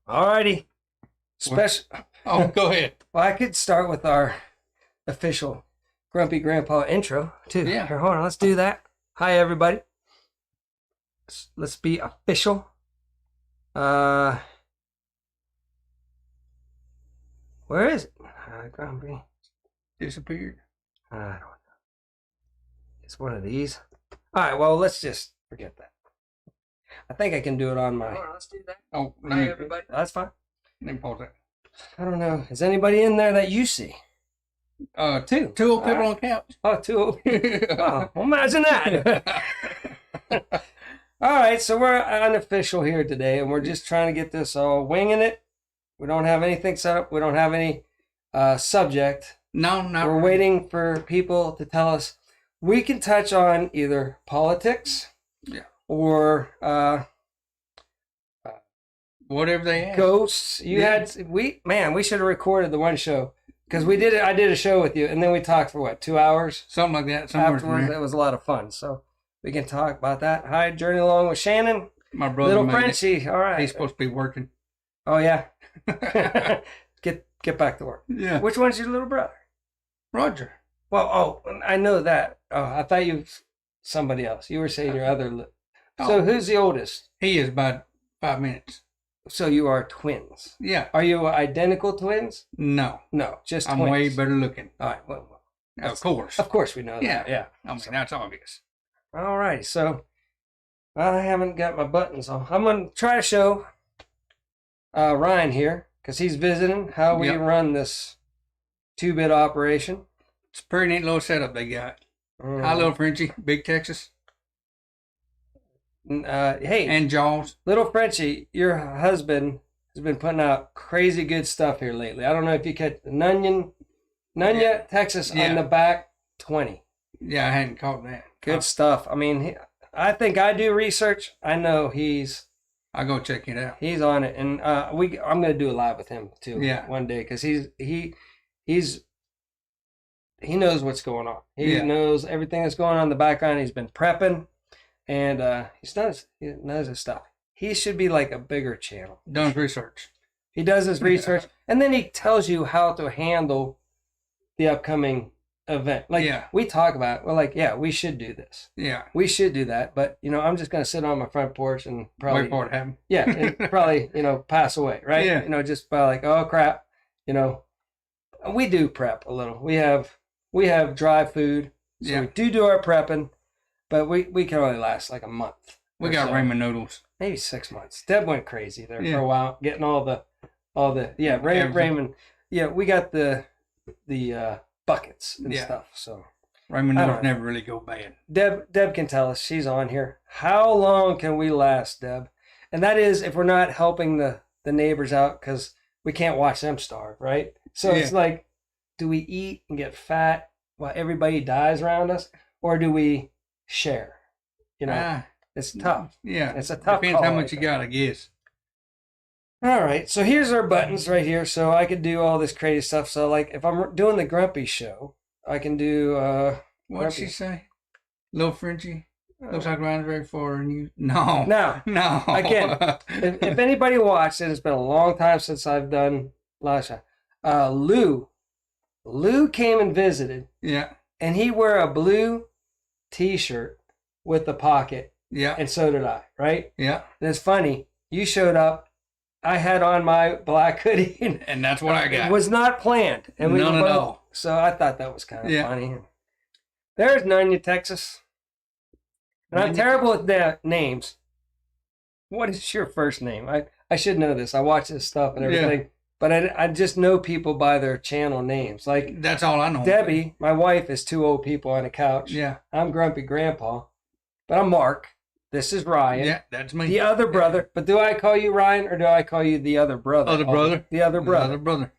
Alrighty. Special. Oh, go ahead. Well, I could start with our official Grumpy Grandpa intro too. Yeah. Here, hold on. Let's do that. Hi, everybody. Let's be official. Where is it? Grumpy. Disappeared. I don't know. It's one of these. All right. Well, let's just forget that. I think I can do it on my. Hold on, let's do that. Oh, Hi, everybody. That's fine. Let me pause that. I don't know. Is anybody in there that you see? Two. Two old people on the couch. Oh, two. Oh, well, imagine that. All right, so we're unofficial here today, and we're just trying to get this all winging it. We don't have anything set up. We don't have any subject. No, not We're really. waiting for people to tell us. We can touch on either politics, or whatever they ask. ghosts. We should have recorded the one show because we did it. I did a show with you, and then we talked for what, 2 hours? Something like that. Somewhere Afterwards, it was a lot of fun. So we can talk about that. Hi, Journey Along with Shannon. My brother Little made Frenchie. All it. right. He's supposed to be working. Oh, yeah. Get back to work. Yeah. Which one's your little brother? Roger. Well, I know that. Oh, I thought you somebody else. You were saying your other. So who's the oldest? He is about 5 minutes. So you are twins. Yeah. Are you identical twins? No. No, just I'm twins. way better looking. All right. Well, Of course. of course we know that. Yeah. I mean, that's obvious. All right. So I haven't got my buttons on. I'm going to try to show Ryan here because he's visiting how we run this 2-bit operation. It's a pretty neat little setup they got. Hi, little Frenchie. Big Texas. Hey, And Jaws. little Frenchie, your husband has been putting out crazy good stuff here lately. I don't know if you catch Nunya, Texas on the back 20. Yeah, I hadn't caught that. Good stuff. I mean, I think I do research. I know I'll go check it out. he's on it, and I'm going to do a live with him too. Yeah. One day because he knows what's going on. He knows everything that's going on in the background. He's been prepping, and he knows his stuff. He should be like a bigger channel. Done his research. He does his research, and then he tells you how to handle the upcoming event. Like we talk about it. We're like, yeah, we should do this. Yeah. We should do that. But, I'm just going to sit on my front porch and probably... Wait for it to happen. Yeah, and probably, pass away, right? Yeah. Just by like, oh, crap. We do prep a little. We have dry food. So we do our prepping, but we can only last like a month. We got ramen noodles. Maybe 6 months. Deb went crazy there for a while, getting all the ramen. Yeah, we got the buckets and stuff. So Ramen noodles never really go bad. Deb can tell us. She's on here. How long can we last, Deb? And that is if we're not helping the neighbors out because we can't watch them starve, right? So it's like, do we eat and get fat while everybody dies around us, or do we share? It's tough. Yeah. It's a tough Depends call, how much you got, I guess. All right, so here's our buttons right here. So I could do all this crazy stuff. So like if I'm doing the Grumpy show, I can do What'd she say? Little Frenchie? Looks like Ryan's very far and you... No. No. Again, if anybody watched it, it's been a long time since I've done last time. Lou came and visited. Yeah. And he wore a blue T-shirt with the pocket. Yeah. And so did I, right? Yeah. And it's funny. You showed up. I had on my black hoodie. And that's what I got. It was not planned. And None at all. So I thought that was kind of funny. There's Nunya, Texas. And I'm terrible with the names. What is your first name? I should know this. I watch this stuff and everything. Yeah. But I just know people by their channel names. Like that's all I know. Debbie, my wife, is 2 old people on a couch. Yeah. I'm Grumpy Grandpa. But I'm Mark. This is Ryan. Yeah, that's me. The other brother. But do I call you Ryan or do I call you the other brother? Other brother? The other brother. The other brother.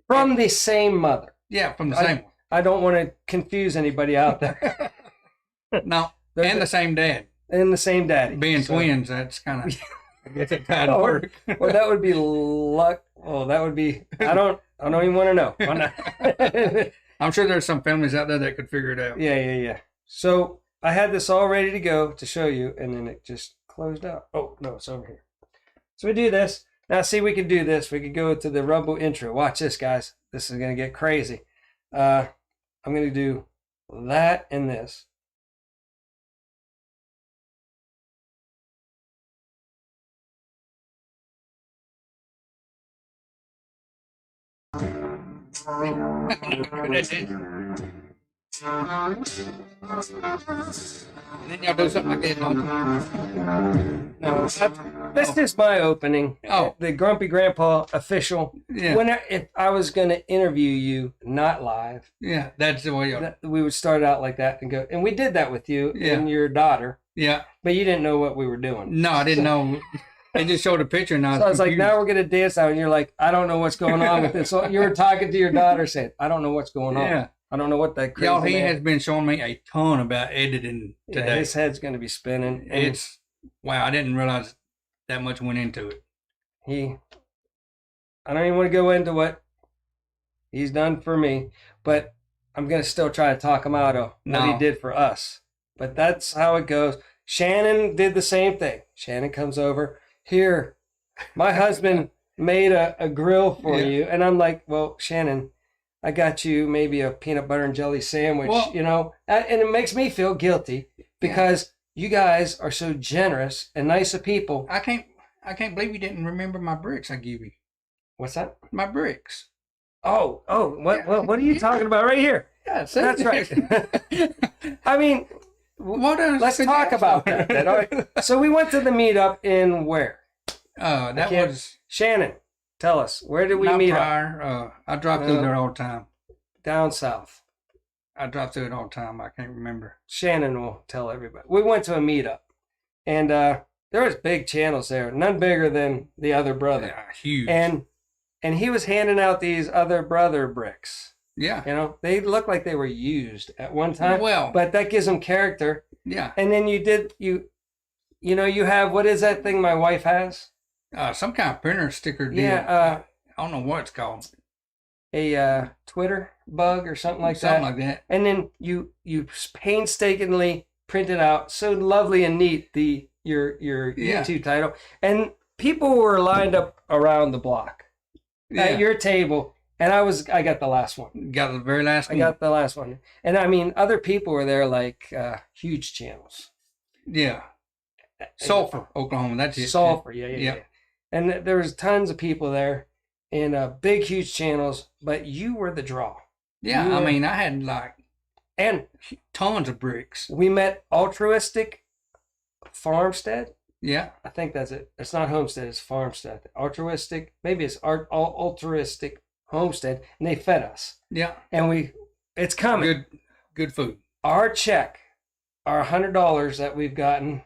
From the same mother. Yeah, from the same one. I don't want to confuse anybody out there. No. And the same dad. And the same daddy. Being twins, that's kind of... I guess it kind of work. Well, that would be luck. Oh, that would be... I don't even want to know. I'm sure there's some families out there that could figure it out. Yeah. So I had this all ready to go to show you, and then it just closed out. Oh, no, it's over here. So we do this. Now, see, we could do this. We could go to the Rumble intro. Watch this, guys. This is going to get crazy. I'm going to do that and this. And then y'all do something like that, don't you? No, that's just my opening. Oh. The Grumpy Grandpa official. Yeah. If I was going to interview you, not live, Yeah, that's the way y'all. we would start out like that and go. And we did that with you Yeah. and your daughter. Yeah. But you didn't know what we were doing. No, I didn't know. They just showed a picture and I was So I was like, confused. now we're going to dance out. And you're like, I don't know what's going on with this. So you were talking to your daughter saying, I don't know what's going on. Yeah. I don't know what that crazy Y'all, he man- has been showing me a ton about editing Yeah, today. his head's going to be spinning. And It's, wow, I didn't realize that much went into it. I don't even want to go into what he's done for me, but I'm going to still try to talk him out of what he No. did for us. But that's how it goes. Shannon did the same thing. Shannon comes over. Here, my husband made a grill for Yeah. you. And I'm like, well, Shannon, I got you maybe a peanut butter and jelly sandwich, Well- you know? And it makes me feel guilty because you guys are so generous and nice of people. I can't believe you didn't remember my bricks I give you. What's that? My bricks. Oh, what are you talking about right here? Yeah, That's right. I mean, What else let's could you talk ask about for? that then. All right. So we went to the meetup in where? That can't- was Shannon, tell us, where did we not meet up? prior. I drive through there all the time. Down south. I drive through it all the time. I can't remember. Shannon will tell everybody. We went to a meetup, and there was big channels there, none bigger than the other brother. Yeah, huge. And he was handing out these other brother bricks. Yeah. You know, they looked like they were used at one time. Well, But that gives them character. yeah. And then you have, what is that thing my wife has? Some kind of printer sticker deal. Yeah, I don't know what it's called. a Twitter bug or something like that. Something like that. And then you painstakingly print it out, so lovely and neat. Your Yeah. YouTube title, and people were lined up around the block Yeah. at your table, and I got the last one. Got the very last I one. got the last one, and I mean other people were there like huge channels. Yeah. Sulphur, Oklahoma. That's it. Sulphur, yeah. Yeah. And there was tons of people there, and big huge channels, but you were the draw. Yeah. You I were- mean, I had like And tons of bricks. we met Altruistic Farmstead. Yeah. I think that's it. It's not Homestead, it's Farmstead. Altruistic, maybe it's Altruistic Homestead, and they fed us. Yeah. And it's coming. Good food. Our check, our $100 that we've gotten,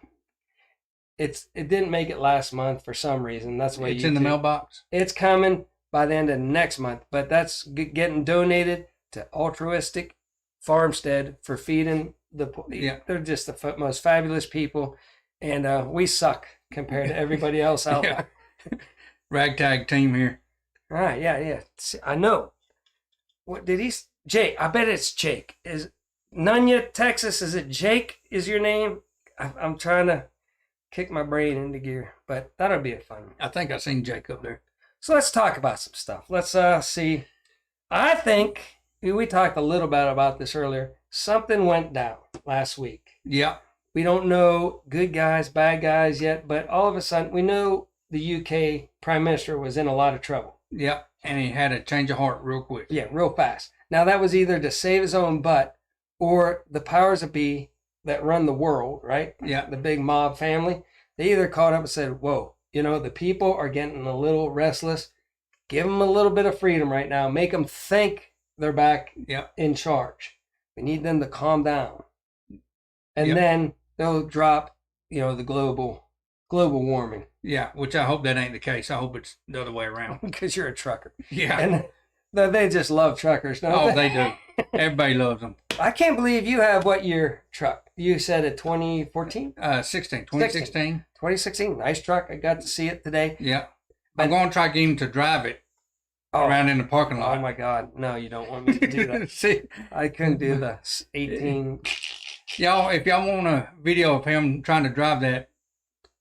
it didn't make it last month for some reason. That's why It's in the mailbox. It's coming by the end of next month, but that's getting donated to Altruistic Farmstead for feeding the poor. Yeah. They're just the most fabulous people, and we suck compared to everybody else out Yeah. there. Ragtag team here. All right, yeah. See, I know. What did he? Jake. I bet it's Jake. Is Nunya, Texas? Is it Jake? Is your name? I'm trying to kick my brain into gear, but that'll be a fun one. I think I seen Jake up there. So let's talk about some stuff. Let's see. I think we talked a little bit about this earlier. Something went down last week. Yeah. We don't know good guys, bad guys yet, but all of a sudden we know the UK Prime Minister was in a lot of trouble. Yeah. And he had a change of heart real quick. Yeah, real fast. Now that was either to save his own butt or the powers that be that run the world, right? Yeah. The big mob family. They either caught up and said, whoa, the people are getting a little restless. Give them a little bit of freedom right now. Make them think they're back Yeah. in charge. We need them to calm down. And Yep. then they'll drop, the global warming. Yeah. Which I hope that ain't the case. I hope it's the other way around. Because you're a trucker. Yeah. And they just love truckers, don't Oh, they? they do. Everybody loves them. I can't believe you have what year truck? You said a 2014? 2016. 2016. Nice truck. I got to see it today. Yeah. I'm going to try getting him to drive it Oh, around in the parking lot. oh my God. No, you don't want me to do that. See, I couldn't do the 18. y'all, if y'all want a video of him trying to drive that,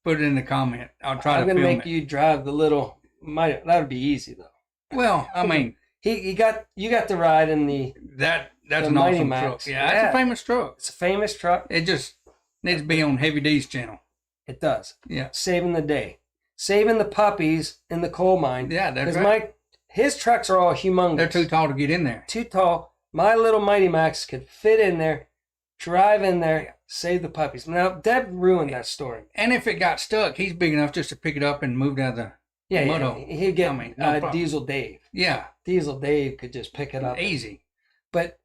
put it in the comment. I'll try I'm to going to film make it. you drive the little that would be easy though. Well, I mean, you got to ride in the that's the an Mighty awesome Max. truck. Yeah, that's a famous truck. It's a famous truck. It just needs to be on Heavy D's channel. It does. Yeah. Saving the day. Saving the puppies in the coal mine. Yeah, that's right. His trucks are all humongous. They're too tall to get in there. Too tall. My little Mighty Max could fit in there, drive in there, save the puppies. Now, Deb ruined that story. And if it got stuck, he's big enough just to pick it up and move out of the mud hole. He'd get no Diesel Dave. Yeah. Diesel Dave could just pick it up. Easy. But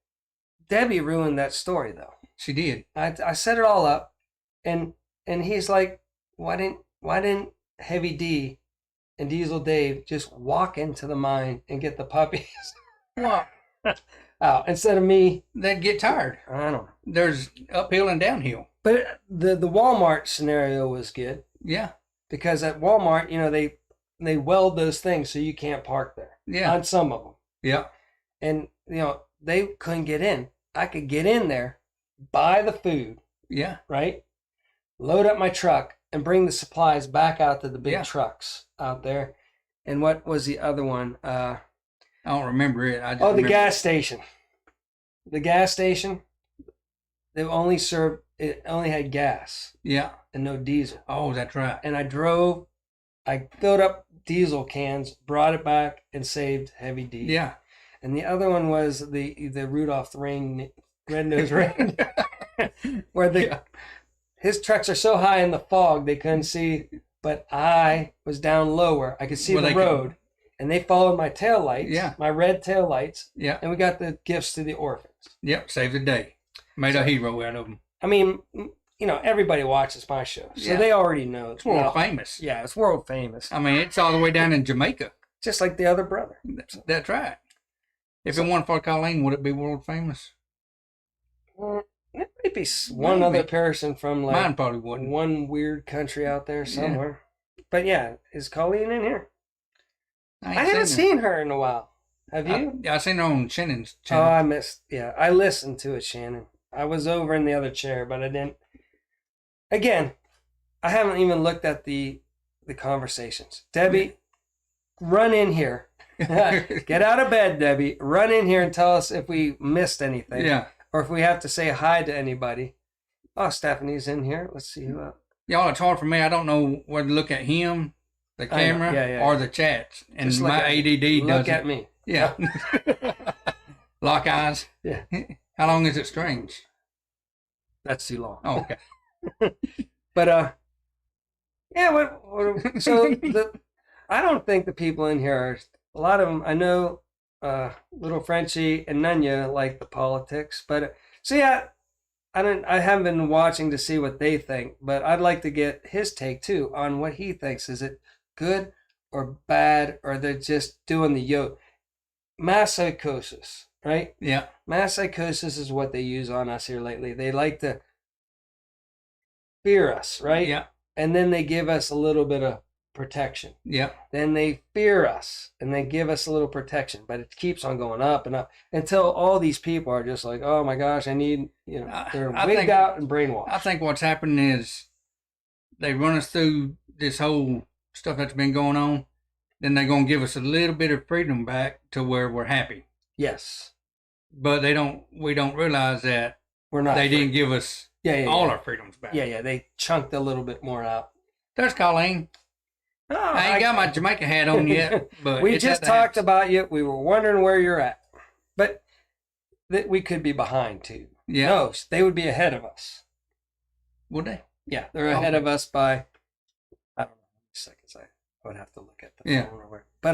Debbie ruined that story, though. She did. I set it all up, and he's like, why didn't Heavy D and Diesel Dave just walk into the mine and get the puppies? Well, out instead of me. They'd get tired. I don't know. There's uphill and downhill. But the Walmart scenario was good. Yeah. Because at Walmart, they weld those things so you can't park there. Yeah. On some of them. Yeah. And they couldn't get in. I could get in there, buy the food. Yeah. Right? Load up my truck and bring the supplies back out to the big trucks out there. And what was the other one? I don't remember it. The gas station. The gas station, it only had gas. Yeah. And no diesel. Oh, that's right. And I filled up diesel cans, brought it back, and saved Heavy D. Yeah. And the other one was the Rudolph the Red-Nosed Reindeer, where his trucks are so high in the fog they couldn't see, but I was down lower. I could see the road, and they followed my tail lights, my red tail lights, and we got the gifts to the orphans. Yep, saved the day. Made a hero out of them. I mean, everybody watches my show, so they already know. It's world famous. Yeah, it's world famous. I mean, it's all the way down in Jamaica. Just like the other brother. That's right. If it weren't for Colleen, would it be world famous? It might be one other person from mine probably wouldn't. One weird country out there somewhere. Yeah. But yeah, is Colleen in here? I haven't seen her in a while. Have you? I seen her on Shannon's channel. Oh, I missed. Yeah, I listened to it, Shannon. I was over in the other chair, but I didn't. Again, I haven't even looked at the conversations. Debbie, run in here. Get out of bed, Debbie. Run in here and tell us if we missed anything. Yeah. Or if we have to say hi to anybody. Oh, Stephanie's in here. Let's see who else. Y'all, it's hard for me. I don't know whether to look at him, the camera, or the chats. And just my ADD doesn't. Look at me. Yeah. Lock eyes. Yeah. How long is it strange? That's too long. Oh, okay. But, yeah, I don't think the people in here are, a lot of them, I know little Frenchie and Nunya like the politics, but so yeah, I haven't been watching to see what they think, but I'd like to get his take too on what he thinks. Is it good or bad, or they're just doing the yoke? Mass psychosis, right? Yeah. Mass psychosis is what they use on us here lately. They like to fear us, right? Yeah. And then they give us a little bit of protection. Yeah. Then they fear us and they give us a little protection, but it keeps on going up and up until all these people are just like, oh my gosh, I need, they're wigged out and brainwashed. I think what's happening is they run us through this whole stuff that's been going on. Then they're going to give us a little bit of freedom back to where we're happy. Yes. But we don't realize that we're not. They didn't give us all our freedoms back. Yeah. They chunked a little bit more out. There's Colleen. Oh, I ain't got my Jamaica hat on yet, but we just talked about you. We were wondering where you're at, but we could be behind too. Yeah. No, they would be ahead of us. Would they? Yeah, they're ahead of us by, I don't know how many seconds. I would have to look at the phone or where. But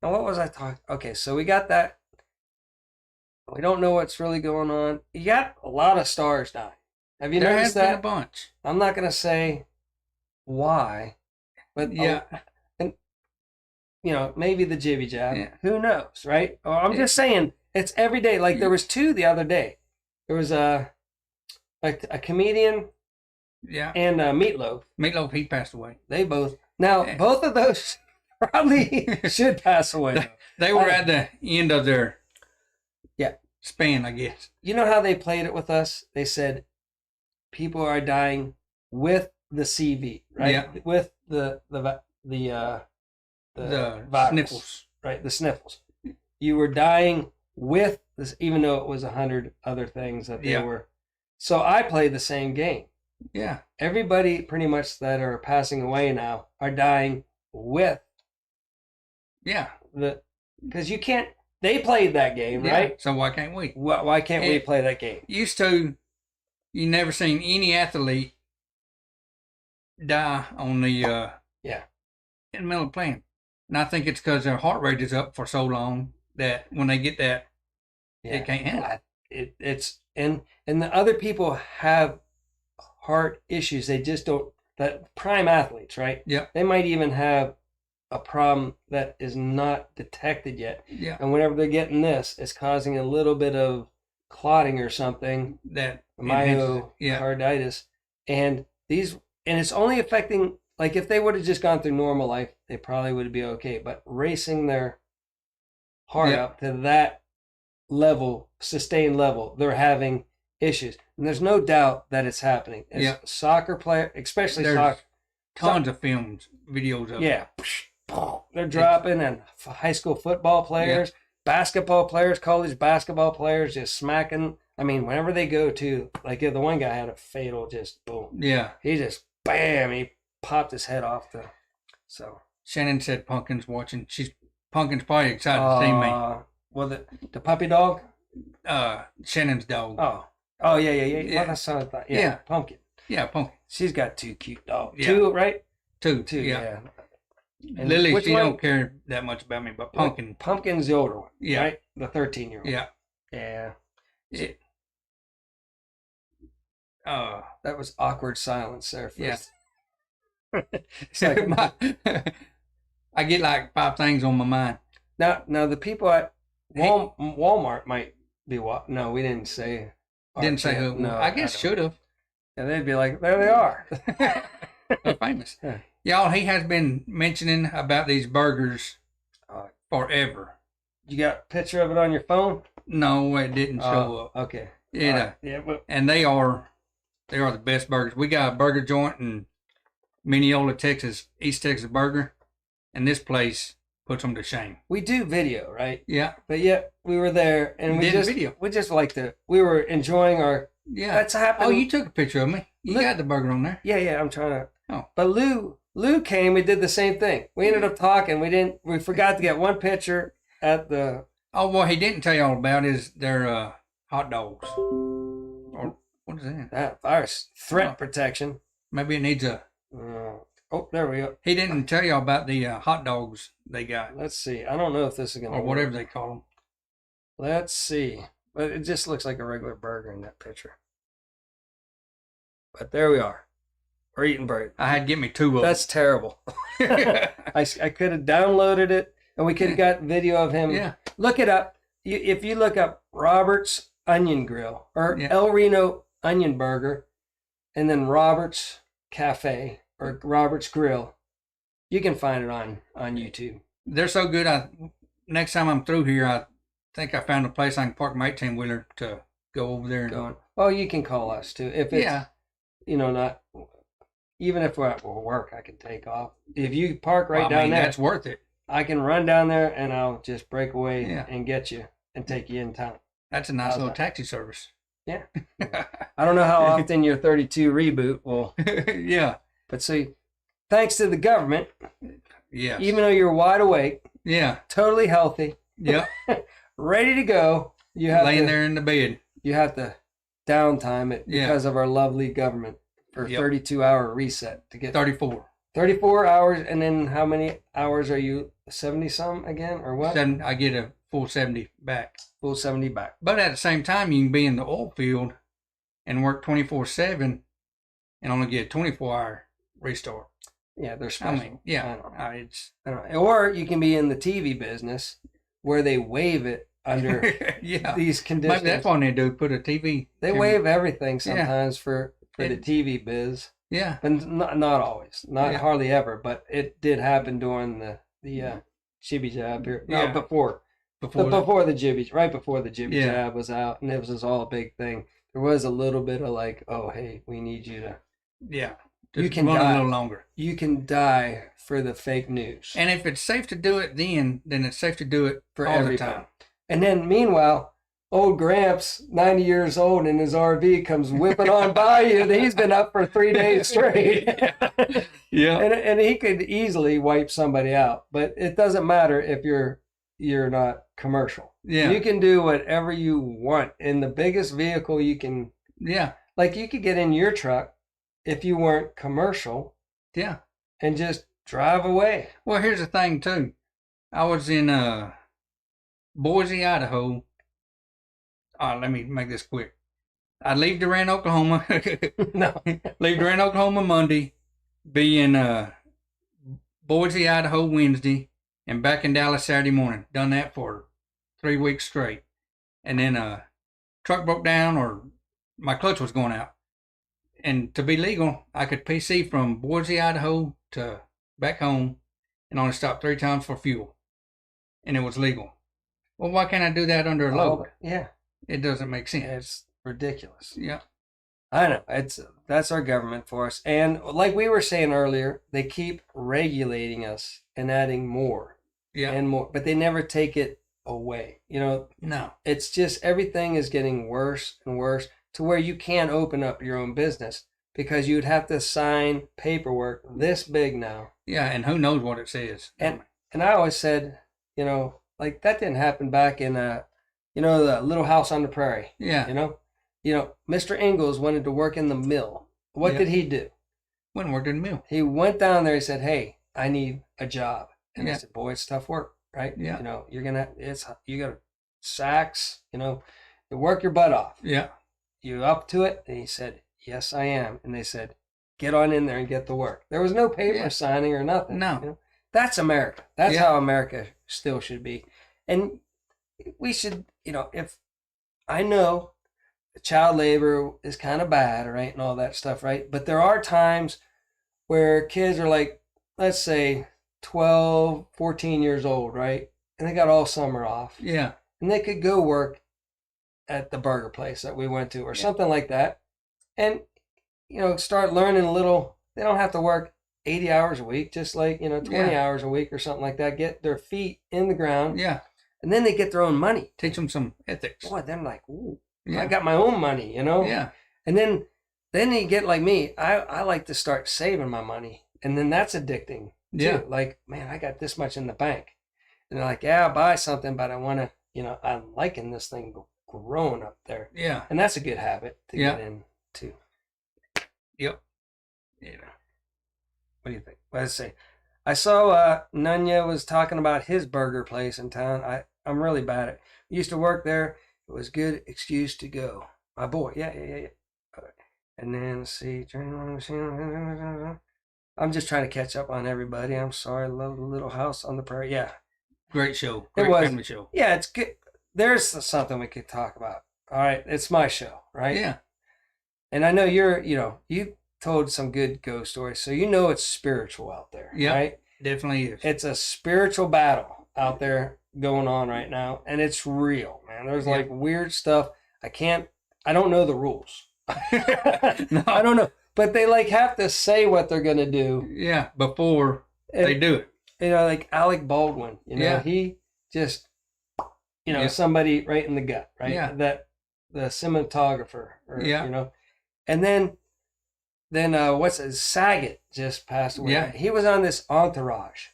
now what was I talking? Okay, so we got that. We don't know what's really going on. You got a lot of stars dying. Have you noticed that? There has been a bunch. I'm not going to say why. But yeah, and maybe the jibby jab. Yeah. Who knows, right? Or I'm just saying it's every day. Like there was two the other day. There was a comedian. Yeah. And Meatloaf. Meatloaf, he passed away. They both. Now both of those probably should pass away. They were at the end of their span, I guess. You know how they played it with us? They said people are dying with the CV, right? Yeah. With the the virus, sniffles. right? The sniffles. You were dying with this, even though it was 100 other things that they were. So I played the same game. Yeah. Everybody pretty much that are passing away now are dying with. Yeah. Because you can't. They played that game, right? So why can't we? Why can't we play that game? Used to, you never seen any athlete die on the in the middle of playing. And I think it's because their heart rate is up for so long that when they get that, it can't handle it. It's and the other people have heart issues. They just don't. That prime athletes, right? Yeah. They might even have a problem that is not detected yet. Yeah. And whenever they're getting this, it's causing a little bit of clotting or something. That myocarditis, and it's only affecting. Like if they would have just gone through normal life, they probably would be okay. But racing their heart up to that level, sustained level, they're having issues. And there's no doubt that it's happening. It's soccer player, especially soccer. Tons of films, videos of it. They're dropping, and high school football players, basketball players, college basketball players just smacking. I mean, whenever they go to, like the one guy had a fatal just boom. Yeah. He just, bam, he popped his head off so. Shannon said Pumpkin's watching. Pumpkin's probably excited to see me. Well, the puppy dog? Shannon's dog. Oh, yeah. Well, that's what I thought. Yeah, Pumpkin. Yeah, Pumpkin. She's got 2 cute dogs. Yeah. 2, right? 2, yeah. And Lily, she don't care that much about me, but Pumpkin. Pumpkin's the older one, right? The 13-year-old. Yeah. Yeah. That was awkward silence there. First. It's like I get like 5 things on my mind. Now the people at Walmart might be no, we didn't say. Didn't say who. No, I guess should have. And they'd be like, there they are. They're famous. Y'all, he has been mentioning about these burgers forever. You got a picture of it on your phone? No, it didn't show up. Okay. And they are the best burgers. We got a burger joint in Mineola, Texas, East Texas Burger, and this place puts them to shame. We do video, right? Yeah. But yet we were there, and we just like we were enjoying our. Yeah. That's happening. Oh, you took a picture of me. You got the burger on there. Yeah. I'm trying to. Oh. But Lou came. We did the same thing. We ended up talking. We forgot to get one picture at the. Oh, what he didn't tell you all about is their hot dogs. Or what is that? That virus threat protection. Maybe it needs a. There we go. He didn't tell you about the hot dogs they got. Let's see. I don't know if this is going to or whatever they call them. Let's see. But it just looks like a regular burger in that picture. But there we are. We're eating burger. I had to get me 2 of them. That's terrible. I could have downloaded it, and we could have got video of him. Yeah. Look it up. If you look up Robert's Onion Grill or El Reno Onion Burger, and then Robert's Cafe or Robert's Grill, you can find it on YouTube. They're so good. Next time I'm through here, I think I found a place I can park my 18-wheeler to go over there. Well, you can call us too. If it's, not, even if we're at work, I can take off. If you park down there. That's worth it. I can run down there and I'll just break away and get you and take you in town. That's a nice little taxi service. Yeah. I don't know how often your 32 reboot will. Yeah. But see, thanks to the government. Yeah. Even though you're wide awake. Yeah. Totally healthy. Yeah. Ready to go. You have laying there in the bed. You have to downtime it because of our lovely government for 32-hour reset to get 34. 34 hours, and then how many hours are you? 70-some again, or what? I get a full 70 back. Full 70 back. But at the same time, you can be in the oil field and work 24/7 and only get a 24-hour restart. Yeah, they're special. I don't know. Or you can be in the TV business where they waive it under these conditions. Maybe that's what they do, put a TV. They waive everything sometimes for the TV biz. Yeah. But not always. Not hardly ever. But it did happen during the jibby jab here. No, before the jibby, right before the jibby jab was out, and it was all a big thing. There was a little bit of like, oh, hey, we need you to. Yeah. Just you can run die a little longer. You can die for the fake news. And if it's safe to do it then it's safe to do it For all everybody. the time. And then meanwhile, old Gramps, 90 years old in his RV, comes whipping on by you. He's been up for 3 days straight. Yeah. And he could easily wipe somebody out. But it doesn't matter if you're not commercial. Yeah. You can do whatever you want in the biggest vehicle you can. Yeah. Like you could get in your truck if you weren't commercial. Yeah. And just drive away. Well, here's the thing too. I was in Boise, Idaho. Let me make this quick. I'd leave Durant, Oklahoma. No. Leave Durant, Oklahoma Monday. Be in Boise, Idaho Wednesday. And back in Dallas Saturday morning. Done that for 3 weeks straight. And then truck broke down or my clutch was going out. And to be legal, I could PC from Boise, Idaho to back home and only stop 3 times for fuel. And it was legal. Well, why can't I do that under a load? Yeah. It doesn't make sense. It's ridiculous. Yeah. I know. That's our government for us. And like we were saying earlier, they keep regulating us and adding more and more, but they never take it away. No. It's just everything is getting worse and worse to where you can't open up your own business because you'd have to sign paperwork this big now. Yeah, and who knows what it says. And I always said, like that didn't happen back in the Little House on the Prairie. Yeah. Mr. Ingalls wanted to work in the mill. What did he do? Went and worked in the mill. He went down there. He said, "Hey, I need a job." And I said, "Boy, it's tough work, right? Yeah. You got sacks. You work your butt off. Yeah. You up to it?" And he said, "Yes, I am." And they said, "Get on in there and get the work." There was no paper signing or nothing. No. That's America. That's how America still should be. And we should, if I know child labor is kind of bad, right, and all that stuff, right? But there are times where kids are like, let's say 12, 14 years old, right? And they got all summer off. Yeah. And they could go work at the burger place that we went to or something like that. And, start learning a little. They don't have to work 80 hours a week, just like, 20 hours a week or something like that. Get their feet in the ground. Yeah. And then they get their own money. Teach them some ethics. Boy, they're like, ooh, I got my own money, Yeah. And then you get like me. I like to start saving my money. And then that's addicting too. Yeah. Like, man, I got this much in the bank. And they're like, yeah, I'll buy something, but I want to, I'm liking this thing growing up there. Yeah. And that's a good habit to get into. Yep. Yeah. What do you think? Let's see. I saw Nunya was talking about his burger place in town. I'm really bad at it. I used to work there. It was a good excuse to go. My boy. Yeah. And then, let's see. I'm just trying to catch up on everybody. I'm sorry. I love the Little House on the Prairie. Yeah. Great show. It was. Family show. Yeah, it's good. There's something we could talk about. All right. It's my show, right? Yeah. And I know you told some good ghost stories, so it's spiritual out there. Yeah. Right? Definitely is. It's a spiritual battle out there going on right now, and it's real, man. There's like weird stuff. I don't know the rules. No. I don't know. But they have to say what they're going to do. Yeah, before they do it. Like Alec Baldwin, he just, somebody right in the gut, right? Yeah. That the cinematographer, and then Saget just passed away. Yeah. He was on this Entourage.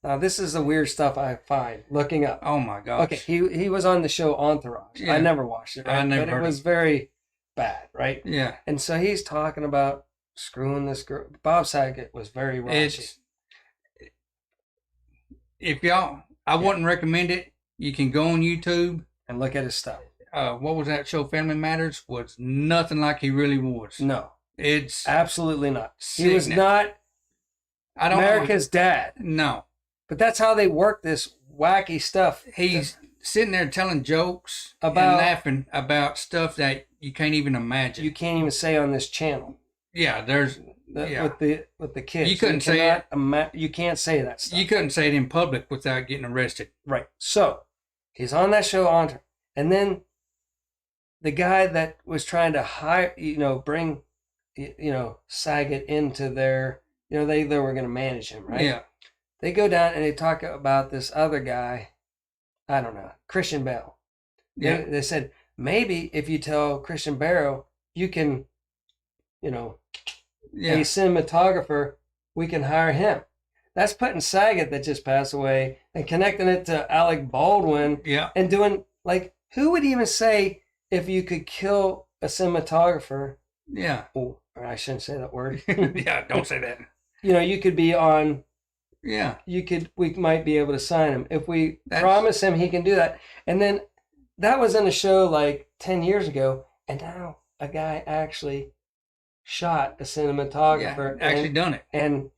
Now this is the weird stuff I find looking up. Oh my gosh. Okay, he was on the show Entourage. Yeah. I never watched it, right? I never but heard it was very bad, right? Yeah. And so he's talking about screwing this girl. Bob Saget was very raunchy. I wouldn't recommend it. You can go on YouTube and look at his stuff. What was that show? Family Matters was nothing like he really was. No, it's absolutely not. Sickening. He was not America's dad. No, but that's how they work this wacky stuff. He's sitting there telling jokes and laughing about stuff that you can't even imagine. You can't even say on this channel. Yeah, with the kids. You couldn't say it. You can't say that stuff. You couldn't say it in public without getting arrested. Right. So he's on that show and then the guy that was trying to hire, bring, Saget into their, they were going to manage him, right? Yeah. They go down and they talk about this other guy, I don't know, Christian Bale. Yeah. They said, maybe if you tell Christian Bale, you can, a cinematographer, we can hire him. That's putting Saget, that just passed away, and connecting it to Alec Baldwin. Yeah. And doing, like, who would even say if you could kill a cinematographer? Yeah. Oh, I shouldn't say that word. Yeah, don't say that. You could be on. Yeah. We might be able to sign him. If we promise him he can do that. And then that was in a show like 10 years ago, and now a guy actually shot a cinematographer. Yeah, actually done it. And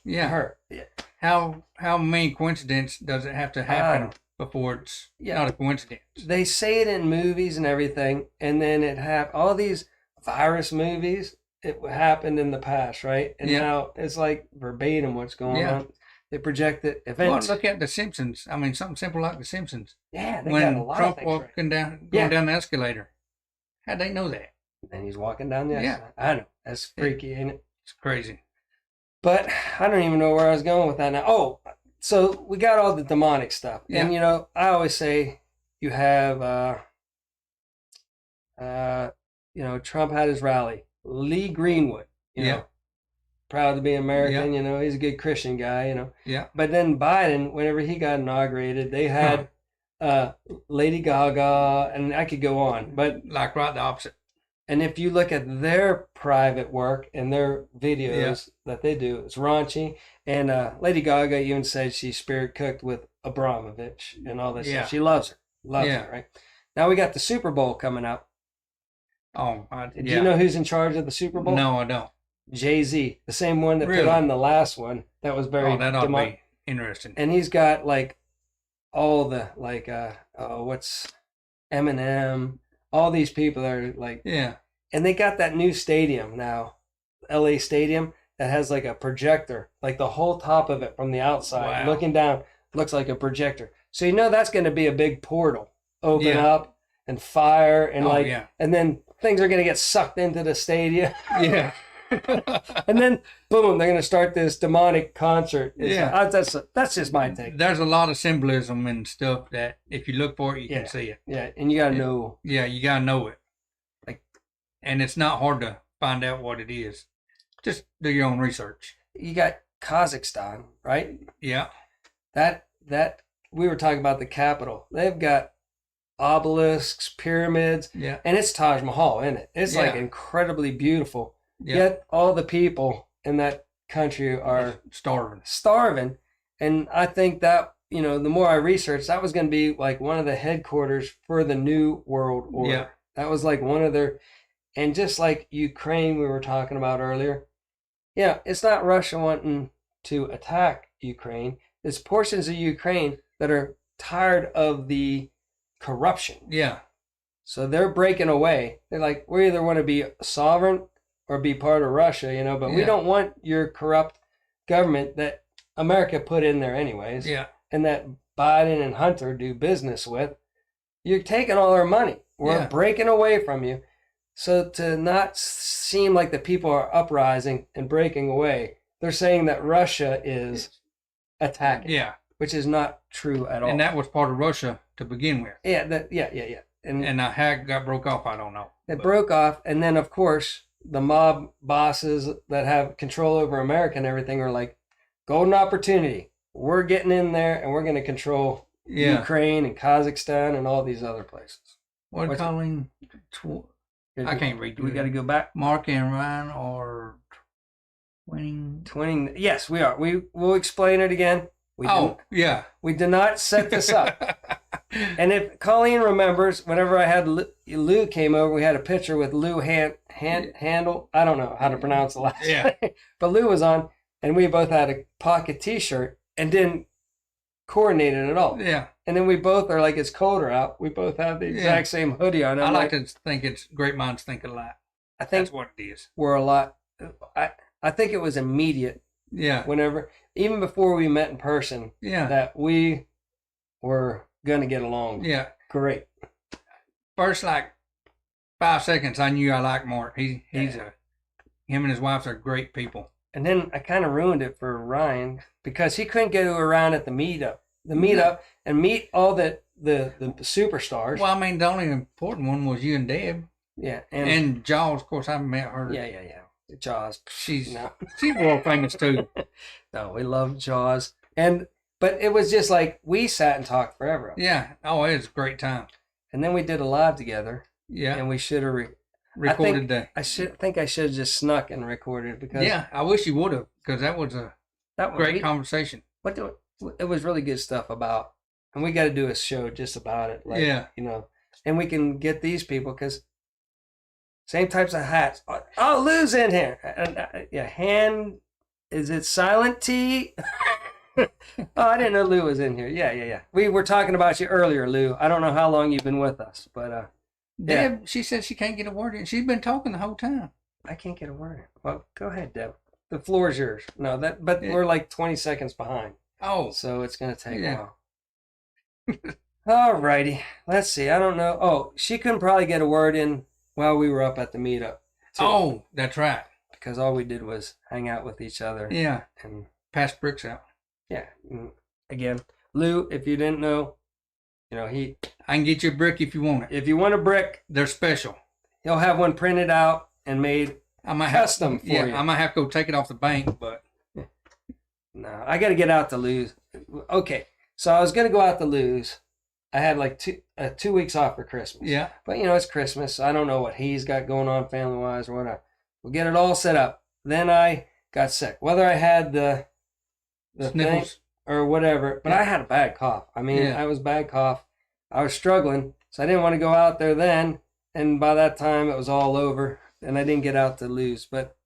her. Yeah. How many coincidences does it have to happen before it's not a coincidence? They say it in movies and everything, and then it all these virus movies, it happened in the past, right? And now it's like verbatim what's going on. They project it. Events. Well, look at The Simpsons. I mean, something simple like The Simpsons. Yeah, they when got a lot Trump of things going down the escalator. How'd they know that? And he's walking down the escalator. I know. That's freaky, ain't it? It's crazy. But I don't even know where I was going with that now. Oh, so we got all the demonic stuff. Yeah. And, I always say you have, Trump had his rally. Lee Greenwood, proud to be American, he's a good Christian guy, Yeah. But then Biden, whenever he got inaugurated, they had Lady Gaga, and I could go on. But like right the opposite. And if you look at their private work and their videos that they do, it's raunchy. And Lady Gaga even said she spirit cooked with Abramovich and all this stuff. She loves her. Loves her, right? Now we got the Super Bowl coming up. Oh, do you know who's in charge of the Super Bowl? No, I don't. Jay-Z, the same one that put on the last one. That was very that ought to be interesting. And he's got like all the what's Eminem, all these people that are like and they got that new stadium now, LA Stadium, that has like a projector, like the whole top of it from the outside looking down looks like a projector. So that's going to be a big portal open up and fire and and then things are going to get sucked into the stadium. Yeah. And then boom, they're going to start this demonic concert. That's just my take. There's a lot of symbolism and stuff that if you look for it, you can see it. Yeah, and you got to know. Yeah, you got to know it. And it's not hard to find out what it is. Just do your own research. You got Kazakhstan, right? Yeah. That we were talking about the capital. They've got obelisks, pyramids, and it's Taj Mahal, isn't it? It's like incredibly beautiful. Yeah. Yet all the people in that country are starving. And I think that, the more I researched, that was going to be like one of the headquarters for the New World Order. Yeah. That was like one of their, and just like Ukraine we were talking about earlier, it's not Russia wanting to attack Ukraine. It's portions of Ukraine that are tired of the corruption. Yeah. So they're breaking away. They're like, we either want to be sovereign or be part of Russia, but we don't want your corrupt government that America put in there anyways. Yeah. And that Biden and Hunter do business with. You're taking all our money. We're breaking away from you. So to not seem like the people are uprising and breaking away, they're saying that Russia is attacking. Yeah. Which is not true at all. And that was part of Russia to begin with. Yeah. And how it got broke off, I don't know. It broke off, and then of course the mob bosses that have control over America and everything are like, golden opportunity. We're getting in there and we're going to control Ukraine and Kazakhstan and all these other places. What calling? I can't read. We got to go back. Mark and Ryan are twinning. Yes, we are. We'll explain it again. We did not set this up. And if Colleen remembers, whenever I had Lou came over, we had a picture with Lou Handle. I don't know how to pronounce the last name. But Lou was on, and we both had a pocket T-shirt and didn't coordinate it at all. Yeah. And then we both are like, it's colder out. We both have the exact same hoodie on. I like to think it's great minds think alike. I think that's what it is. We're a lot. I think it was immediate. Yeah. Whenever, even before we met in person. Yeah. That we were gonna get along. Yeah. Great. First 5 seconds, I knew I liked Mark. He's him and his wife are great people. And then I kind of ruined it for Ryan because he couldn't go around at the meetup and meet all the superstars. Well, I mean, the only important one was you and Deb. Yeah, and Jaws. Of course, I haven't met her. Yeah. Jaws. She's world famous too. No, we love Jaws, but it was just like we sat and talked forever. Yeah. Oh, it was a great time. And then we did a live together. Yeah. And we should have recorded that. I think I should have just snuck and recorded because. Yeah, I wish you would have because that was a great conversation. It was really good stuff about, and we got to do a show just about it. Like, yeah. You know, and we can get these people because. Same types of hats. Oh, Lou's in here. Is it silent T? Oh, I didn't know Lou was in here. Yeah. We were talking about you earlier, Lou. I don't know how long you've been with us, but Deb, she said she can't get a word in. She's been talking the whole time. I can't get a word in. Well, go ahead, Deb. The floor is yours. No, we're like 20 seconds behind. Oh. So it's going to take a while. All righty. Let's see. I don't know. Oh, she couldn't probably get a word in while we were up at the meetup. Too. Oh, that's right. Because all we did was hang out with each other. Yeah. And pass bricks out. Yeah. And again, Lou, if you didn't know, I can get you a brick if you want it. If you want a brick, they're special. He'll have one printed out and made custom for you. I might have to go take it off the bank, but. No, I got to get out to Lou's. Okay. So I was going to go out to Lou's. I had like 2 weeks off for Christmas. Yeah. But, it's Christmas. So I don't know what he's got going on family-wise or whatnot. We'll get it all set up. Then I got sick. Whether I had the thing or whatever. But I had a bad cough. I mean, I was bad cough. I was struggling. So I didn't want to go out there then. And by that time, it was all over. And I didn't get out to Lou's. But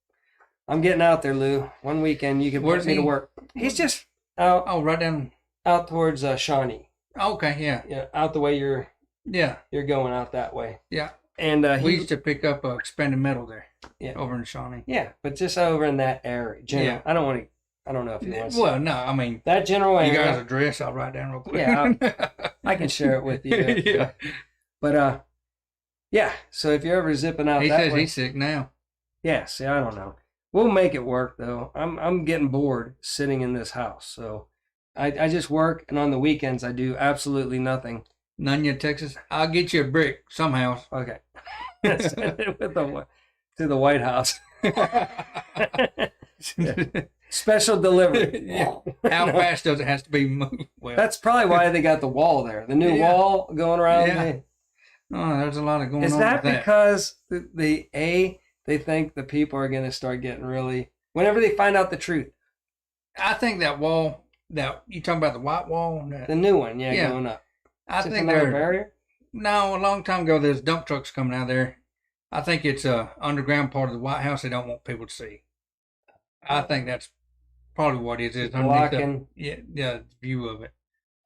I'm getting out there, Lou. One weekend, you can put me to work. He's just out. Oh, right down. Out towards Shawnee. Okay, yeah. Yeah, out the way you're going out that way. Yeah. And we used to pick up expanded metal there. Yeah. Over in Shawnee. Yeah, but just over in that area. General. Yeah. I don't know if you want to. Well, no, I mean that general area. You guys' address, I'll write down real quick. Yeah, I can share it with you. Yeah. But yeah. So if you're ever zipping out, he says he's sick now. Yeah. See, I don't know. We'll make it work though. I'm getting bored sitting in this house, so. I just work, and on the weekends, I do absolutely nothing. Nunya, Texas. I'll get you a brick somehow. Okay. Send it to the White House. Special delivery. Yeah. How fast does it have to be moved? Well, that's probably why they got the wall there. The new wall going around. Yeah. Oh, there's a lot of going on. Is that because they think the people are going to start getting really, whenever they find out the truth? I think that wall. That you talking about the white wall? The new one, going up. I think they're barrier. No, a long time ago, there's dump trucks coming out there. I think it's a underground part of the White House they don't want people to see. I think that's probably what it is. Blocking. The view of it.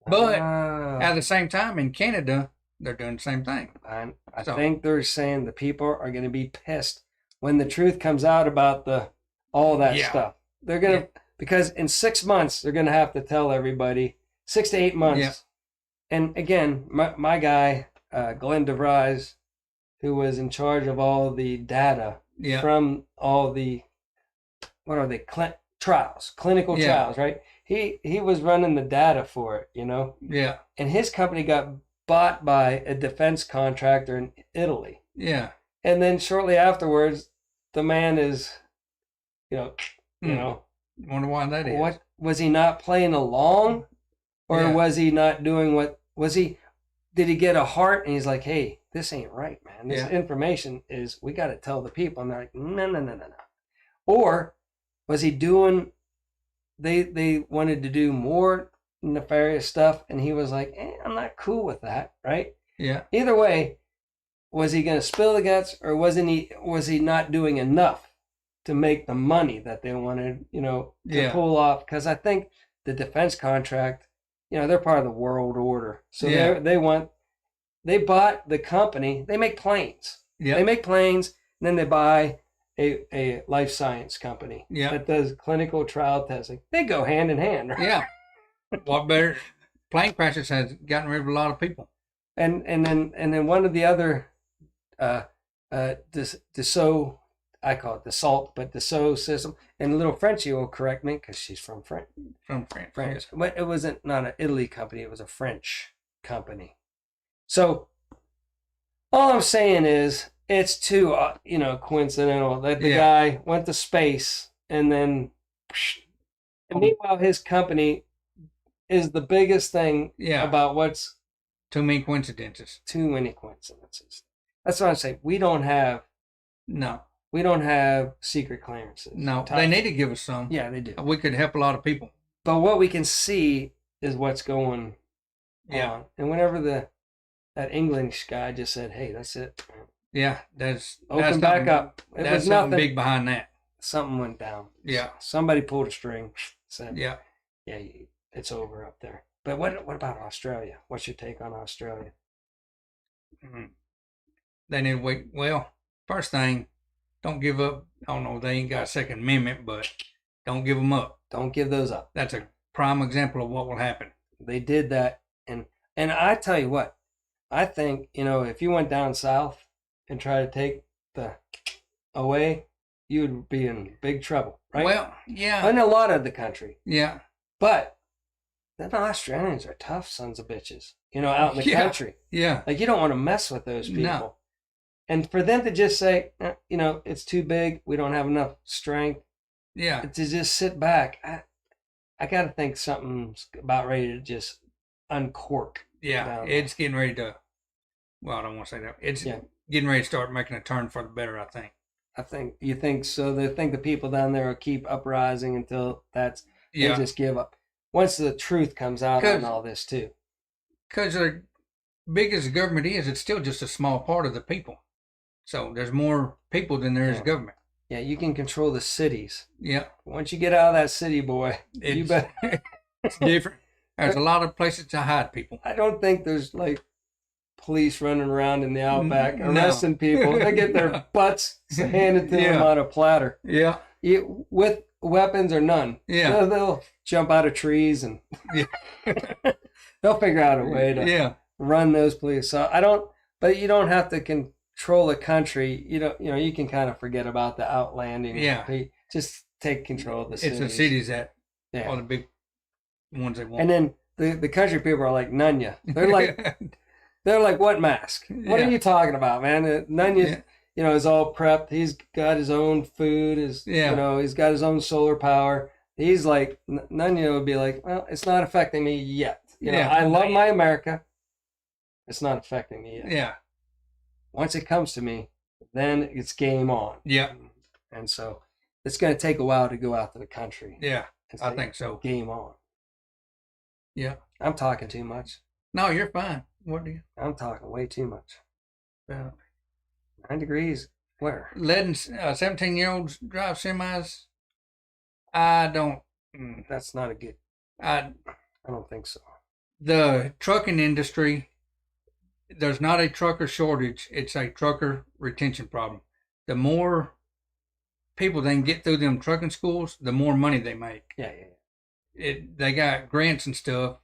But at the same time, in Canada, they're doing the same thing. I think they're saying the people are going to be pissed when the truth comes out about all that stuff. They're going to. Because in 6 months, they're going to have to tell everybody, 6 to 8 months. Yeah. And again, my guy, Glenn DeVries, who was in charge of all the data from all the, what are they, clinical trials, right? He was running the data for it, Yeah. And his company got bought by a defense contractor in Italy. Yeah. And then shortly afterwards, the man is, Wonder why that is. What was he not playing along, or was he not doing what was he? Did he get a heart and he's like, "Hey, this ain't right, man. This information is we got to tell the people." And they're like, "No." Or was he doing? They wanted to do more nefarious stuff, and he was like, "I'm not cool with that." Right? Yeah. Either way, was he going to spill the guts, or wasn't he? Was he not doing enough to make the money that they wanted, to pull off? Because I think the defense contract, they're part of the world order. So they bought the company. They make planes. Yeah. They make planes, and then they buy a life science company that does clinical trial testing. They go hand in hand. Right? Yeah. What better? Plane crashes has gotten rid of a lot of people. And then one of the other I call it the salt, but the SO system. And little Frenchie will correct me because she's from France. From France. French. But it wasn't not an Italy company, it was a French company. So all I'm saying is it's too coincidental that the guy went to space and then and meanwhile his company is the biggest thing about what's too many coincidences. Too many coincidences. That's what I'm saying. We don't have secret clearances. No, they need to give us some. Yeah, they do. We could help a lot of people. But what we can see is what's going on. And whenever that English guy just said, "Hey, that's it." Yeah, that's back up. It was nothing big behind that. Something went down. Yeah. Somebody pulled a string. Said, yeah, it's over up there. But what about Australia? What's your take on Australia? Mm-hmm. They need to wait. Well, first thing, don't give up. I don't know, they ain't got a Second Amendment, but don't give them up. Don't give those up. That's a prime example of what will happen. They did that. And I tell you what, I think, if you went down south and tried to take the away, you would be in big trouble, right? Well, yeah. In a lot of the country. Yeah. But the Australians are tough sons of bitches, out in the country. Yeah. Like, you don't want to mess with those people. No. And for them to just say, it's too big, we don't have enough strength. Yeah. To just sit back, I got to think something's about ready to just uncork. Yeah. It's getting ready to, well, I don't want to say that. It's getting ready to start making a turn for the better, I think. You think so? They think the people down there will keep uprising until they just give up. Once the truth comes out on all this too. Because as big as the government is, it's still just a small part of the people. So there's more people than there is government. Yeah, you can control the cities. Yeah. Once you get out of that city, boy, you better. It's different. There's a lot of places to hide people. I don't think there's like police running around in the outback arresting people. They get their butts handed to them on a platter. Yeah. With weapons or none. Yeah. They'll jump out of trees and they'll figure out a way to run those police. So but you don't have to control a country. You can kind of forget about the outlanding. Yeah. Just take control of the cities. It's the cities that are the big ones they want. And then the country people are like, Nunya. They're like, what mask? What are you talking about, man? Nunya, is all prepped. He's got his own food. He's got his own solar power. He's like, Nunya would be like, well, it's not affecting me yet. I love my America. It's not affecting me yet. Yeah. Once it comes to me, then it's game on. Yeah. And so it's going to take a while to go out to the country. Yeah, I think so. Game on. Yeah. I'm talking too much. No, you're fine. I'm talking way too much. 9 degrees. Where? Letting 17-year-olds drive semis. I don't. That's not a good. I don't think so. The trucking industry, there's not a trucker shortage. It's a trucker retention problem. The more people they can get through them trucking schools, the more money they make. Yeah. They got grants and stuff.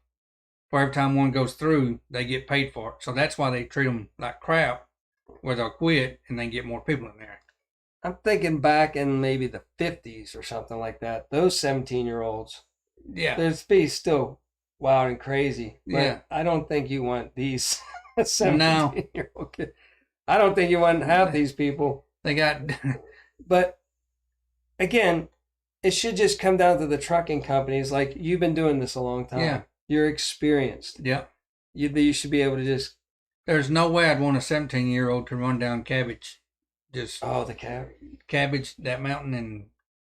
For every time one goes through, they get paid for it. So that's why they treat them like crap, where they'll quit and they get more people in there. I'm thinking back in maybe the 50s or something like that. Those 17-year-olds, they'd be still wild and crazy. But I don't think you want these 17-year-old kids. I don't think you want half these people. They got... But, again, it should just come down to the trucking companies. Like, you've been doing this a long time. Yeah. You're experienced. Yeah. You should be able to just... There's no way I'd want a 17-year-old to run down cabbage. The cabbage. Cabbage, that mountain in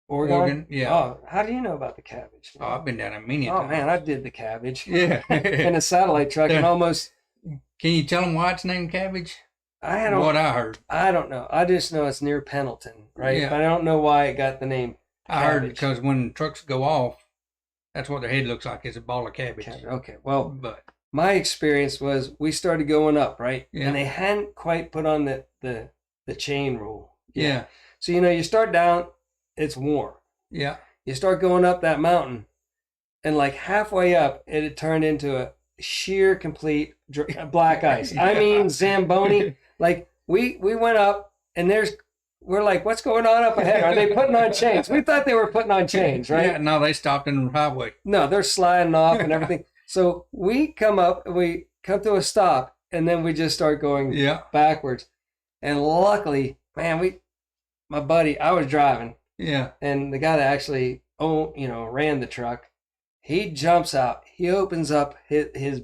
Oregon? Yeah. Oh, how do you know about the cabbage? Man? Oh, I've been down there many times. Oh, man, I did the cabbage. Yeah. In a satellite truck and almost... Can you tell them why it's named cabbage? I heard. I don't know. I just know it's near Pendleton, right? Yeah. But I don't know why it got the name I heard because when trucks go off, that's what their head looks like, is a ball of cabbage. Okay, well, my experience was we started going up, right? Yeah. And they hadn't quite put on the chain rule. Yeah. So, you start down, it's warm. Yeah. You start going up that mountain, and like halfway up, it had turned into a sheer, complete black ice. Yeah. I mean, Zamboni. Like, we went up, and there's we're like, what's going on up ahead? Are they putting on chains? We thought they were putting on chains, right? Yeah, no, they stopped in the highway. No, they're sliding off and everything. So we come to a stop, and then we just start going backwards. And luckily, man, my buddy, I was driving. Yeah. And the guy that actually ran the truck, he jumps out. He opens up his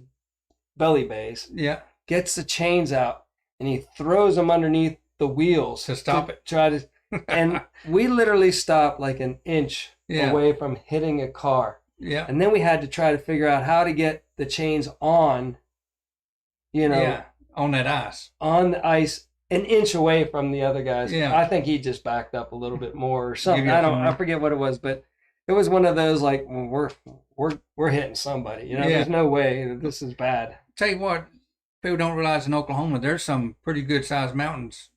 belly base. Yeah. Gets the chains out, and he throws them underneath the wheels to stop it. Try to, and we literally stopped like an inch away from hitting a car. Yeah. And then we had to try to figure out how to get the chains on, on that ice. On the ice, an inch away from the other guys. Yeah. I think he just backed up a little bit more or something. I forget what it was, but it was one of those like, well, we're hitting somebody. There's no way this is bad. Tell you what, people don't realize in Oklahoma there's some pretty good sized mountains.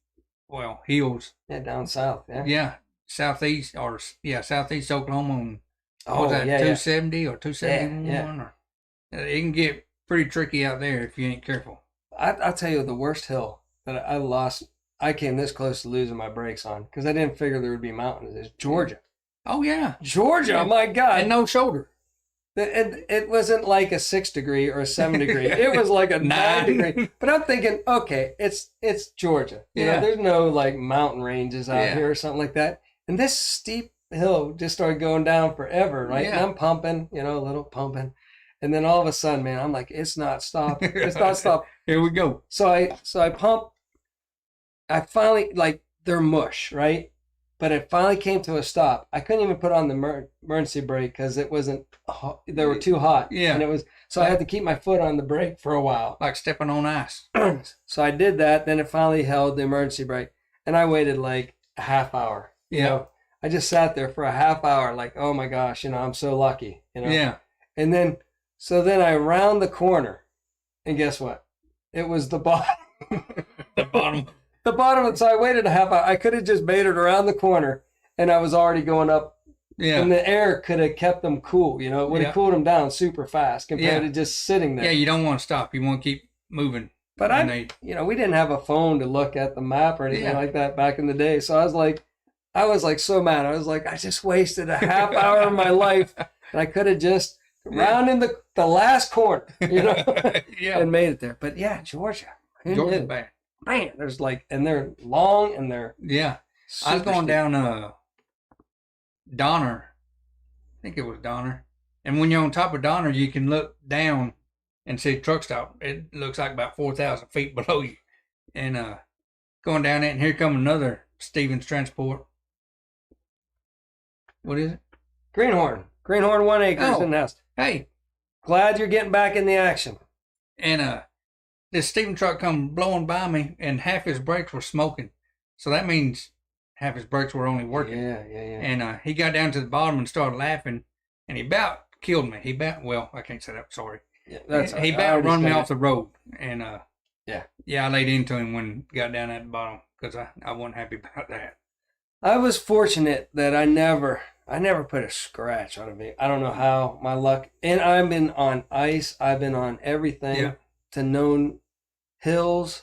Well, hills. Yeah, down south. Yeah. Yeah, southeast Oklahoma. And, oh, was that yeah, 270 or 271? Yeah. Or, it can get pretty tricky out there if you ain't careful. I'll tell you the worst hill that I lost. I came this close to losing my brakes on because I didn't figure there would be mountains. Is Georgia. Oh yeah, Georgia! Yeah. My God, and no shoulder. It wasn't like a 6 degree or a 7 degree. It was like a 9 degree. But I'm thinking, okay, it's Georgia. There's no like mountain ranges out here or something like that. And this steep hill just started going down forever, right? And I'm pumping, a little pumping. And then all of a sudden, man, I'm like, it's not stopping. It's not stopping. Here we go. So I pump. I finally, like, they're mush, right? But it finally came to a stop. I couldn't even put on the emergency brake because it wasn't. They were too hot. Yeah. And it was so I had to keep my foot on the brake for a while. Like stepping on ice. So I did that. Then it finally held the emergency brake, and I waited like a half hour. I just sat there for a half hour, like, oh my gosh, I'm so lucky. Yeah. And then I round the corner, and guess what? It was the bottom. The bottom. The bottom, so I waited a half hour. I could have just made it around the corner, and I was already going up. Yeah. And the air could have kept them cool. It would have cooled them down super fast compared to just sitting there. Yeah, you don't want to stop. You want to keep moving. But we didn't have a phone to look at the map or anything like that back in the day. So I was like so mad. I was like, I just wasted a half hour of my life, and I could have just rounded the last corner, and made it there. But yeah, Georgia. Georgia's bad. Man, there's and they're long and they're I was going down Donner, I think it was Donner, and when you're on top of Donner, you can look down and see a truck stop. It looks like about 4,000 feet below you, and going down it, and here come another Stevens transport. What is it? Greenhorn 1 acres in Nest. Hey, glad you're getting back in the action. And this Stephen truck come blowing by me, and half his brakes were smoking. So that means half his brakes were only working. Yeah. And he got down to the bottom and started laughing, and he about killed me. I can't say that. Sorry. Yeah, he about run me off the road. And I laid into him when he got down at the bottom because I wasn't happy about that. I was fortunate that I never put a scratch on a vehicle. I don't know how, my luck. And I've been on ice. I've been on everything to known hills,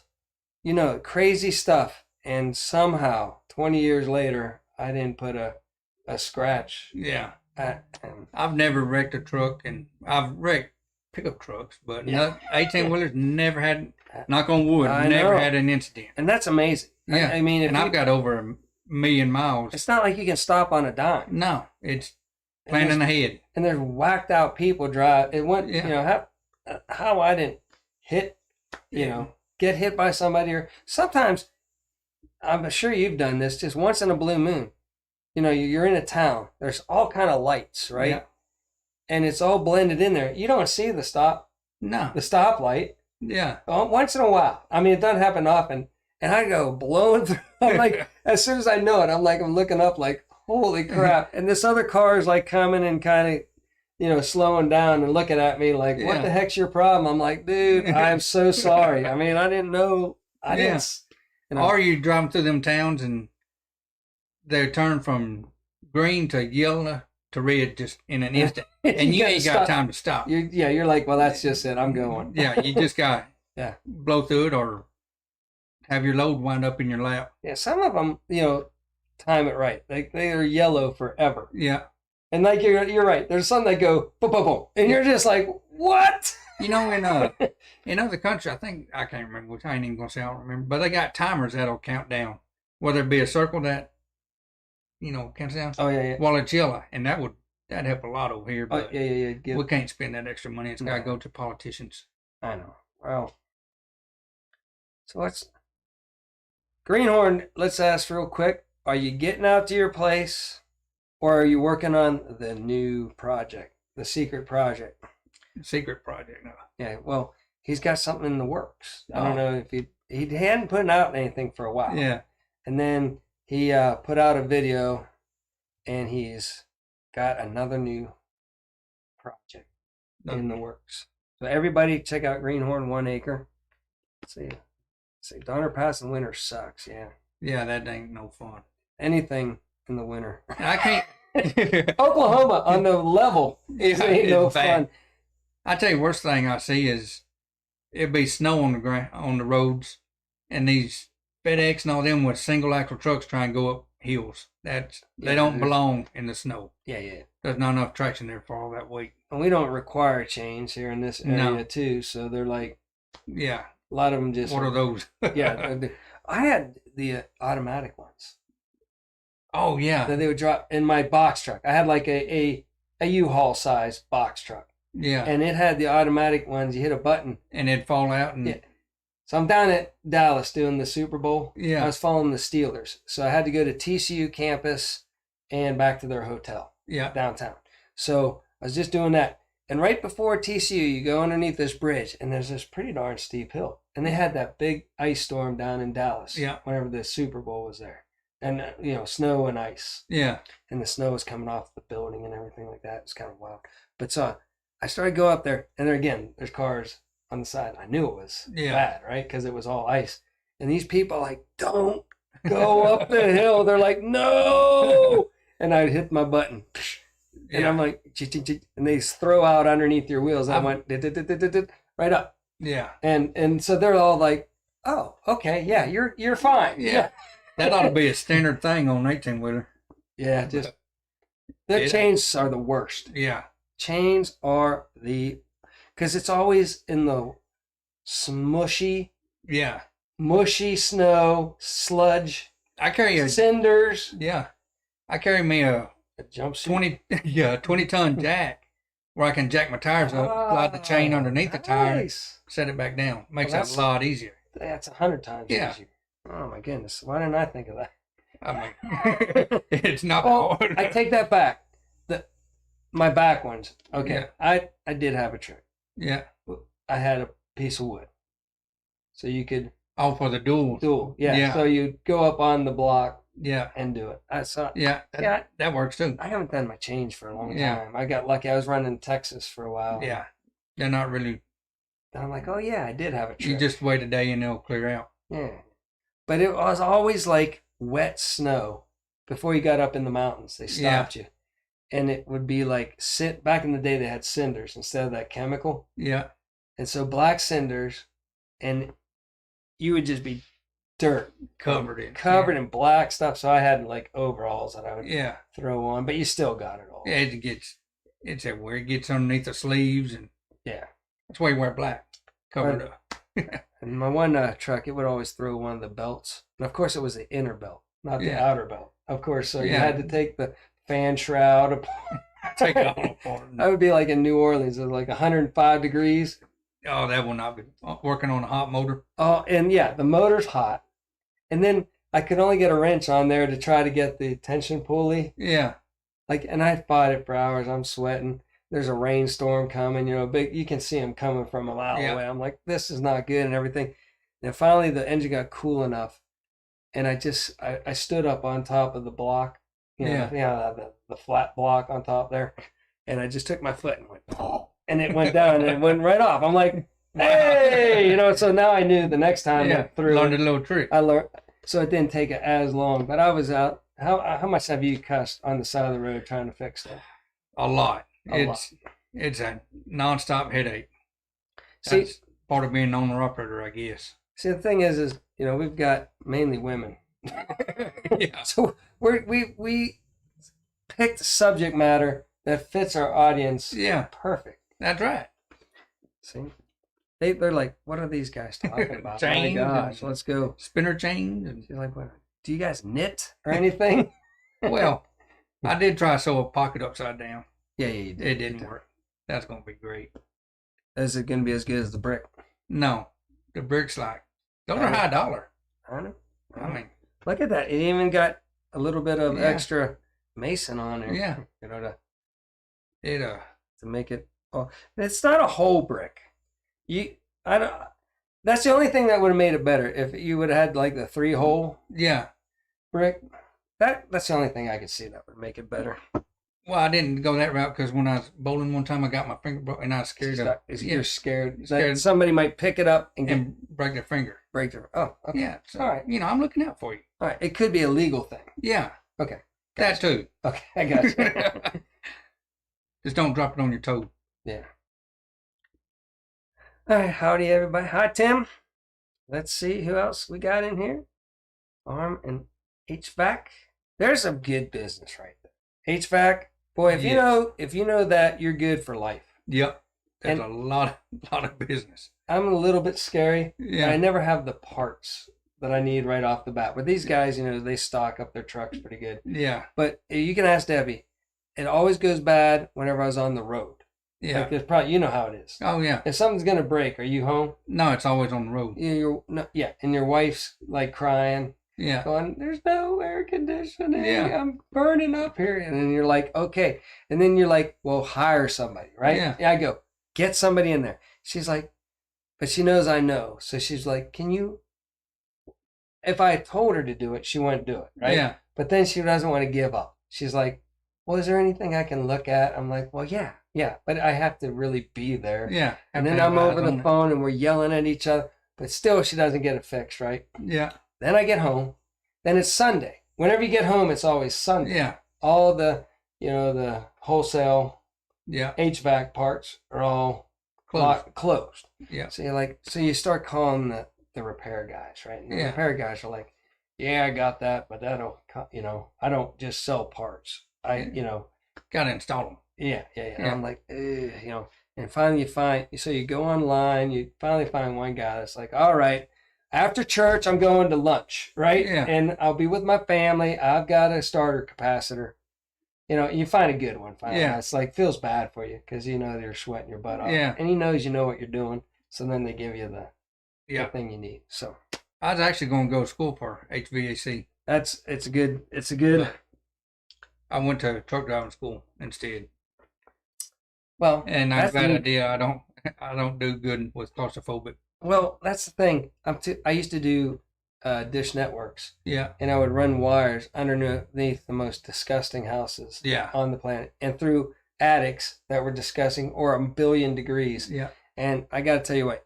crazy stuff. And somehow, 20 years later, I didn't put a scratch. Yeah. I've never wrecked a truck, and I've wrecked pickup trucks, but 18-wheelers never had, knock on wood, never had an incident. And that's amazing. Yeah. I mean, I've got over 1 million miles. It's not like you can stop on a dime. No, it's planning ahead. And there's whacked out people drive. It went, how I didn't hit, get hit by somebody, or sometimes, I'm sure you've done this, just once in a blue moon. You're in a town. There's all kind of lights, right? Yeah. And it's all blended in there. You don't see the stoplight. Yeah. Once in a while. I mean, it doesn't happen often. And I go blowing through. I'm like, as soon as I know it, I'm looking up like, holy crap. And this other car is like coming and kind of, slowing down and looking at me like, what the heck's your problem? I'm like, dude, I'm so sorry. I mean, I didn't know. Or you driving through them towns and they turn from green to yellow to red just in an instant. And you ain't got time to stop. You're like, well, that's just it. I'm going. Yeah, you just got blow through it or have your load wind up in your lap. Yeah, some of them, time it right. Like they are yellow forever. Yeah. And like you're right. There's some that go boom, boom, boom, and you're just like, what? In other countries, I can't remember which. I ain't even gonna say I don't remember, but they got timers that'll count down. Whether it be a circle that, counts down. Oh yeah. While it's yellow, and that'd help a lot over here. But yeah. we can't spend that extra money. It's gotta go to politicians. I know. Well, so Greenhorn. Let's ask real quick: are you getting out to your place, or are you working on the new project, the secret project? Secret project, no. Yeah. Well, he's got something in the works. I don't know if he hadn't put out anything for a while. Yeah. And then he put out a video, and he's got another new project in the works. So everybody check out Greenhorn 1 Acre. Let's see, Donner Pass in winter sucks. Yeah. Yeah, that ain't no fun. Anything in the winter. I can't. Oklahoma on the level ain't no fun. I tell you, worst thing I see is it'd be snow on the roads, and these FedEx and all them with single axle trucks try and go up hills. They don't belong in the snow. Yeah. There's not enough traction there for all that weight. And we don't require chains here in this area too, so they're like, yeah, a lot of them just. What are those? Yeah, I had the automatic ones. Oh yeah, that they would drop in my box truck. I had like a U-Haul size box truck. Yeah, and it had the automatic ones. You hit a button and it'd fall out. And... Yeah. So I'm down at Dallas doing the Super Bowl. Yeah, I was following the Steelers, so I had to go to TCU campus and back to their hotel. Yeah, downtown. So I was just doing that, and right before TCU, you go underneath this bridge, and there's this pretty darn steep hill, and they had that big ice storm down in Dallas. Yeah, whenever the Super Bowl was there. And, snow and ice. Yeah. And the snow was coming off the building and everything like that. It was kind of wild. But so I started to go up there, and there again, there's cars on the side. I knew it was bad, right? Because it was all ice. And these people like, don't go up the hill. They're like, no. And I'd hit my button. And I'm like, and they throw out underneath your wheels. And I went right up. Yeah. And so they're all like, oh, okay, yeah, you're fine. Yeah. That ought to be a standard thing on 18-wheeler. Yeah, just the chains are the worst. Yeah. Chains are because it's always in the smushy, mushy snow, sludge. I carry cinders. Yeah. I carry me a jumpsuit. 20-ton jack where I can jack my tires up, slide the chain underneath the tire, set it back down. Makes that a lot easier. That's 100 times easier. Oh my goodness! Why didn't I think of that? I mean, it's not hard. I take that back. My back ones. Okay, I did have a trick. Yeah, I had a piece of wood, so you could. Oh, for the dual. Yeah. So you go up on the block. Yeah. And do it. That works too. I haven't done my change for a long time. I got lucky. I was running in Texas for a while. Yeah. They're not really. And I'm like, oh yeah, I did have a trick. You just wait a day and they'll clear out. Yeah. But it was always like wet snow before you got up in the mountains. They stopped you. And it would be like back in the day they had cinders instead of that chemical. Yeah. And so black cinders, and you would just be dirt covered in black stuff. So I had like overalls that I would throw on, but you still got it all. Yeah, it's everywhere. It gets underneath the sleeves, and that's why you wear black, covered up. And my one truck, it would always throw one of the belts, and of course it was the inner belt, not the outer belt. Of course, so you had to take the fan shroud apart. Take it all apart. I would be like in New Orleans, it was like 105 degrees. Oh, that will not be working on a hot motor. Oh, and the motor's hot. And then I could only get a wrench on there to try to get the tension pulley. Yeah. And I fought it for hours. I'm sweating. There's a rainstorm coming, you can see them coming from a mile away. I'm like, this is not good and everything. And finally the engine got cool enough. And I stood up on top of the block, the flat block on top there. And I just took my foot and went, and it went down and it went right off. I'm like, hey, so now I knew the next time I threw learned a little trick. I learned, so it didn't take it as long, but I was out. How much have you cussed on the side of the road trying to fix that? A lot. It's a nonstop headache. That's part of being an owner operator, I guess. See, the thing is, we've got mainly women. Yeah. So we picked subject matter that fits our audience. Yeah. Perfect. That's right. See, they're like, what are these guys talking about? My gosh, let's go. Spinner chains. And she's like, what? Do you guys knit or anything? Well, I did try to sew a pocket upside down. Yeah, you did. It didn't work. That's gonna be great. Is it gonna be as good as the brick? No, the brick's like those are high dollar. I know. I mean, look at that. It even got a little bit of extra mason on there. Yeah. To make it. Oh, it's not a whole brick. That's the only thing that would have made it better if you would have had like the 3-hole. Yeah. Brick. That's the only thing I could see that would make it better. Well, I didn't go that route because when I was bowling one time, I got my finger broke, and I was scared You're scared that somebody might pick it up and break their finger. Break their. Oh, okay. Yeah. So, all right. I'm looking out for you. All right. It could be a legal thing. Yeah. Okay. That too. Okay, I got you. Just don't drop it on your toe. Yeah. All right. Howdy, everybody. Hi, Tim. Let's see who else we got in here. Farm and HVAC. There's some good business right there. HVAC. Boy, if you know that, you're good for life. Yep. There's a lot of business. I'm a little bit scary. Yeah. I never have the parts that I need right off the bat. But these guys, they stock up their trucks pretty good. Yeah. But you can ask Debbie. It always goes bad whenever I was on the road. Yeah. Like, probably, how it is. Oh, yeah. If something's going to break, are you home? No, it's always on the road. Yeah. And your wife's like crying. Yeah. Going, there's no air conditioning. Yeah. I'm burning up here. And then you're like, okay. And then you're like, well, hire somebody, right? Yeah. I go, get somebody in there. She's like, but she knows I know. So she's like, can you? If I told her to do it, she wouldn't do it, right? Yeah. But then she doesn't want to give up. She's like, well, is there anything I can look at? I'm like, well, yeah. But I have to really be there. Yeah. And then I'm over the phone and we're yelling at each other. But still, she doesn't get it fixed, right? Yeah. Then I get home. Then it's Sunday. Whenever you get home, it's always Sunday. Yeah. All the, the wholesale HVAC parts are all closed. Yeah. So you start calling the repair guys, right? And the repair guys are like, yeah, I got that, but that'll, I don't just sell parts. Got to install them. Yeah. And I'm like, and finally you go online, you finally find one guy that's like, all right, after church, I'm going to lunch, right? Yeah. And I'll be with my family. I've got a starter capacitor. You find a good one. It's like, feels bad for you because you're sweating your butt off. Yeah. And he knows you know what you're doing. So then they give you the thing you need. So I was actually going to go to school for HVAC. It's a good. I went to truck driving school instead. Well, and I'm glad I did. I don't do good with claustrophobic. Well, that's the thing. I used to do dish networks. Yeah. And I would run wires underneath the most disgusting houses on the planet and through attics that were disgusting or 1,000,000,000 degrees. Yeah. And I got to tell you what,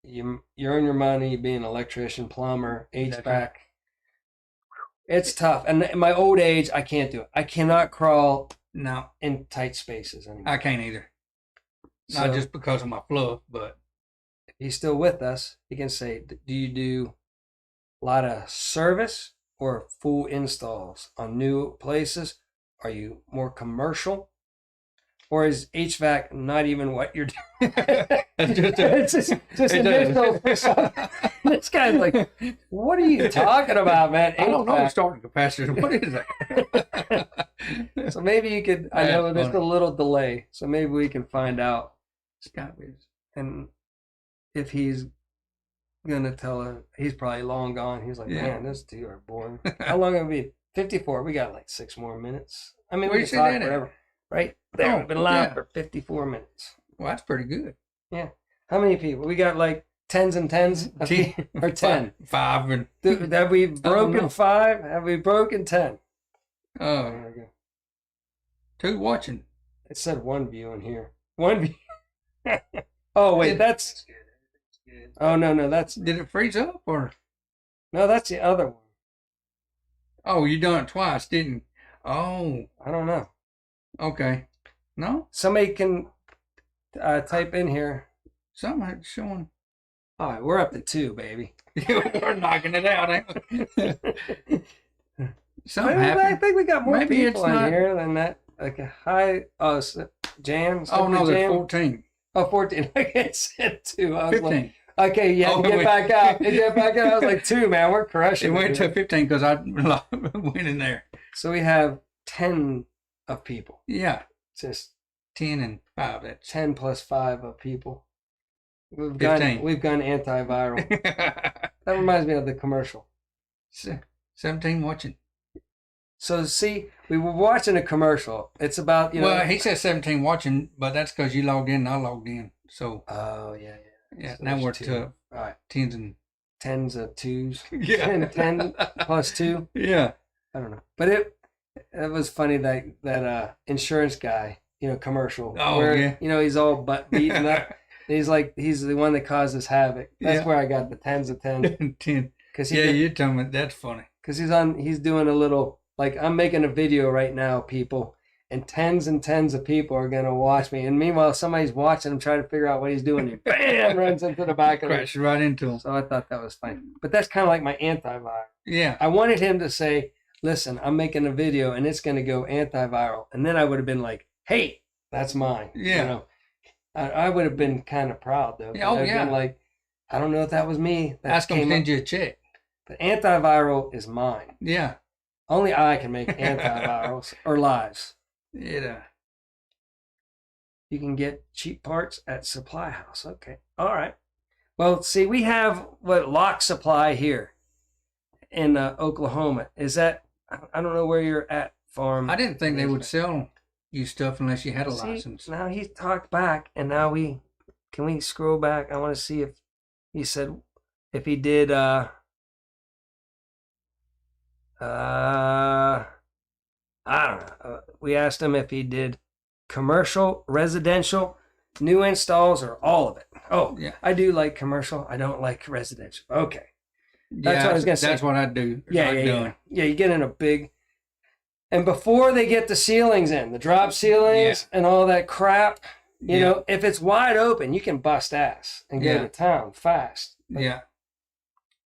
you earn your money being an electrician, plumber, HVAC. It's tough. And in my old age, I can't do it. I cannot crawl in tight spaces anymore. I can't either. Not just because of my fluff, but if he's still with us, he can say, do you do a lot of service or full installs on new places? Are you more commercial? Or is HVAC not even what you're doing? It's just additional. This guy's like, what are you talking about, man? I don't know starting capacitor. What is that? So maybe you could, I know there's a little delay, so maybe we can find out. And if he's going to tell her, he's probably long gone. He's like, man, those two are boring. How long have we 54? We got like 6 more minutes. I mean, we can talk forever. Right there. We've been live for 54 minutes. Well, that's pretty good. Yeah. How many people? We got like tens and tens? Or 10? 5. Have we broken 5? Have we broken 10? Oh. There we go. 2 watching. It said 1 view in here. 1 view. Oh, wait, that's good. Oh, no, that's... Did it freeze up or? No, that's the other one. Oh, you done it twice, didn't you? Oh. I don't know. Okay. No? Somebody can type in here. Something showing. All right, we're up to 2, baby. We're knocking it out. Something I happened. think we got more Maybe people it's in not- here than that. Like a high, Jan. Oh no, Simply there's Jan? 14. Oh, 14. I get said 2. I was 15. like, okay, you had Oh, to get wait. back out. You get back out. I was like 2, man. We're It crushing went it. to 15 because I went in there. So we have 10 of people. Yeah, Just 10 and 5. That's 10 plus 5 of people. We've 15. gone antiviral. That reminds me of the commercial. 17 watching. So see, we were watching a commercial. It's about, Well, he said 17 watching, but that's because you logged in and I logged in. So Oh, yeah. yeah, So now there's we're 2. to All right. 10s and 10s of 2s. yeah, 10 plus 2. yeah, I don't know. But it was funny that insurance guy, commercial. Oh, where, yeah. He's all butt beaten up. He's like, he's the one that causes havoc. That's Yeah. where I got the 10s of 10. 10. Cause Yeah, you told me that's funny. Because he's doing a little, like, I'm making a video right now, people, and tens of people are going to watch me. And meanwhile, somebody's watching him trying to figure out what he's doing. He bam, runs into the back of it. Crashed right into him. So I thought that was funny. But that's kind of like my antiviral. Yeah, I wanted him to say, listen, I'm making a video and it's going to go antiviral. And then I would have been like, hey, that's mine. Yeah. I would have been kind of proud, though. Yeah, oh, I'd have yeah. been like, I don't know if that was me. That ask him to came send up. you a check. But antiviral is mine. Yeah, Only I can make antivirals or lives. it. You can get cheap parts at Supply House. Okay. All right. Well, see, we have Lock Supply here in Oklahoma. Is that, I don't know where you're at, farm. I didn't think they would sell you stuff unless you had a See, license. now he talked back, and now can we scroll back? I want to see if he said, if he did, I don't know. We asked him if he did commercial, residential, new installs, or all of it. Oh, Yeah. I do like commercial. I don't like residential. Okay. That's Yeah, what I was gonna say. That's what I do. Yeah, Like yeah, doing. yeah. Yeah, you get in a big, and before they get the ceilings in, the drop ceilings and all that crap, you Yeah. know, if it's wide open, you can bust ass and go Yeah. to town fast. But Yeah,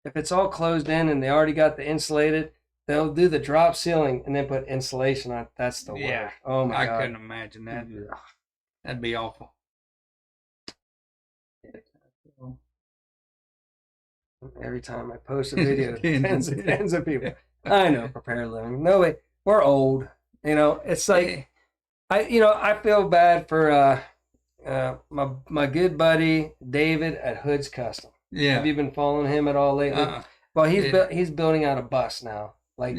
if it's all closed in and they already got the insulated, they'll do the drop ceiling and then put insulation on it. That's the Yeah. worst. Oh my I God. couldn't imagine that. Ugh. That'd be awful. Every time I post a video, Tens. tens of people. I know, prepared living. No way. We're old. You know, it's like I feel bad for my good buddy David at Hood's Custom. Yeah. Have you been following him at all lately? Well, he's building out a bus now. Like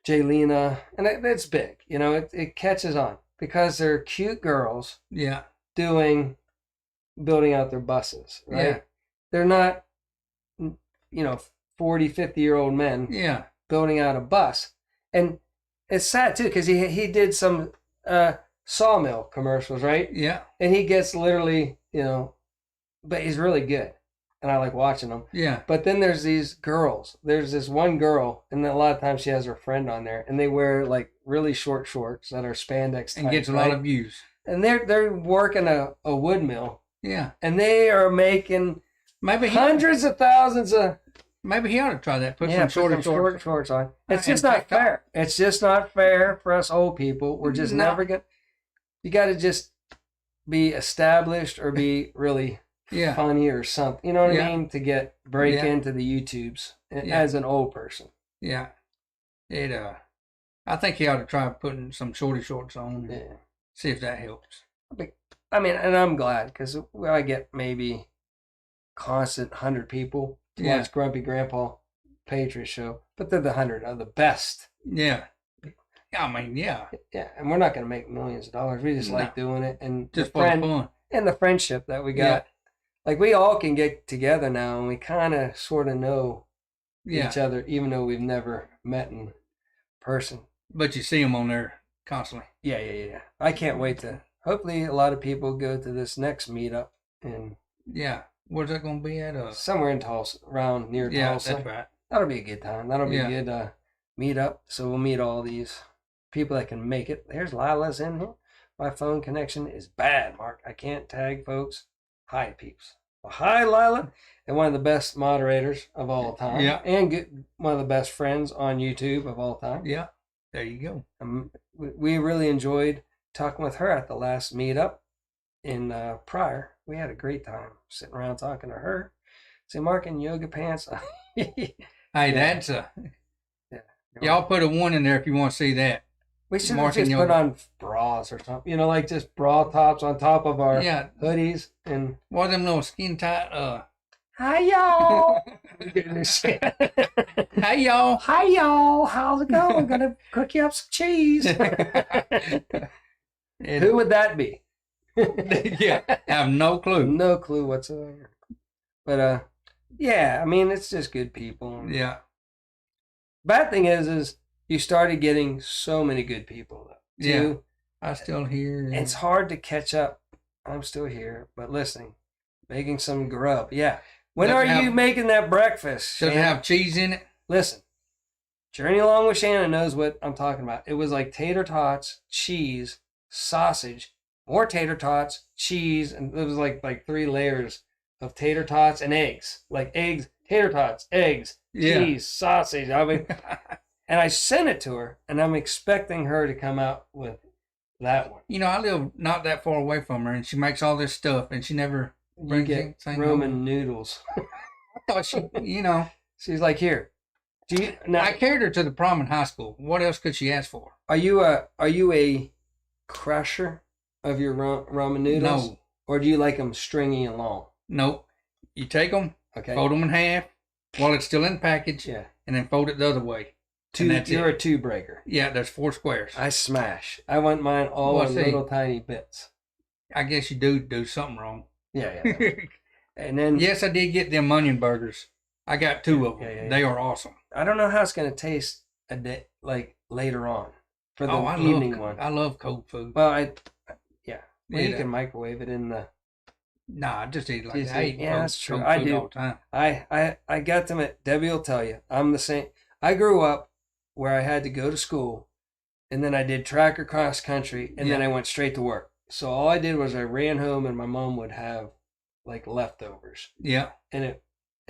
Jaylena, and it's big. You know, it catches on because they're cute girls Yeah. building out their buses, right? Yeah. They're not, 40, 50-year-old men Yeah. building out a bus. And it's sad, too, because he did some sawmill commercials, right? Yeah. And he gets literally, but he's really good. And I like watching him. Yeah. But then there's these girls. There's this one girl, and a lot of times she has her friend on there, and they wear like really short shorts that are spandex And type, gets a right? lot of views. And they're working a wood mill, Yeah. and they are making Maybe hundreds of thousands of maybe he ought to try that. Put yeah, some put short shorts on. It's And just not TikTok. fair. It's just not fair for us old people. We're just No. never gonna. You got to just be established or be really Yeah. funny or something. You know what Yeah. I mean? To break Yeah. into the YouTubes Yeah. as an old person. Yeah. It I think he ought to try putting some shorts on. Yeah. See if that helps. I mean, and I'm glad because I get maybe constant 100 people to Yeah. watch Grumpy Grandpa Patriot Show, but they're the 100 of the best. Yeah. I mean, yeah. Yeah, and we're not going to make millions of dollars. We just No. like doing it, and Just the for the fun. and the friendship that we got. Like we all can get together now, and we kind of sort of know Yeah. each other, even though we've never met in person. But you see them on there constantly. Yeah. I can't wait to. Hopefully, a lot of people go to this next meetup and Yeah. Where's that going to be at? somewhere in Tulsa, around near Yeah, Tulsa. that's right. That'll be a good time. That'll be Yeah. a good meetup. So we'll meet all these people that can make it. There's Lila's in here. My phone connection is bad, Mark. I can't tag folks. Hi, peeps. Well, hi, Lila, and one of the best moderators of all time. Yeah. And one of the best friends on YouTube of all time. Yeah. There you go. We really enjoyed talking with her at the last meetup in Pryor. We had a great time sitting around talking to her. Say, Mark in yoga pants. Hey, that's yeah. Y'all put a 1 in there if you want to see that. We should have just put on bras or something. You know, like just bra tops on top of our hoodies. And one of them little skin tight. Hi, y'all. Hi, y'all. Hi, y'all. How's it going? I'm going to cook you up some cheese. Who would that be? Yeah, I have no clue. No clue whatsoever. But, yeah, I mean, it's just good people. Yeah. Bad thing is you started getting so many good people. Too. Yeah. I'm still here. It's hard to catch up. I'm still here, but listening, making some grub. Yeah. When are you making that breakfast? Does it have cheese in it? Listen, Journey Along with Shannon knows what I'm talking about. It was like tater tots, cheese, sausage, more tater tots, cheese, and it was like 3 layers of tater tots and eggs. Like eggs, tater tots, eggs, cheese, sausage. I mean, and I sent it to her, and I'm expecting her to come out with that one. You know, I live not that far away from her, and she makes all this stuff, and she never brings Roman noodles. I thought she's like, here. I carried her to the prom in high school. What else could she ask for? Are you a crusher of your ramen noodles? No. Or do you like them stringy and long? Nope. You take them, fold them in half while it's still in the package, and then fold it the other way. You're a 2-breaker. Yeah, there's 4 squares. I smash. I want mine all in little tiny bits. I guess you do something wrong. Yeah. And then yes, I did get them onion burgers. I got 2 of them. Yeah. They are awesome. I don't know how it's going to taste a day later on for the evening one. I love cold food. Well, you can microwave it in the. Nah, I just eat like that. Yeah, that's true. I do. All the time. I got them at Debbie will tell you. I'm the same. I grew up where I had to go to school, and then I did track or cross country, and then I went straight to work. So all I did was I ran home, and my mom would have like leftovers. Yeah. And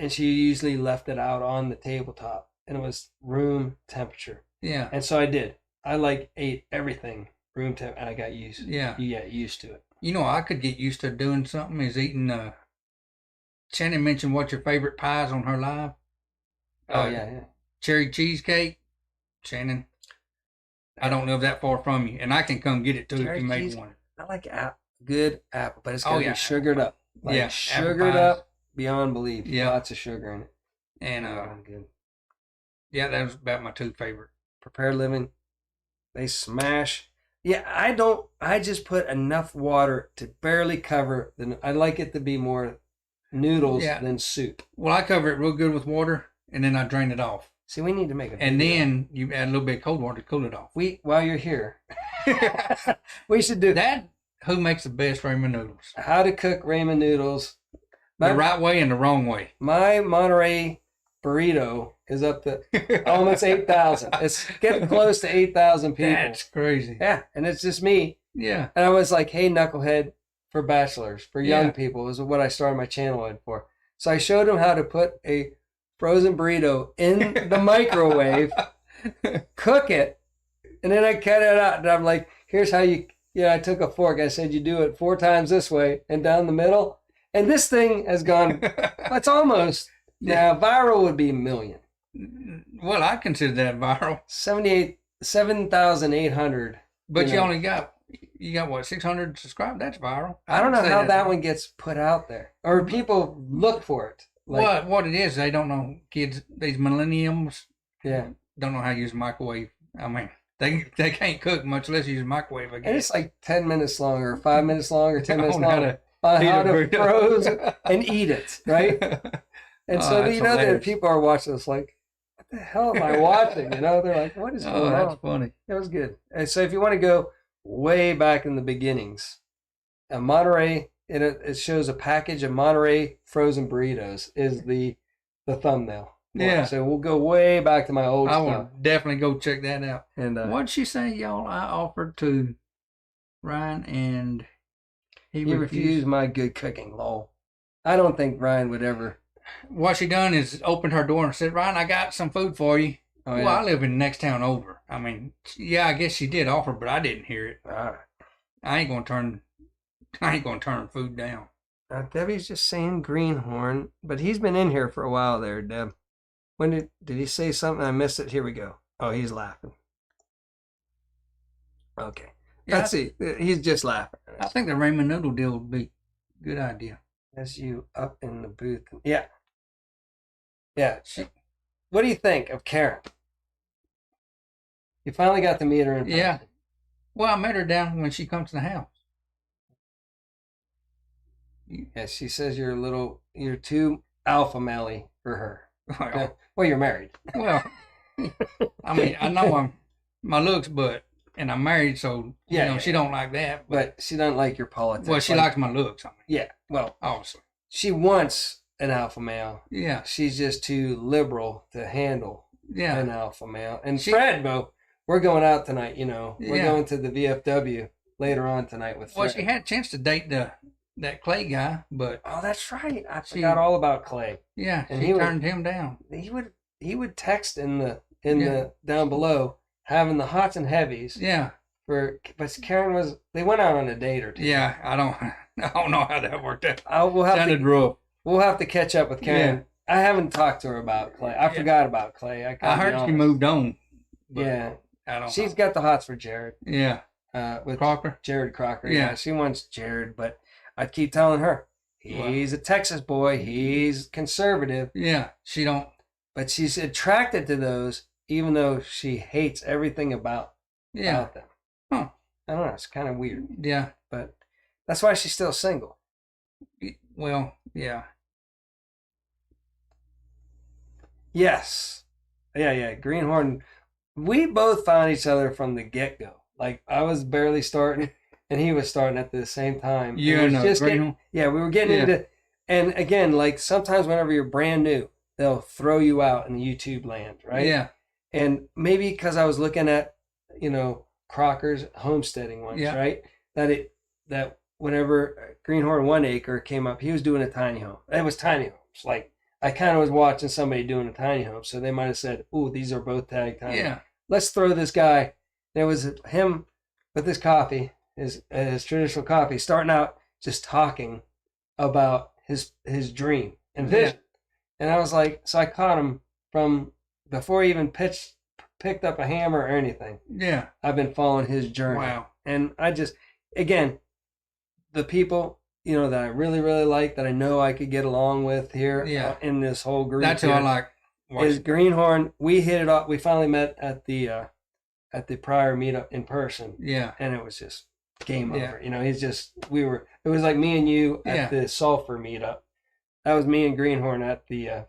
she usually left it out on the tabletop, and it was room temperature. Yeah. And so I did. I ate everything room temp, and I got used. Yeah. You get used to it. You know, I could get used to doing something is eating. Shannon mentioned what's your favorite pies on her live. Yeah. Cherry cheesecake, Shannon. I don't live that far from you, and I can come get it too if you make one. I like good apple, but it's got to be sugared up. Sugared up beyond belief. Yeah, lots of sugar in it. And good. Yeah, that was about my 2 favorite. Prepared Living, they smash. Yeah, I just put enough water to barely cover. I like it to be more noodles than soup. Well, I cover it real good with water, and then I drain it off. See, we need to make and then you add a little bit of cold water to cool it off. While you're here, we should do that. Who makes the best ramen noodles? How to cook ramen noodles the right way and the wrong way. My Monterey burrito is up to almost 8,000. It's getting close to 8,000 people. That's crazy. Yeah, and it's just me. Yeah. And I was like, hey, knucklehead, for bachelors, for young people, is what I started my channel in for. So I showed them how to put a frozen burrito in the microwave, cook it, and then I cut it out. And I'm like, here's how I took a fork. I said, you do it 4 times this way and down the middle. And this thing has gone, it's almost, now viral would be a million. Well, I consider that viral. 7,800. But you only got, what, 600 subscribers? That's viral. I don't know how that one gets put out there. Or people look for it. What it is, they don't know. Kids, these millennials, don't know how to use a microwave. I mean, they can't cook, much less use a microwave, I guess. And it's like 10 minutes longer, 5 minutes longer, 10 minutes longer. On how to froze and eat it, right? And so, that people are watching this like, what the hell am I watching? They're like, what is going on? That's funny. It was good. And so if you want to go way back in the beginnings, Monterey, it shows a package of Monterey frozen burritos is the thumbnail. Yeah. So we'll go way back to my old stuff. I will definitely go check that out. And what did she say, y'all? I offered to Ryan and he refused my good cooking, lol. I don't think Ryan would ever. What she done is opened her door and said, "Ryan, I got some food for you." Oh, Well, yeah. I live in the next town over. I mean, yeah, I guess she did offer, but I didn't hear it. I ain't gonna turn food down. Debbie's just saying greenhorn, but he's been in here for a while there, Deb. When did he say something? I missed it. Here we go. Oh, he's laughing. Okay. Yeah, Let's see. He's just laughing. I think the ramen noodle deal would be a good idea. As you up in the booth. Yeah. Yeah. What do you think of Karen? You finally got to meet her in person. Yeah. Well, I met her down when she comes to the house. Yeah, she says you're too alpha male for her. Well, you're married. Well, I mean, I know I'm my looks, and I'm married, so she don't like that. But she doesn't like your politics. Well, she likes my looks. I mean, yeah. Well, obviously, she wants an alpha male. Yeah. She's just too liberal to handle an alpha male. And Fred, we're going out tonight. We're going to the VFW later on tonight with Fred. Well, she had a chance to date that Clay guy, but oh, that's right. I forgot all about Clay. Yeah, and he turned him down. He would text in the down below having the hots and heavies. Yeah. But Karen they went out on a date or two. Yeah, I don't know how that worked out. Sounded rough. We'll have to catch up with Karen. Yeah. I haven't talked to her about Clay. I forgot about Clay. I heard she moved on. Yeah. I don't She's got the hots for Jared. Yeah. With Crocker? Jared Crocker. Yeah. She wants Jared, but I keep telling her, he's a Texas boy. He's conservative. Yeah. She don't. But she's attracted to those, even though she hates everything about them. Huh. I don't know. It's kind of weird. Yeah. But that's why she's still single. Well, yeah. Yes. Yeah. Greenhorn. We both found each other from the get-go. Like, I was barely starting, and he was starting at the same time. You and Greenhorn? We were getting into... And again, like, sometimes whenever you're brand new, they'll throw you out in the YouTube land, right? Yeah. And maybe because I was looking at, Crocker's homesteading ones, right? That whenever Greenhorn 1 Acre came up, he was doing a tiny home. It was tiny homes. Like, I kind of was watching somebody doing a tiny home, so they might have said, "Ooh, these are both tagged tiny." Yeah. Let's throw this guy. There was him with his coffee, his traditional coffee, starting out just talking about his dream and vision. And I was like, so I caught him from before he even picked up a hammer or anything. Yeah. I've been following his journey. Wow. And I just, again, the people, that I really, really like, that I know I could get along with here in this whole group. That's who I like. Is Greenhorn. We hit it off. We finally met at the prior meetup in person. Yeah. And it was just game over. It was like me and you at the Sulphur meetup. That was me and Greenhorn at the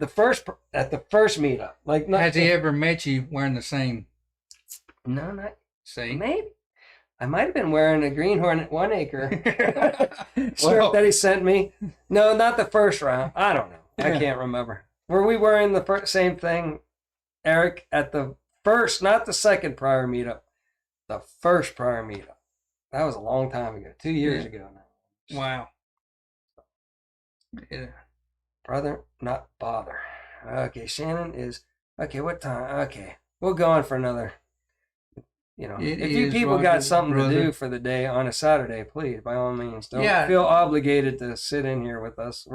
first meetup. Like, has he ever met you wearing the same? No, not. See, maybe I might have been wearing a Greenhorn 1 Acre shirt that he sent me. No, not the first round. I don't know. I can't remember. Were we wearing the same thing, Eric, at the first, not the second prior meetup, the first prior meetup? That was a long time ago, 2 years ago now. Wow. Yeah. Brother, not bother. Okay, Shannon is... Okay, what time? Okay, we'll go on for another... if you people got something to do for the day on a Saturday, please, by all means, don't feel obligated to sit in here with us.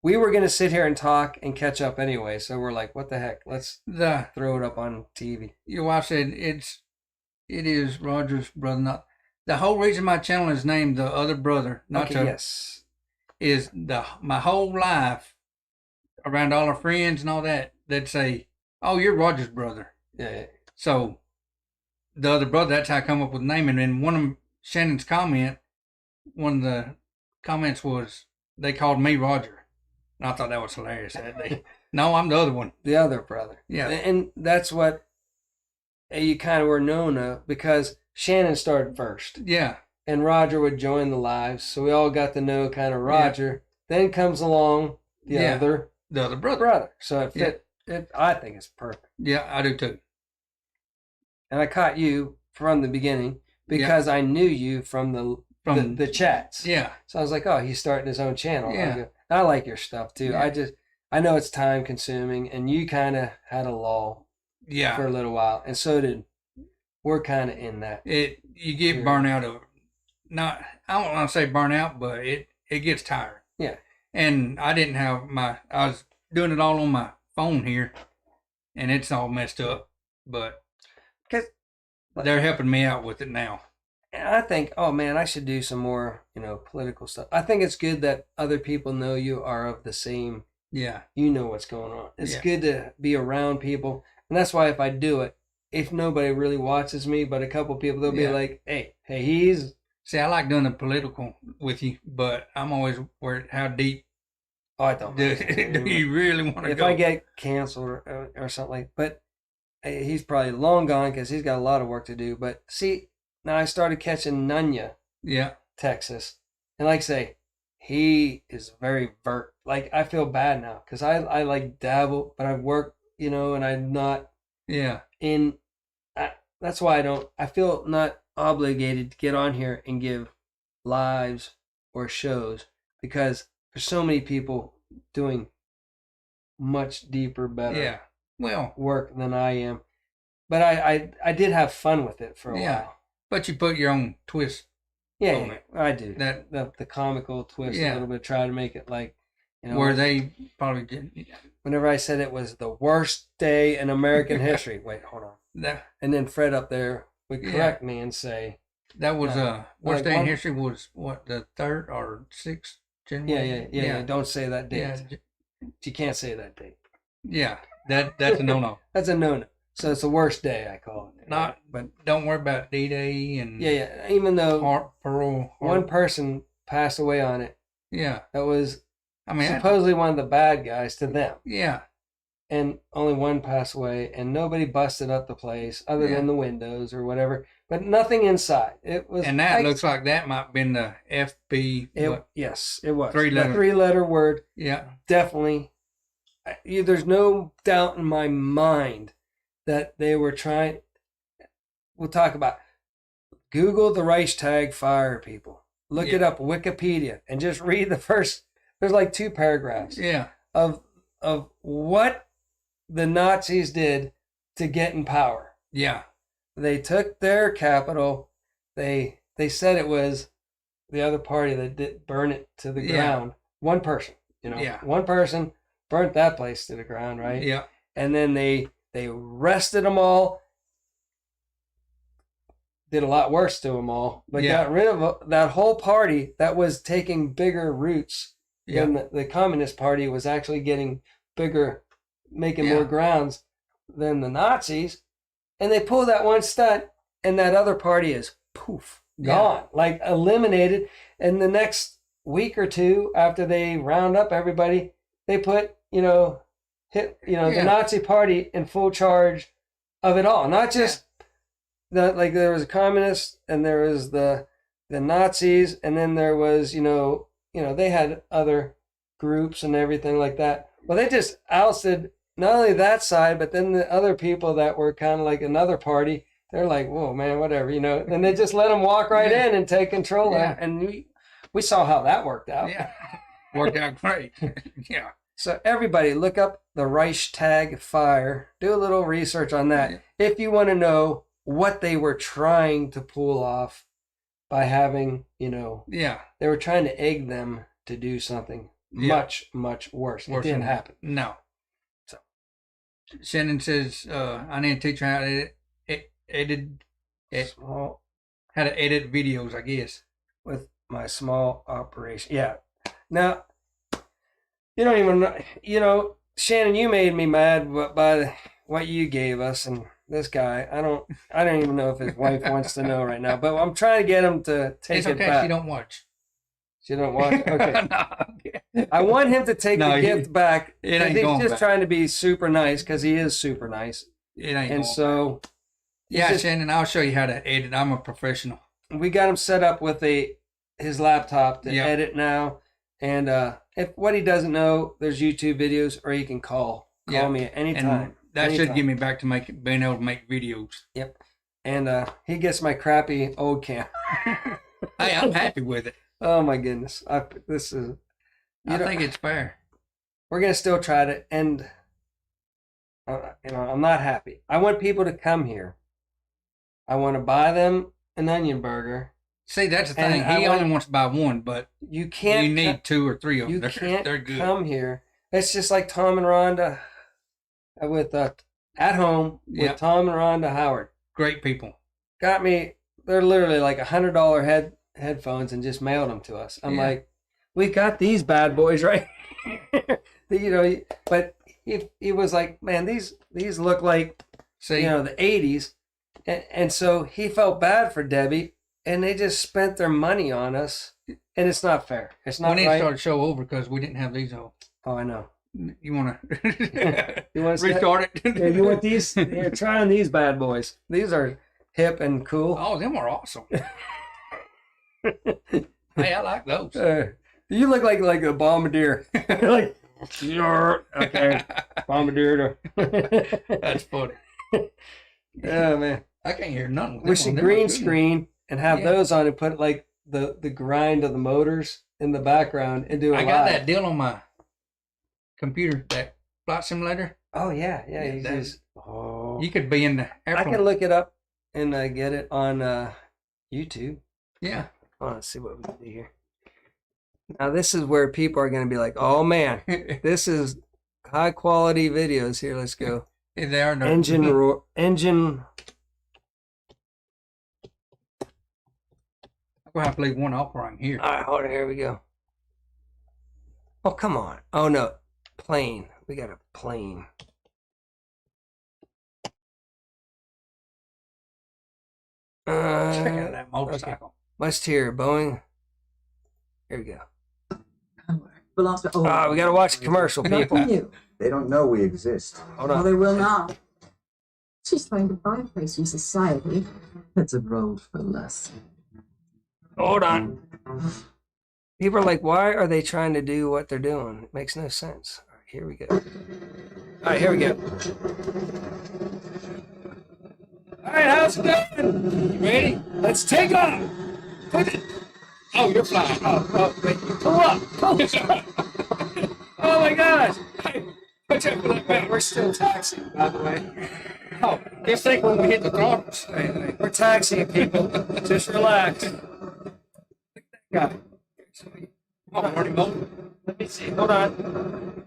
We were going to sit here and talk and catch up anyway, so we're like, what the heck? Let's throw it up on TV. Your wife said it is Roger's brother. Not the whole reason my channel is named The Other Brother. Is my whole life around all our friends and all that, they'd say, "Oh, you're Roger's brother." Yeah. So The Other Brother, that's how I come up with the name. And then one of Shannon's one of the comments was they called me Roger. And I thought that was hilarious. No, I'm the other one. The other brother. Yeah. And that's what you kind of were known of, because Shannon started first. Yeah. And Roger would join the lives. So we all got to know kind of Roger. Yeah. Then comes along the other brother. So it fit. I think it's perfect. Yeah, I do too. And I caught you from the beginning because I knew you from from the chats. Yeah. So I was like, oh, he's starting his own channel. Yeah. I like your stuff too. Yeah. I know it's time consuming, and you kind of had a lull Yeah. for a little while, and so did we're kind of in that. You get burnout of not. I don't want to say burnout, but it gets tired. Yeah. And I didn't have I was doing it all on my phone here, and it's all messed up. But they're helping me out with it now. And I think, oh man, I should do some more, political stuff. I think it's good that other people know you are of the same. Yeah. You know what's going on. It's good to be around people, and that's why if I do it, if nobody really watches me, but a couple people, they'll be like, hey, he's. See, I like doing the political with you, but I'm always worried how deep. Oh, I don't. Do you really want to if go? I get canceled or something but he's probably long gone because he's got a lot of work to do. But see, now I started catching Nunya, Texas, and like I say, he is very vert. Like I feel bad now because I like dabble, but I work, and I'm not in. That's why I feel not obligated to get on here and give lives or shows because there's so many people doing much deeper, better work than I am. But I did have fun with it for a while. But you put your own twist on it. I do. That the comical twist a little bit, try to make it like, where they probably did. Whenever I said it was the worst day in American history. Wait, hold on. And then Fred up there would correct me and say that was worst day in history was what, the 3rd or 6th January? Yeah. Don't say that date. You can't say that date. Yeah, that's a no. That's a no. So it's the worst day, I call it. But don't worry about D-Day and even though Pearl one person passed away on it. Yeah, that was supposedly one of the bad guys to them. Yeah. And only one passed away, and nobody busted up the place other than the windows or whatever, but nothing inside. It was, and that looks like that might have been the FB. Yes, it was. 3-letter word. Yeah, definitely. There's no doubt in my mind that they were trying. We'll talk about. Google the Reichstag fire, people. Look it up, Wikipedia, and just read the first. There's like 2 paragraphs. Yeah. Of what the Nazis did to get in power. Yeah. They took their capital. They said it was the other party that did burn it to the ground. One person, one person burnt that place to the ground, right? Yeah. And then they arrested them all. Did a lot worse to them all, but got rid of that whole party that was taking bigger roots than the Communist Party was actually getting bigger, making more grounds than the Nazis. And they pull that one stunt, and that other party is poof, gone, like eliminated. And the next week or two after they round up everybody, they put, the Nazi Party in full charge of it all. Not just there was a communist, and there was the Nazis, and then there was, they had other groups and everything like that. Well, they just ousted not only that side, but then the other people that were kind of like another party. They're like, whoa, man, whatever, and they just let them walk right in and take control. And we saw how that worked out. Yeah, worked out great. Yeah. So everybody look up the Reichstag fire. Do a little research on that if you want to know what they were trying to pull off by having, they were trying to egg them to do something much, much worse. It didn't happen. No. So Shannon says, I need to teach her how to how to edit videos, I guess. With my small operation. Yeah. Now, you don't even know, Shannon, you made me mad by what you gave us, and this guy, I don't even know if his wife wants to know right now, but I'm trying to get him to take it back. She don't watch. She don't watch? Okay. No. I want him to take the gift back. It ain't he's going just back. trying to be super nice because he is super nice. It ain't and going so back. Yeah, Shannon, I'll show you how to edit. I'm a professional. We got him set up with his laptop to edit now. And if what he doesn't know, there's YouTube videos, or he can call me at any time. That should get me back to being able to make videos. Yep. And he gets my crappy old camera. Hey, I'm happy with it. Oh my goodness. I think it's fair. We're gonna still try to end. I'm not happy. I want people to come here. I want to buy them an onion burger. See, that's the thing. He only wants to buy one, but you can't. You need 2 or 3 of them. You can't they're good. come here. It's just like Tom and Rhonda with At Home with Tom and Rhonda Howard. Great people. Got me. They're literally like $100 headphones and just mailed them to us. I'm like, we got these bad boys right here. But he was like, man, these look like the 80s. And so he felt bad for Debbie, and they just spent their money on us, and it's not fair. It's not right. We need to start the show over because we didn't have these all. Oh, I know. You want to restart it? Yeah, you want these? You're trying these bad boys. These are hip and cool. Oh, them are awesome. Hey, I like those. You look like a bombardier. Like, okay, bombardier. That's funny. Oh man, I can't hear nothing. We should green screen and have those on and put like the grind of the motors in the background and do it. I got that deal on my computer, that flight simulator. Oh yeah. You could be in the airplane. I can look it up and get it on YouTube. Yeah. Let's see what we can do here. Now this is where people are going to be like, "Oh man, this is high quality videos." Here, let's go. Yeah, they are engine. I'm gonna have to leave one off right here. All right, hold on. Here we go. Oh come on! Oh no, plane. We got a plane. Check out that motorcycle. Okay. Must hear Boeing. Here we go. We got to watch the commercial, people. They don't know we exist. Hold on. Well, they will now. She's trying to find a place in society. It's a road for less. Hold on. People are like, why are they trying to do what they're doing? It makes no sense. All right, here we go. All right, here we go. All right, how's it going? You ready? Let's take off. Put it. Oh, you're flying. Oh, wait. Pull up. Oh my gosh. Hey, watch out for that man. We're still taxiing, by the way. Oh, just think when we hit the throttles. We're taxiing, people. Just relax. Look at that guy. Let me see. Hold on.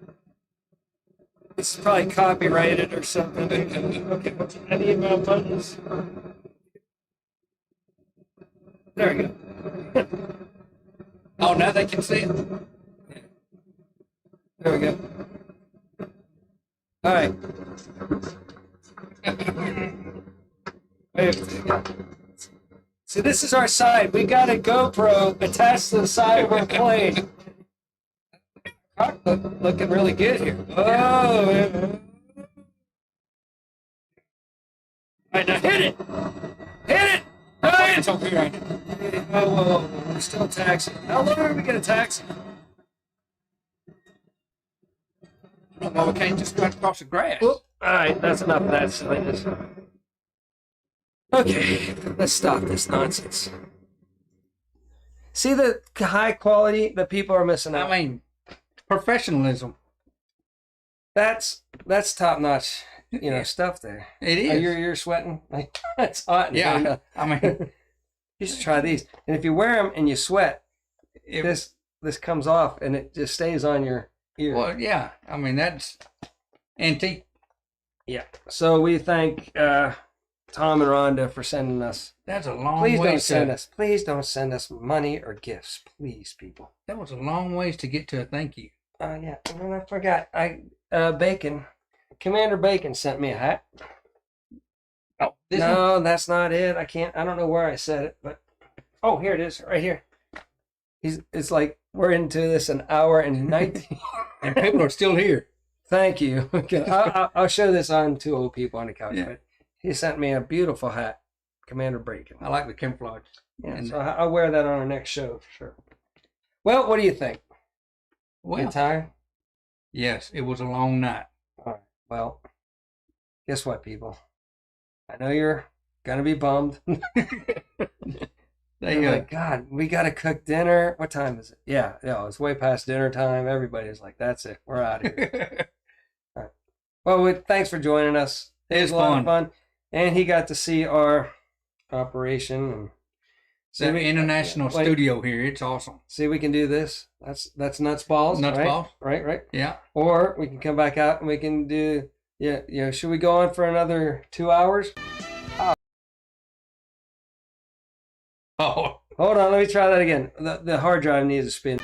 This is probably copyrighted or something. Okay, I need my buttons. There we go. Oh, now they can see it. There we go. All right. So this is our side. We got a GoPro attached to the side of our plane. Looking really good here. Oh, man. All right, now hit it. Hit it. Right. It's okay right now. Whoa. We're still taxiing. How long are we going to taxi? Well, we can't just cut across the grass. All right, that's enough of that silliness. Okay, let's stop this nonsense. See the high quality that people are missing out? I mean, professionalism. That's top notch, stuff there. It is. You're sweating. Like, it's hot in here. Yeah, I mean, you should try these. And if you wear them and you sweat, this comes off and it just stays on your ear. Well, yeah. I mean, that's antique. Yeah. So we thank Tom and Rhonda for sending us. That's a long Please way don't send us. Please don't send us money or gifts, please, people. That was a long ways to get to a thank you. Yeah. And I forgot. Bacon. Commander Bacon sent me a hat. Oh, no, that's not it. I don't know where I said it, but here it is, right here. It's like we're into this an hour and 19, and people are still here. Thank you. Okay, I'll show this on two old people on the couch. Yeah. But he sent me a beautiful hat, Commander Bacon. I like the camouflage. Yeah, and so I'll wear that on our next show for sure. Well, what do you think? Well, you tired? Yes, it was a long night. All right. Well, guess what, people? I know you're gonna be bummed. They're like, God, we got to cook dinner. What time is it? Yeah, it's way past dinner time. Everybody's like, that's it. We're out of here. All right. Well, thanks for joining us. It was a lot of fun. And he got to see our operation. And the international studio here. It's awesome. See, we can do this. That's nuts balls. Nuts balls. Right. Yeah. Or we can come back out and we can do, should we go on for another 2 hours? Oh. Hold on, let me try that again. The hard drive needs to spin.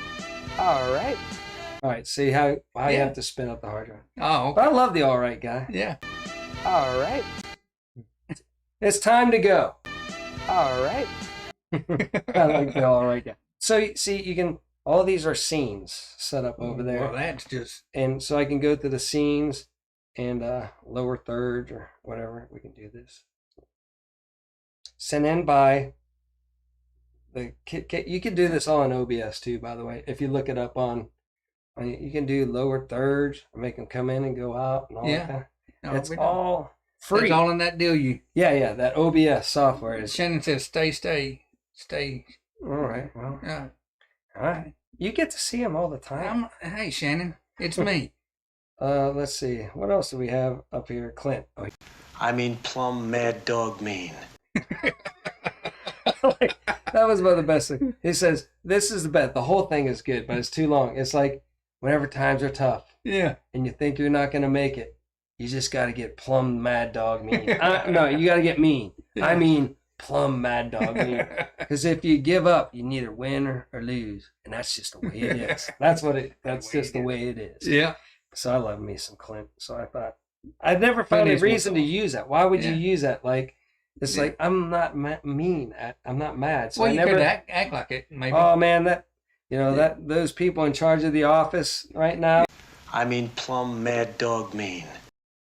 All right, see how you have to spin up the hard drive. Oh, okay. But I love the all right guy. Yeah. All right. It's time to go. All right. I like the all right guy. So, see, you can, all these are scenes set up over there. Well, that's just. And so I can go through the scenes and lower thirds or whatever. We can do this. Send in by the kit. You can do this all in OBS too, by the way. If you look it up on you can do lower thirds, make them come in and go out and all that. No, it's all free. It's all in that deal. Yeah, that OBS software is. Shannon says, stay. All right, well. All right. You get to see him all the time. Hey, Shannon, it's me. Let's see. What else do we have up here? Clint. Oh. I mean, plumb mad dog mean. That was one of the best things. He says, this is the best. The whole thing is good, but it's too long. It's like whenever times are tough. Yeah. And you think you're not going to make it, you just got to get plumb mad dog mean. No, you got to get mean. Yeah. I mean, plumb mad dog mean. Because if you give up, you neither win or lose. And that's just the way it is. That's just the way it is. Yeah. So I love me some Clint. So I thought, I've never found a reason to use that. Why would you use that? Like, it's like, I'm not mean. I'm not mad. So well, you could act like it, maybe. Oh, man, those people in charge of the office right now. I mean, plumb mad dog mean.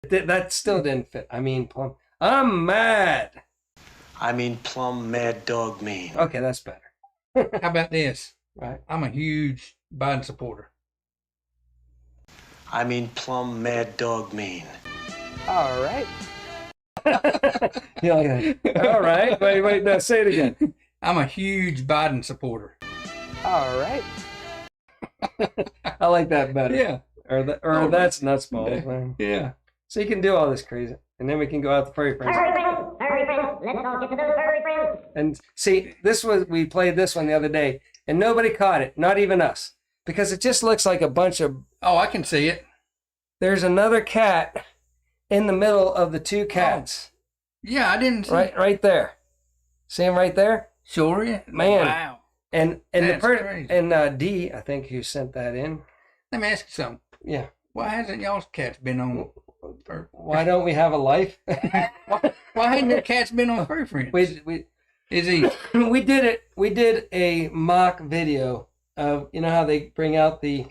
That still didn't fit. I mean, plumb. I'm mad. I mean, plumb mad dog mean. Okay, that's better. How about this? Right. I'm a huge Biden supporter. I mean, plumb mad dog mean. All right. You like that? All right. Wait. No, say it again. I'm a huge Biden supporter. All right. I like that better. Yeah. Or that's nuts balls, man. Yeah. So you can do all this crazy, and then we can go out to furry friends. Furry friends, let's all get to those furry friends. And see, we played this one the other day, and nobody caught it, not even us, because it just looks like a bunch of. Oh, I can see it. There's another cat in the middle of the two cats. Oh. Yeah, I didn't see right there. See him right there? Sure, yeah. Man. Wow. And That's the person crazy. and D, I think, who sent that in. Let me ask you something. Yeah. Why hasn't y'all's cats been on? Why don't we have a life? Why hadn't your cats been on Furry Friends? We did it. We did a mock video of how they bring out the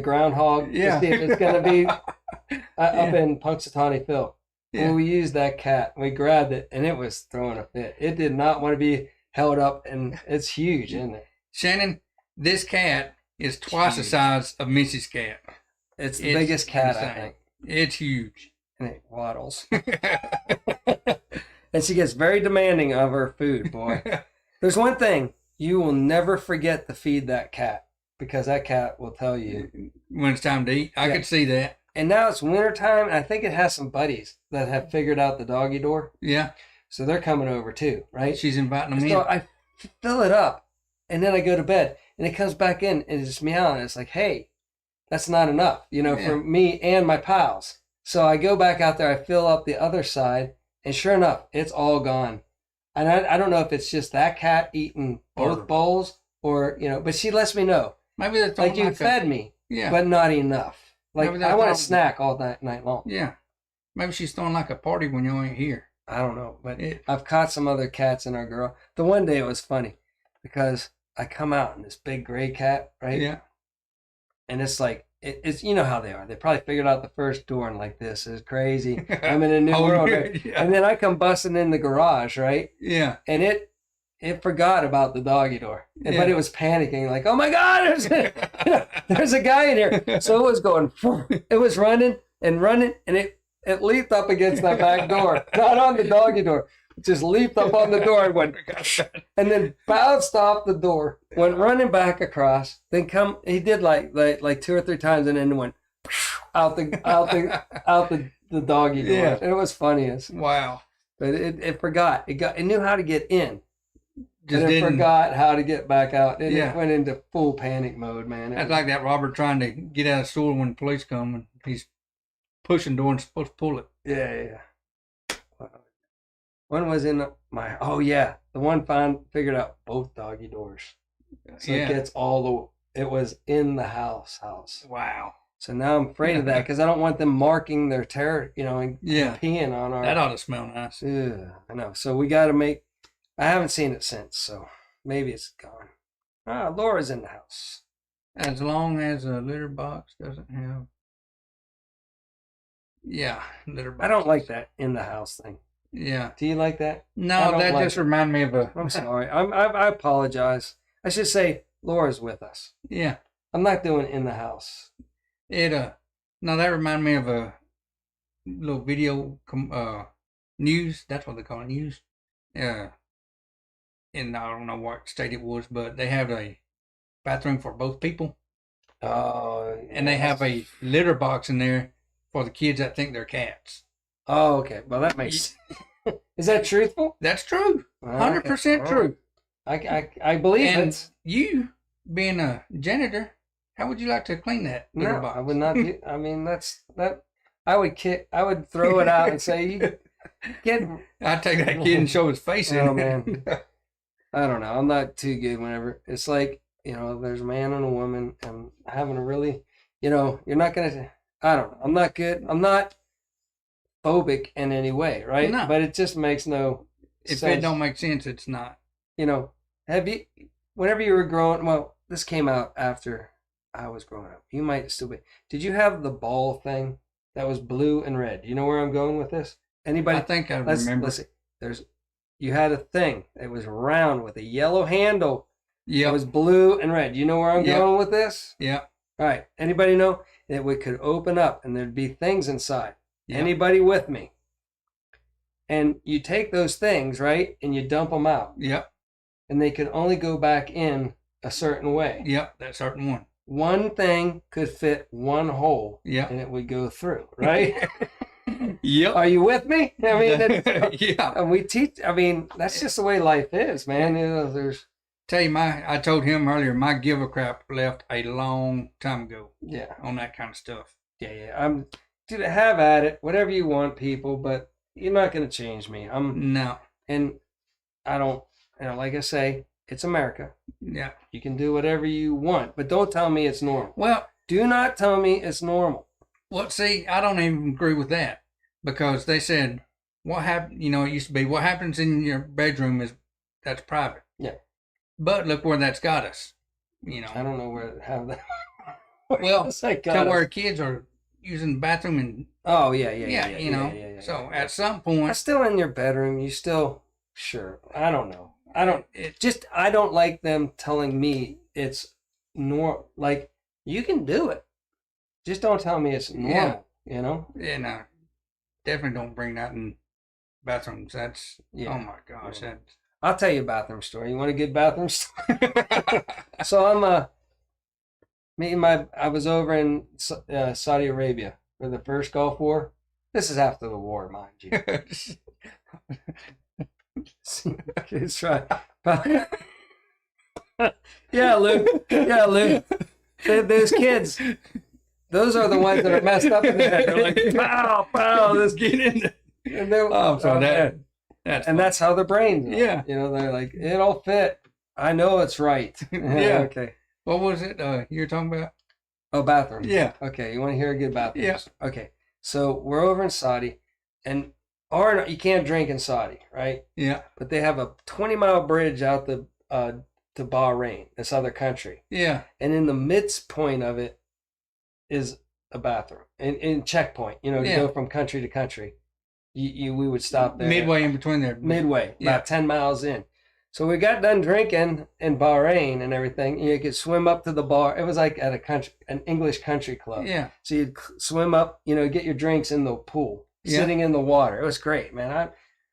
groundhog to see if it's gonna be up in Punxsutawney Phil. Yeah. Well, we used that cat. We grabbed it, and it was throwing a fit. It did not want to be held up, and it's huge, isn't it? Shannon, this cat is twice the size of Missy's cat. It's the biggest cat, I think. It's huge. And it waddles. And she gets very demanding of her food, boy. There's one thing. You will never forget to feed that cat, because that cat will tell you. When it's time to eat. I could see that. And now it's wintertime, and I think it has some buddies that have figured out the doggy door. Yeah. So they're coming over too, right? She's inviting them in. So I fill it up, and then I go to bed, and it comes back in, and it's meowing. It's like, hey, that's not enough, for me and my pals. So I go back out there, I fill up the other side, and sure enough, it's all gone. And I don't know if it's just that cat eating both bowls, or, but she lets me know. Maybe that's like you fed me, but not enough. Like, I want a snack all night long. Yeah. Maybe she's throwing like a party when you ain't here. I don't know, but I've caught some other cats in our girl. The one day it was funny because I come out and this big gray cat, right? Yeah. And it's like, it's how they are. They probably figured out the first door and like, this is crazy. I'm in a new world. Right? Yeah. And then I come busting in the garage, right? Yeah. And it forgot about the doggy door. But it was panicking like, oh my God, there's a guy in here. So it was going, it was running, and it leaped up against that back door, not on the doggy door, just leaped up on the door and went, and then bounced off the door, went running back across, then he did like 2 or 3 times and then went out the doggy door. Yeah. And it was funniest. Wow. But it forgot. It knew how to get in. Just and it didn't. forgot how to get back out. And Yeah. it went into full panic mode, man. That's like that Robert trying to get out of the store when the police come and he's pushing door and supposed to pull it. Yeah. One was in my, the one figured out both doggy doors. So Yeah. it gets it was in the house. Wow. So now I'm afraid of that because I don't want them marking their and Yeah. peeing on our. That ought to smell nice. Ugh, I know. So we got to I haven't seen it since, so maybe it's gone. Laura's in the house. As long as a litter box doesn't have. Yeah, litter box. I don't like that in the house thing. Yeah. Do you like that? I No, don't that like just it. reminded me of a. I'm sorry. I apologize. I should say Laura's with us. Yeah. I'm not doing in the house. No, that reminded me of a little video news. That's what they call it, news. And I don't know what state it was, but they have a bathroom for both people, and they have a litter box in there for the kids that think they're cats. Oh, okay. Well, that makes. Is that truthful? That's true. 100% true. I believe And it. you, being a janitor, how would you like to clean that litter No, box? I would not. I mean, that. I would throw it out and say, "You get." I'd take that kid and show his face in Oh it. man, I don't know. I'm not too good whenever it's like there's a man and a woman and having a really, you're not gonna. I don't know. I'm not good. I'm not phobic in any way, right? No. But it just makes no If sense. it don't make sense, it's not. Have you, whenever you were growing, well, this came out after I was growing up. You might still be. Did you have the ball thing that was blue and red? You know where I'm going with this? Anybody? I think I Let's remember. see. You had a thing that was round with a yellow handle. It Yep. was blue and red. You know where I'm Yep. going with this? Yep. All right. Anybody know? It could open up and there'd be things inside. Yep. Anybody with me? And you take those things, right, and you dump them out, Yep. and they could only go back in a certain way. Yep. That certain one. One thing could fit one hole, Yep. and it would go through, right? Yep. Are you with me? I mean, Yeah. and we teach. I mean, that's just the way life is, man. There's Tell you, I told him earlier, my give a crap left a long time ago yeah. on that kind of stuff. Dude, have at it, whatever you want, people. But you're not gonna change me. No. And I don't. Like I say, it's America. Yeah. You can do whatever you want, but don't tell me it's normal. Well, Do not tell me it's normal. see, I don't even agree with that because they said what happened. It used to be what happens in your bedroom that's private. Yeah. But look where that's got us. I don't know where to have that. Well, It's like, to where kids are using the bathroom and oh yeah. yeah. So at some That's point, still in your bedroom. You still sure. I don't know. I don't like them telling me it's like you can do it. Just don't tell me it's normal. definitely don't bring that in bathrooms. That's Yeah. oh my gosh, Yeah. that's I'll tell you a bathroom story. You want a good bathroom story? So I'm I was over in Saudi Arabia for the first Gulf War. This is after the war, mind you. It's right. Yeah, Luke. Those kids. Those are the ones that are messed up in the head. They're like, pow, pow, let's get in there. And they're, that's how their brains are. Yeah. They're like, it'll fit. I know it's right. Yeah. Okay. What was it you were talking about? Oh, bathroom. Yeah. Okay. You want to hear a good bathroom? Yeah. Okay. So we're over in Saudi, and you can't drink in Saudi, right? Yeah. But they have a 20-mile bridge out to Bahrain, this other country. Yeah. And in the midpoint of it is a bathroom. In checkpoint, to go from country to country. We would stop there. Midway in between there. Midway, Yeah. about 10 miles in. So we got done drinking in Bahrain and everything. You could swim up to the bar. It was like at an English country club. Yeah. So you'd swim up, get your drinks in the pool, Yeah. sitting in the water. It was great, man.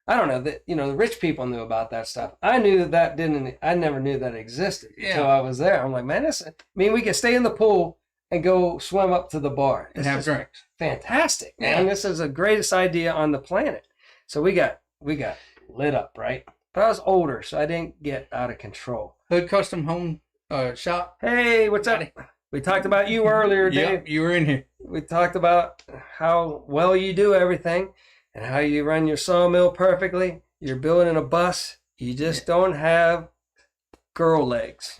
I don't know that, the rich people knew about that stuff. I knew that I never knew that existed until I was there. I'm like, man, we can stay in the pool and go swim up to the bar. And have drinks. Fantastic, man. This is the greatest idea on the planet. So we got lit up, right? But I was older, so I didn't get out of control. Hood Custom Home Shop. Hey, what's up? We talked about you earlier, Dave. Yep, you were in here. We talked about how well you do everything and how you run your sawmill perfectly. You're building a bus. You just don't have girl legs.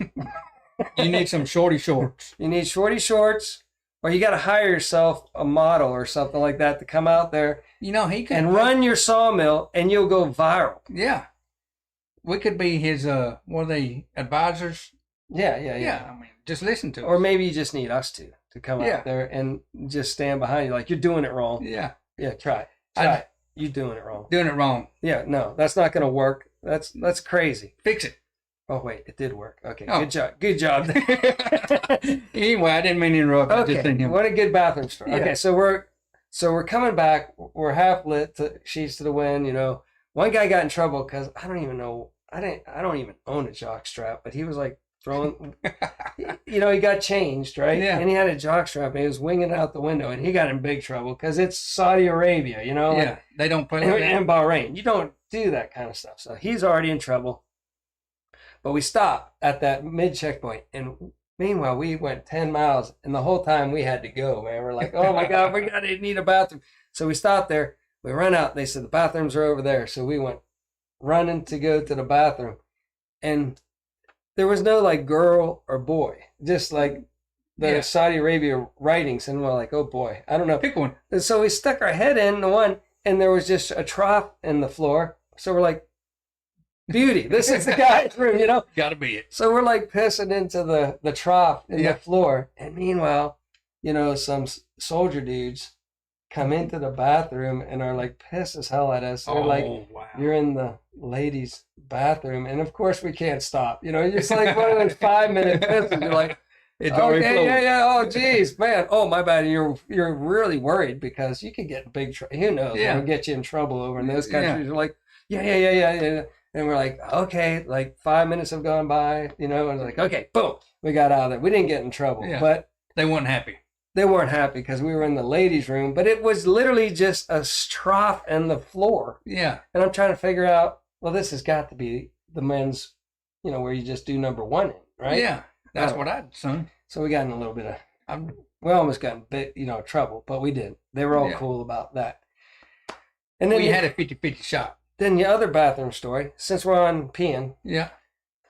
You need some shorty shorts. You need shorty shorts, or you got to hire yourself a model or something like that to come out there He could and run your sawmill, and you'll go viral. Yeah. We could be his, what are they, advisors? Yeah. I mean, just listen to us. Or maybe you just need us to come out there and just stand behind you like you're doing it wrong. Yeah. Yeah, try it. You're doing it wrong. Doing it wrong. Yeah, no, that's not going to work. That's crazy. Fix it. Oh, wait, it did work. Okay, Oh. Good job. Anyway, I didn't mean to interrupt. I just Okay, didn't what a good bathroom story. Yeah. Okay, so we're coming back. We're half lit, sheets to the wind. One guy got in trouble because I don't even know. I don't even own a jock strap, but he was like throwing. He got changed, right? Yeah. And he had a jock strap, and he was winging it out the window, and he got in big trouble because it's Saudi Arabia, Yeah, they don't play like that. and Bahrain. You don't do that kind of stuff. So he's already in trouble. But we stopped at that mid checkpoint, and meanwhile we went 10 miles, and the whole time we had to go, man. We're like, oh my God, we gotta need a bathroom. So we stopped there. We run out. They said the bathrooms are over there. So we went running to go to the bathroom, and there was no like girl or boy, just like the Saudi Arabia writings, and we're like, oh boy, I don't know. Pick one. And so we stuck our head in the one, and there was just a trough in the floor. So we're like, beauty, this is the guy's room, Gotta be it. So we're like pissing into the trough in the floor. And meanwhile, some soldier dudes come into the bathroom and are like pissed as hell at us. They're like, wow. you're in the ladies' bathroom. And of course we can't stop. It's like one of those 5-minute pisses. You're like, It's already okay, flowing. yeah. Oh, geez, man. Oh, my bad. You're really worried because you could get in big trouble. Who knows? Yeah. It'll get you in trouble over in those countries. You're like, yeah. And we're like, okay, like 5 minutes have gone by, and it's like, okay, boom, we got out of there. We didn't get in trouble, but they weren't happy. They weren't happy because we were in the ladies' room, but it was literally just a trough in the floor. Yeah. And I'm trying to figure out, well, this has got to be the men's, where you just do number one in, right? Yeah. That's what I'd done. So we got in a little bit of, we almost got in bit, trouble, but we didn't. They were all cool about that. And then we had a 50-50 shot. Then the other bathroom story, since we're on peeing,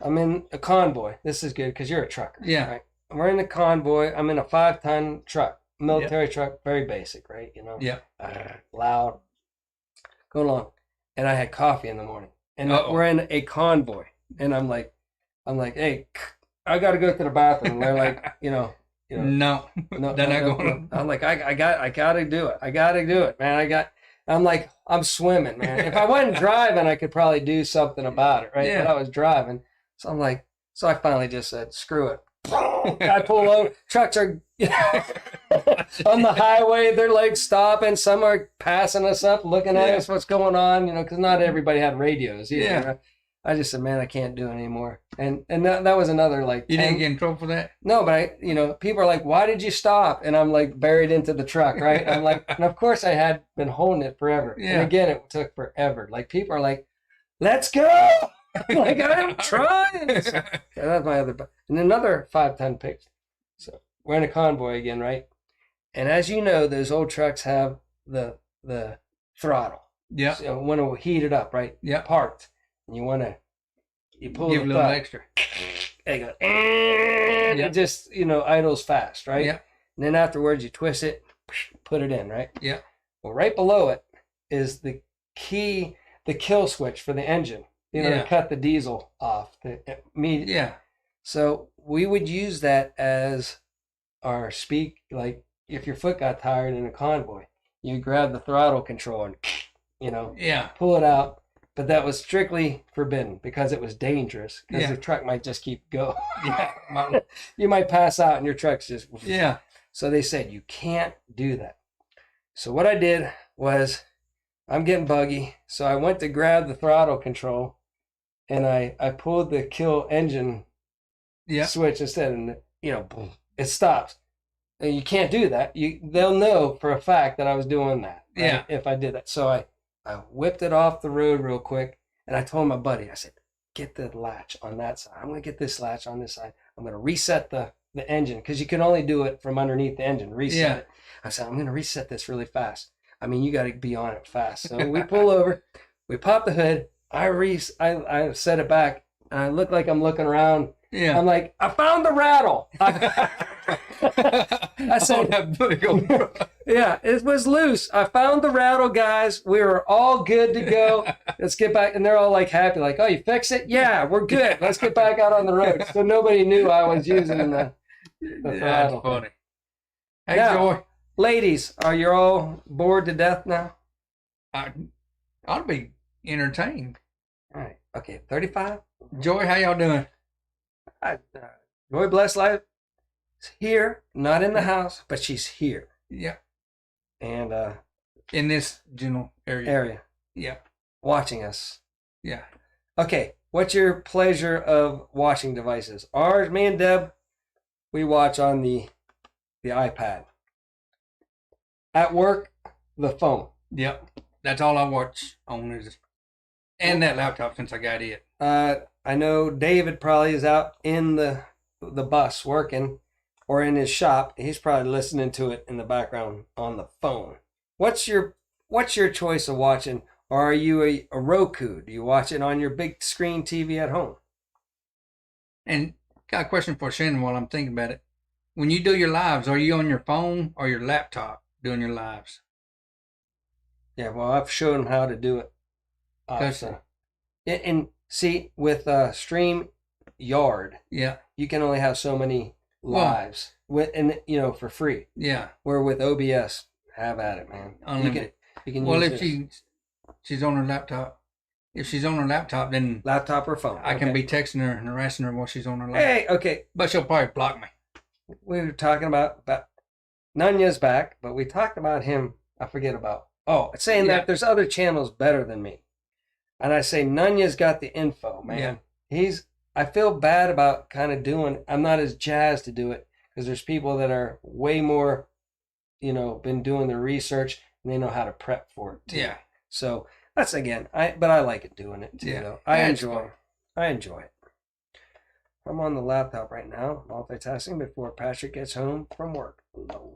I'm in a convoy. This is good because you're a trucker. Yeah. Right? We're in the convoy. I'm in a 5-ton truck, military truck, very basic, right? Yeah. Loud, going along. And I had coffee in the morning. And we're in a convoy. And I'm like, hey, I got to go to the bathroom. And they're like, no, they're not going. I'm like, I got to do it. I got to do it, man. I'm like, I'm swimming, man. If I wasn't driving, I could probably do something about it, right? Yeah. But I was driving. So I'm like, so I finally just said, screw it. I pull over. Trucks are on the highway. They're like stopping. Some are passing us up, looking at us, what's going on, because not everybody had radios either. Yeah. Right? I just said, man, I can't do it anymore. And that was another like. You didn't get in trouble for that? No, but people are like, why did you stop? And I'm like buried into the truck, right? I'm like, and of course I had been holding it forever. Yeah. And again, it took forever. Like people are like, let's go. I'm like, I'm trying. So that's my other, and another 5-ton pick. So we're in a convoy again, right? And as you know, those old trucks have the throttle. Yeah. So you want to heat it up, right? Yeah. Parked. And you pull Give the a little thumb. extra. And it goes, it just, idles fast, right? Yeah. And then afterwards you twist it, put it in, right? Yeah. Well, right below it is the kill switch for the engine, to cut the diesel off. Yeah. So we would use that as our like if your foot got tired in a convoy, you grab the throttle control and, pull it out. But that was strictly forbidden because it was dangerous because the truck might just keep going. Yeah. You might pass out and your truck's just. Yeah. So they said, you can't do that. So what I did was I'm getting buggy. So I went to grab the throttle control and I pulled the kill engine switch instead, and boom, it stops. And you can't do that. They'll know for a fact that I was doing that. Right? Yeah. If I did that. So I whipped it off the road real quick, and I told my buddy, I said, get the latch on that side. I'm going to get this latch on this side. I'm going to reset the engine, because you can only do it from underneath the engine. Reset it. I said, I'm going to reset this really fast. I mean, you got to be on it fast. So we pull over, we pop the hood. I set it back, and I look like I'm looking around. Yeah. I'm like, I found the rattle. I said, yeah, it was loose. I found the rattle, guys. We were all good to go. Let's get back. And they're all like happy, like, oh, you fixed it? Yeah, we're good. Let's get back out on the road. So nobody knew I was using the That's throttle. funny. Hey, Now, Joy. ladies, are you all bored to death now? I ought to be entertained. All right. Okay, 35. Joy, how y'all doing? Joy Bless Life is here, not in the house, but she's here. Yeah. And In this general area. Yeah. watching us. Yeah. Okay, what's your pleasure of watching devices? Ours, me and Deb, we watch on the iPad. At work, the phone. Yep. That's all I watch on is, and that laptop since I got it. I know David probably is out in the bus working, or in his shop. He's probably listening to it in the background on the phone. What's your choice of watching? Or are you a Roku? Do you watch it on your big screen TV at home? And got a question for Shannon while I'm thinking about it. When you do your lives, are you on your phone or your laptop doing your lives? Yeah, well, I've shown him how to do it. And see, with Stream Yard, Yeah. you can only have so many lives, for free. Yeah. Where with OBS, have at it, man. Unlimited. You can Well, use if this. she's on her laptop, if she's on her laptop, then Laptop or phone. I can okay. be texting her and harassing her while she's on her laptop. Hey, okay. But she'll probably block me. We were talking about Nunya's back, but we talked about him. I forget about. Oh, saying Yeah. that there's other channels better than me. And I say Nunya's got the info, man. Yeah. I feel bad about kind of doing. I'm not as jazzed to do it because there's people that are way more, been doing the research and they know how to prep for it too. Yeah. So that's again, but I like it doing it too. Yeah. Though. Yeah, it's fun. I enjoy it. I'm on the laptop right now, multitasking before Patrick gets home from work. Low.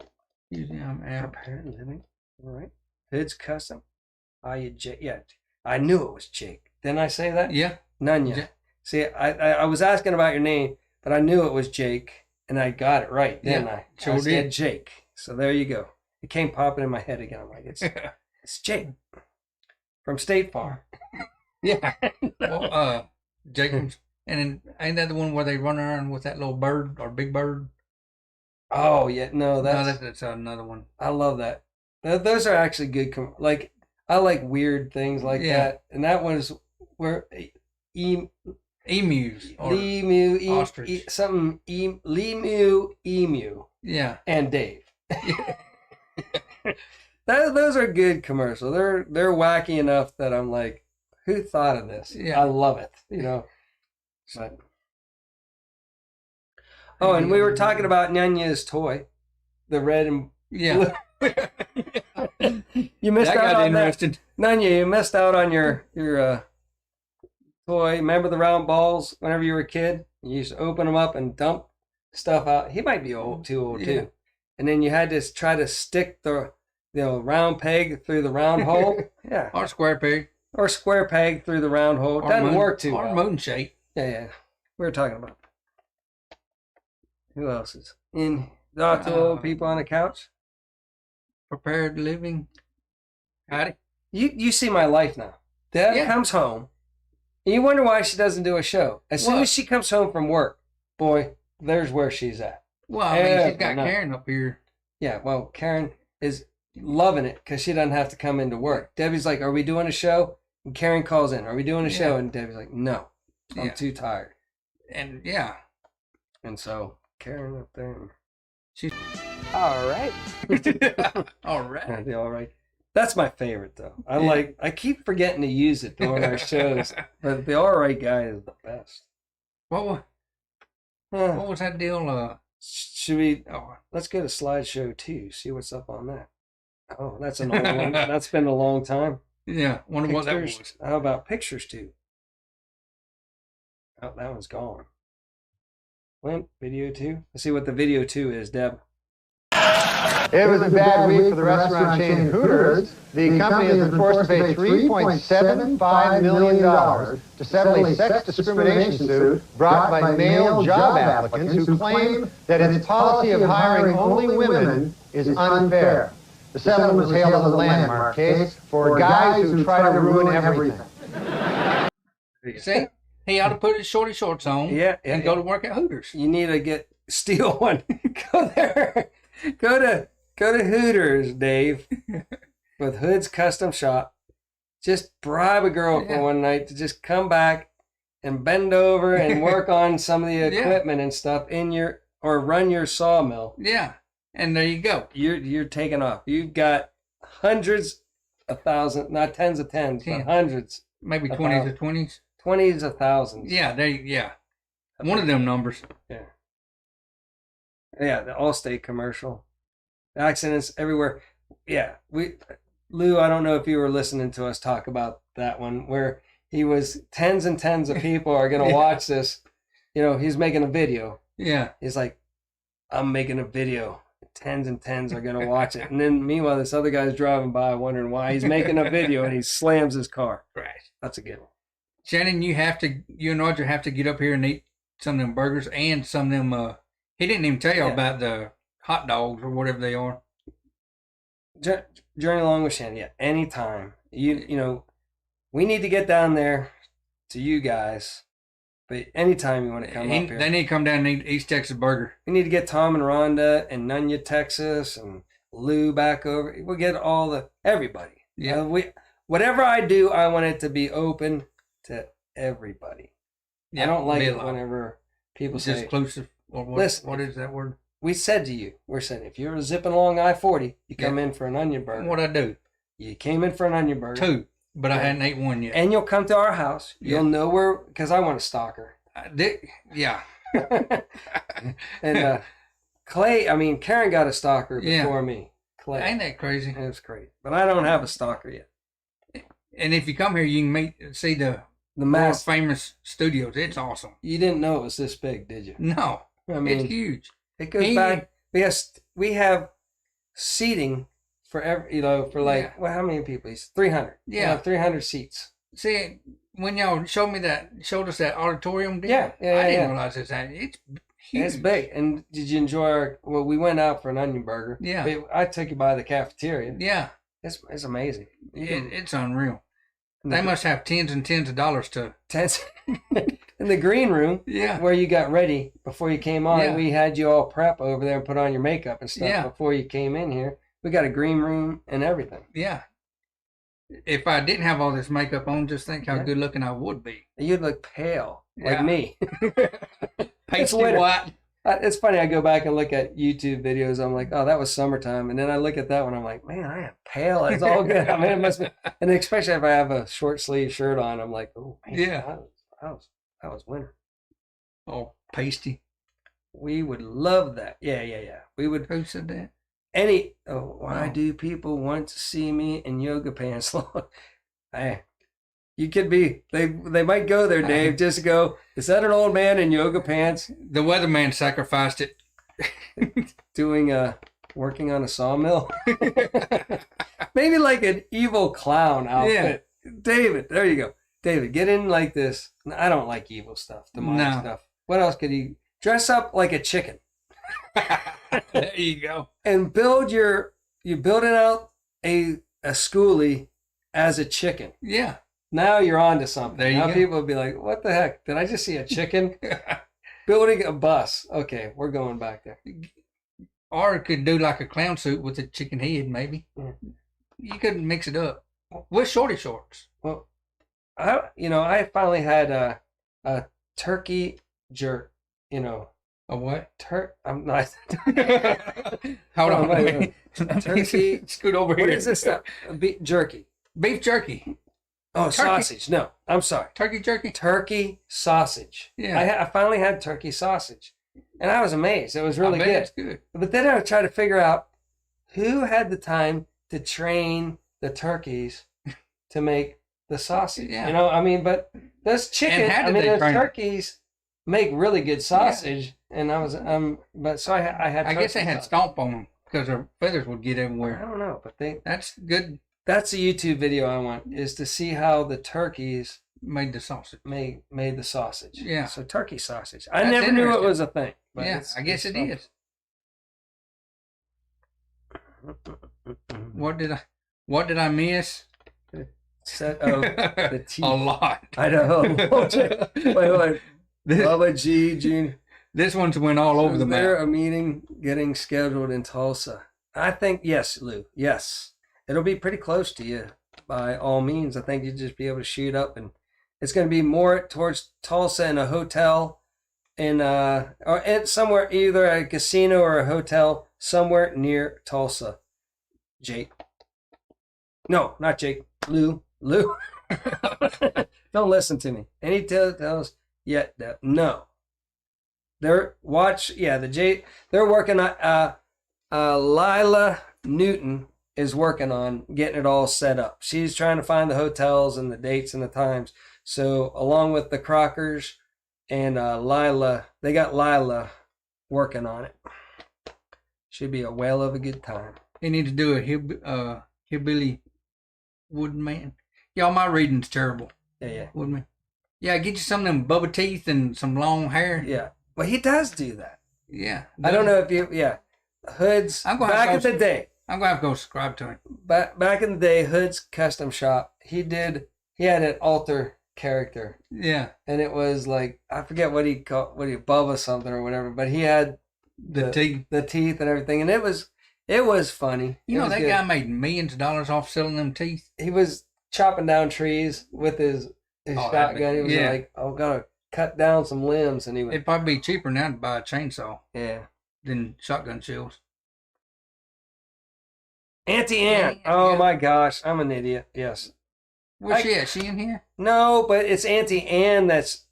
Using Prepared living. All right. Hood's custom. Jake? Yeah, I knew it was Jake. Didn't I say that? Yeah. Nunya. Ja- See, I was asking about your name, but I knew it was Jake, and I got it right, didn't I? Sure I said did. Jake. So there you go. It came popping in my head again. I'm like, it's Jake from State Farm. Yeah. Well, Jacobs. And then, ain't that the one where they run around with that little bird or big bird? Oh yeah, no, That's another one. I love that. Those are actually good. I like weird things like that, and that was where Emus or emu, ostrich. emu, Yeah. and Dave. Those are good commercials. They're wacky enough that I'm like, who thought of this? Yeah. I love it. But and we were talking about Nyanya's toy, the red and Yeah. you missed That out got on interesting. that. Nanya, you missed out on your toy. Remember the round balls whenever you were a kid? You used to open them up and dump stuff out. He might be too old Yeah. too. And then you had to try to stick the round peg through the round hole. Yeah. Or square peg. Or square peg through the round hole. Or Doesn't moon- work too Or well. moon shape. Yeah. We were talking about. Who else is in? The two old people on the couch. Prepared living. Howdy. You see my life now. Deb comes home. And you wonder why she doesn't do a show. As soon as she comes home from work, boy, there's where she's at. Well, I mean, she's got Every night. Karen up here. Yeah, well, Karen is loving it because she doesn't have to come into work. Debbie's like, are we doing a show? And Karen calls in, are we doing a show? And Debbie's like, no, I'm too tired. And And so Karen up there. She's All right. all right. All right. That's my favorite though. I keep forgetting to use it during our shows, but the all right guy is the best. What was that deal? Should we? Oh, let's go to slideshow 2. See what's up on that. Oh, that's an old one. That's been a long time. Yeah, wonder what that Pictures. was. How about pictures 2? Oh, that one's gone. Clint, video 2. Let's see what the video 2 is, Deb. It was a bad week for the restaurant chain Hooters. The company has been forced to pay $3.75 million to settle a sex discrimination suit brought by male job applicants who claim that its policy of hiring only women is unfair. The settlement was hailed as a landmark case for guys who try to ruin everything. See? He ought to put his shorty shorts on and go to work at Hooters. You need to steal one. Go there. Go to Hooters, Dave, with Hood's Custom Shop. Just bribe a girl for one night to just come back and bend over and work on some of the equipment and stuff or run your sawmill. Yeah, and there you go. You're taking off. You've got hundreds of thousands, not tens of tens, but hundreds. Maybe 20s of 20s. 20s of thousands. Yeah, one of them numbers. Yeah, the Allstate commercial. Accidents everywhere. Yeah, Lou, I don't know if you were listening to us talk about that one where he was tens and tens of people are going to watch this. You know, he's making a video. Yeah. He's like, I'm making a video. Tens and tens are going to watch it. And then meanwhile, this other guy's driving by wondering why he's making a video and he slams his car. Right. That's a good one. Shannon, you and Roger have to get up here and eat some of them burgers and some of them, he didn't even tell you about the hot dogs or whatever they are. Journey along with Shannon. Yeah, anytime. You know, we need to get down there to you guys. But anytime you want to come up here. They need to come down and eat East Texas burger. We need to get Tom and Rhonda and Nunya, Texas, and Lou back over. We'll get everybody. Yeah. Whatever I do, I want it to be open to everybody. Yeah, I don't like it whenever people say exclusive. Listen, what is that word? We said to you, we're saying if you're zipping along I-40, you come in for an onion burger. What'd I do? You came in for an onion burger. 2, but I hadn't ate one yet. And you'll come to our house. You'll know where, because I want a stalker. Yeah. And Karen got a stalker before me. Clay. Ain't that crazy? It was great. But I don't have a stalker yet. And if you come here, you can see the most famous studios. It's awesome. You didn't know it was this big, did you? No. I mean, it's huge. It goes back. We have seating for how many people? He's 300. Yeah, 300 seats. See, when y'all showed us that auditorium deal, I didn't realize it's huge. It's big. And did you enjoy we went out for an onion burger. Yeah. I took you by the cafeteria. Yeah. It's amazing. It's unreal. They must have tens and tens of dollars to. Tens. In the green room, where you got ready before you came on, we had you all prep over there and put on your makeup and stuff before you came in here. We got a green room and everything. Yeah. If I didn't have all this makeup on, just think how good looking I would be. You'd look pale, like me. Pasty white. It's funny, I go back and look at YouTube videos, I'm like, oh, that was summertime. And then I look at that one, I'm like, man, I am pale. It's all good. I mean, it must be. And especially if I have a short sleeve shirt on, I'm like, oh, man, that was winter. Oh, pasty. We would love that. Yeah. We would. Who said that? Why do people want to see me in yoga pants? Hey, you could be. They might go there, Dave. Just go. Is that an old man in yoga pants? The weatherman sacrificed it. Working on a sawmill. Maybe like an evil clown outfit. Yeah. David, there you go. David, get in like this. I don't like evil stuff, demonic stuff. What else could he dress up like a chicken? There you go. And you're building out a schoolie as a chicken. Yeah. Now you're on to something. There you now go. People will be like, what the heck? Did I just see a chicken? Building a bus. Okay, we're going back there. Or it could do like a clown suit with a chicken head, maybe. Yeah. You could mix it up with shorty shorts. Well, I finally had a turkey jerk, A what? I'm not. Hold on. wait. Turkey. Scoot over What here. is this stuff? Jerky. Beef jerky. Oh, Turkey. sausage. No, I'm sorry. Turkey jerky. Turkey sausage. Yeah. I finally had turkey sausage, and I was amazed. It was really I bet good. It's good. But then I tried to figure out who had the time to train the turkeys to make the sausage. Yeah. You know, I mean, but those chickens, how I did mean, they those train them? turkeys make really good sausage. And I was, but so I had. I guess they turkey had sausage. stomp on them because their feathers would get I everywhere. don't know, but That's good. that's a YouTube video I want, is to see how the turkeys Made the sausage. made the sausage. Yeah. So turkey sausage. I That's never knew it interesting. was a thing. But Yeah, I guess it is. What did I miss? The teeth. A lot. I know. wait. This, Bubba G. Jr. this one's went all over Is the there map. a meeting getting scheduled in Tulsa? I think yes, Lou. Yes, it'll be pretty close to you. By all means, I think you'll just be able to shoot up, and it's going to be more towards Tulsa in a hotel, or somewhere, either a casino or a hotel somewhere near Tulsa. Jake. No, not Jake. Lou. Don't listen to me. Any tells yet? No. They're working on. Lila Newton is working on getting it all set up. She's trying to find the hotels and the dates and the times. So along with the Crockers and Lila, they got Lila working on it. Should be a whale of a good time. They need to do a hillbilly woodman. Y'all, my reading's terrible. Yeah. Woodman. Yeah, get you some of them bubba teeth and some long hair. Yeah. Well, he does do that. Yeah. I don't know if you. Yeah. Hood's I'm gonna back have in to the day. I'm gonna have to go subscribe to him. Back in the day, Hood's Custom Shop. He had an alter character, Yeah. and it was like, I forget what he called, Bubba something or whatever, but he had The teeth. the teeth and everything, and it was funny. You It know was that good. guy made millions of dollars off selling them teeth. He was chopping down trees with his Oh, shotgun. He was yeah. like, "I'm gonna cut down some limbs," and he was It'd probably be cheaper now to buy a chainsaw yeah. than shotgun shells. Auntie Anne. Yeah. Oh my gosh, I'm an idiot. Yes. Where's she at? She in here? No, but it's Auntie Anne that's.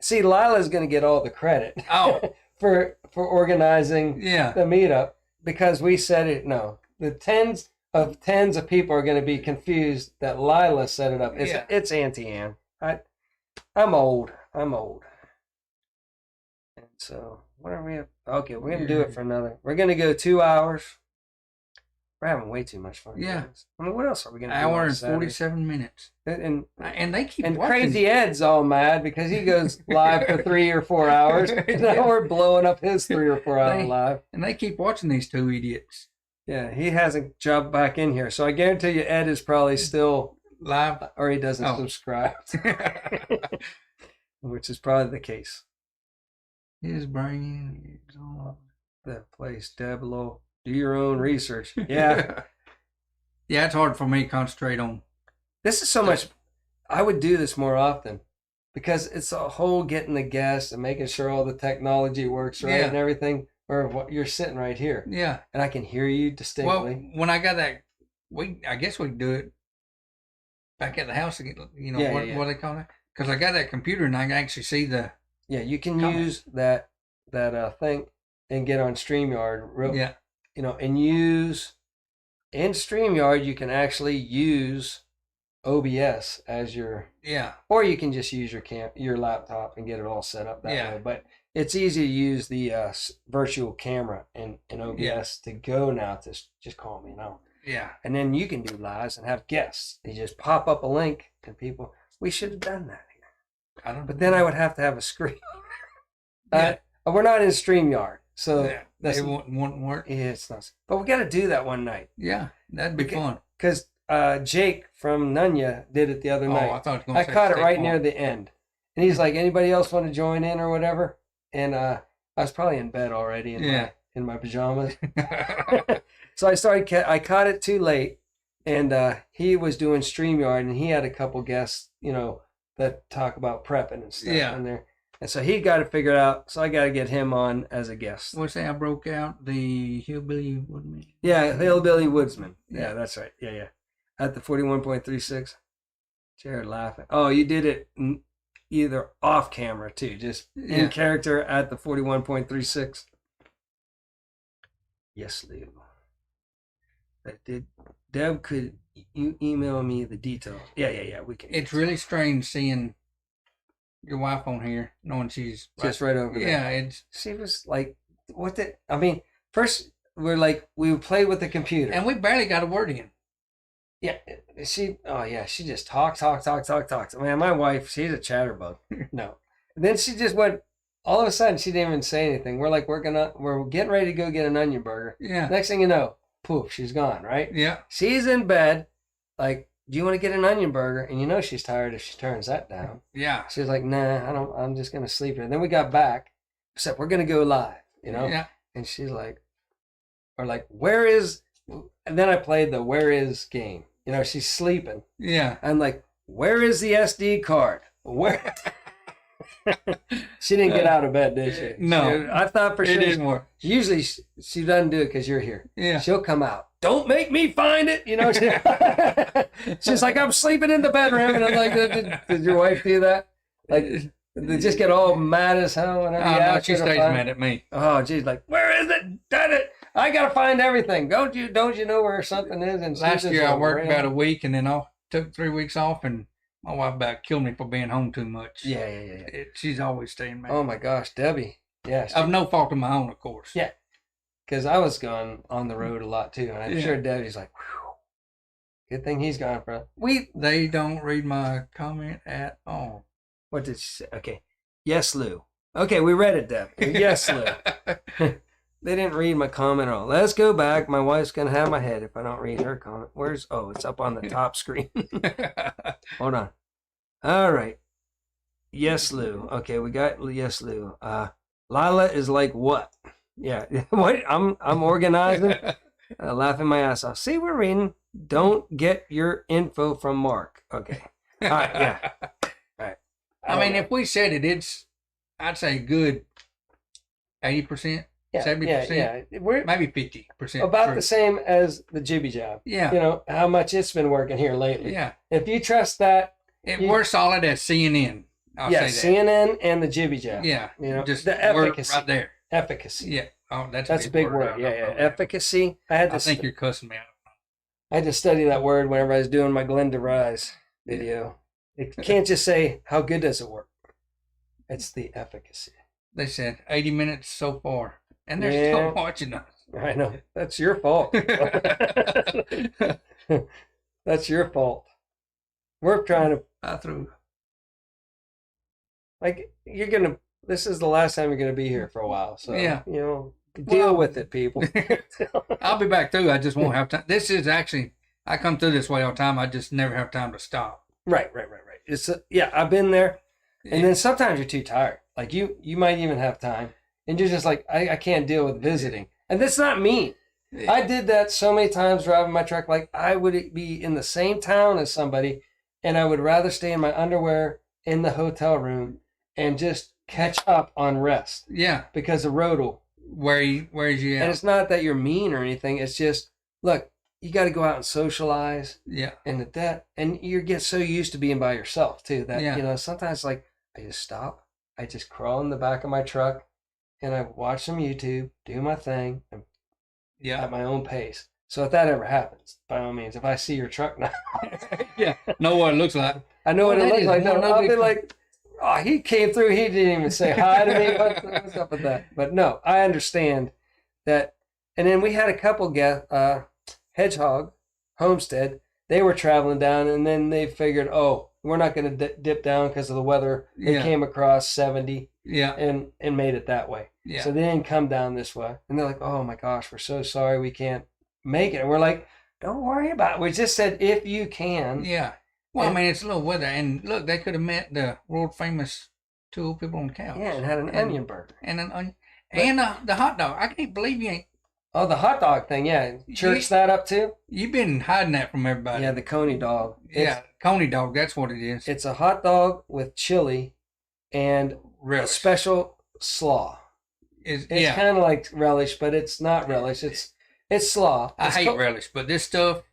See, Lila's gonna get all the credit. Oh. for organizing Yeah. the meetup, because we said it. No, the tens of people are going to be confused that Lila set it up. It's Auntie Anne. I'm old. And so what are we at? Okay, we're gonna do it for another. We're gonna go 2 hours. We're having way too much fun. Yeah. guys. I mean, what else are we gonna do? Hour on and Saturday? 47 minutes. And they keep and watching. Crazy Ed's all mad because he goes live for 3 or 4 hours. Now we're blowing up his 3 or 4 hour live. And they keep watching these two idiots. Yeah, he hasn't jumped back in here. So I guarantee you Ed is probably still Live. or he doesn't Oh. subscribe. Which is probably the case. His brain is on. The place, Deblo. Do your own research. Yeah. Yeah, it's hard for me to concentrate on. This is so much. I would do this more often because it's a whole getting the guests and making sure all the technology works right Yeah. and everything. Or what you're sitting right here, Yeah. and I can hear you Well, distinctly. when I got that, I guess we could do it back at the house again. You know, Yeah, what yeah. what they call it? Because I got that computer and I can actually see the. Yeah, you can Comment. use that thing and get on StreamYard. Yeah. And use in StreamYard. You can actually use OBS as your, Yeah. or you can just use your laptop and get it all set up that Yeah. way. But it's easy to use the virtual camera in OBS to go now. Just call me now, Yeah. and then you can do lives and have guests. You just pop up a link and people. We should have done that here. I don't. But then I would have to have a screen. Yeah. We're not in StreamYard, so Yeah, that's it won't work. yeah, it's not. But we got to do that one night Yeah, that'd be fun. because Jake from Nunya did it the other Oh, night. I thought you were I going to say caught it right State near Farm. the end, and he's like, "Anybody else want to join in or whatever?" And I was probably in bed already in my pajamas, so I caught it too late, and he was doing StreamYard, and he had a couple guests, that talk about prepping and stuff Yeah. in there. And so he got to figure it out. So I got to get him on as a guest. What's that? I broke out the Hillbilly Woodman. Yeah, Hillbilly Woodsman. Yeah, that's right. Yeah. At the 41.36. Jared laughing. Oh, you did it either off camera too, just in character at the 41.36. Yes, Lou. That did. Deb, could you email me the details? Yeah. We can. It's really strange seeing your wife on here, knowing she's just right over there. Yeah, she was like, what the? I mean, first we would play with the computer, and we barely got a word in. Yeah, she just talks. Man, my wife, she's a chatterbug. No. And then she just went, all of a sudden, she didn't even say anything. We're like, we're getting ready to go get an onion burger. Yeah. Next thing you know, poof, she's gone, right? Yeah. She's in bed, like, do you want to get an onion burger? And you know she's tired if she turns that down. Yeah. She's like, nah, I don't, I'm just going to sleep here. And then we got back, except we're going to go live, Yeah. And she's like, where is, and then I played the where is game. She's sleeping. Yeah. I'm like, where is the SD card? Where? She didn't get out of bed, did she? No. I thought for sure. It didn't work. Usually she doesn't do it because you're here. Yeah. She'll come out. Don't make me find it. She's like, I'm sleeping in the bedroom. And I'm like, did your wife do that? Like, they just get all mad as hell whenever you ask she her to stays find mad at me. Oh, geez, like, where is it? Done it. I gotta find everything. Don't you know where something is? And last year I worked about a week, and then I took 3 weeks off, and my wife about killed me for being home too much. Yeah. She's always staying mad. Oh my gosh, Debbie. Yeah. I've no fault of my own, of course. Yeah. Because I was gone on the road a lot too, and I'm sure Debbie's like, whew, good thing he's gone for. They don't read my comment at all. What did she say? Okay. Yes, Lou. Okay, we read it, Deb. Yes, Lou. They didn't read my comment at all. Let's go back. My wife's going to have my head if I don't read her comment. It's up on the top screen. Hold on. All right. Yes, Lou. Okay, we got yes, Lou. Lila is like what? Yeah. What? I'm organizing. Laughing my ass off. See, we're reading. Don't get your info from Mark. Okay. All right, yeah. All right. I mean, if we said it, I'd say good 80%. 70%, yeah. We're maybe 50%. about true. the same as the Jibby Job. Yeah. How much it's been working here lately. Yeah. If you trust that. We're solid as CNN. I'll say that. CNN and the Jibby Job. Yeah. Just the efficacy. Right there. Efficacy. Yeah. Oh, that's a big word. Yeah. Efficacy. I think you're cussing me out. I had to study that word whenever I was doing my Glenda Rise video. It can't just say, how good does it work? It's the efficacy. They said 80 minutes so far. And they're still watching us. I know. That's your fault. That's your fault. We're trying to. This is the last time you're going to be here for a while. So, deal with it, people. I'll be back too. I just won't have time. This is actually, I come through this way all the time. I just never have time to stop. Right. It's I've been there. And then sometimes you're too tired. Like you might even have time. And you're just like, I can't deal with visiting. And that's not me. Yeah. I did that so many times driving my truck. Like I would be in the same town as somebody, and I would rather stay in my underwear in the hotel room and just catch up on rest. Yeah. Because the road will. Where's you at? And it's not that you're mean or anything. It's just, look, you got to go out and socialize. Yeah. And you get so used to being by yourself too that, sometimes like I just stop. I just crawl in the back of my truck. And I watch some YouTube, do my thing, and at my own pace. So if that ever happens, by all means, if I see your truck now, know what it looks like. I know what it looks like. I'll be like, oh, he came through. He didn't even say hi to me. What's up with that? But no, I understand that. And then we had a couple Hedgehog, Homestead. They were traveling down, and then they figured, oh, we're not going to dip down because of the weather. They came across 70. Yeah. And made it that way. Yeah. So they didn't come down this way. And they're like, oh my gosh, we're so sorry we can't make it. And we're like, don't worry about it. We just said if you can. Yeah. Well, I mean, it's a little weather. And look, they could have met the world famous two old people on the couch. Yeah, and had an onion burger. And an onion. And the hot dog. I can't believe you ain't. Oh, the hot dog thing, yeah. Church that up too? You've been hiding that from everybody. Yeah, the coney dog. Coney dog. That's what it is. It's a hot dog with chili and a Relish. special slaw. It's It's kind of like relish, but it's not relish. It's slaw. I It's hate called- relish, but this stuff,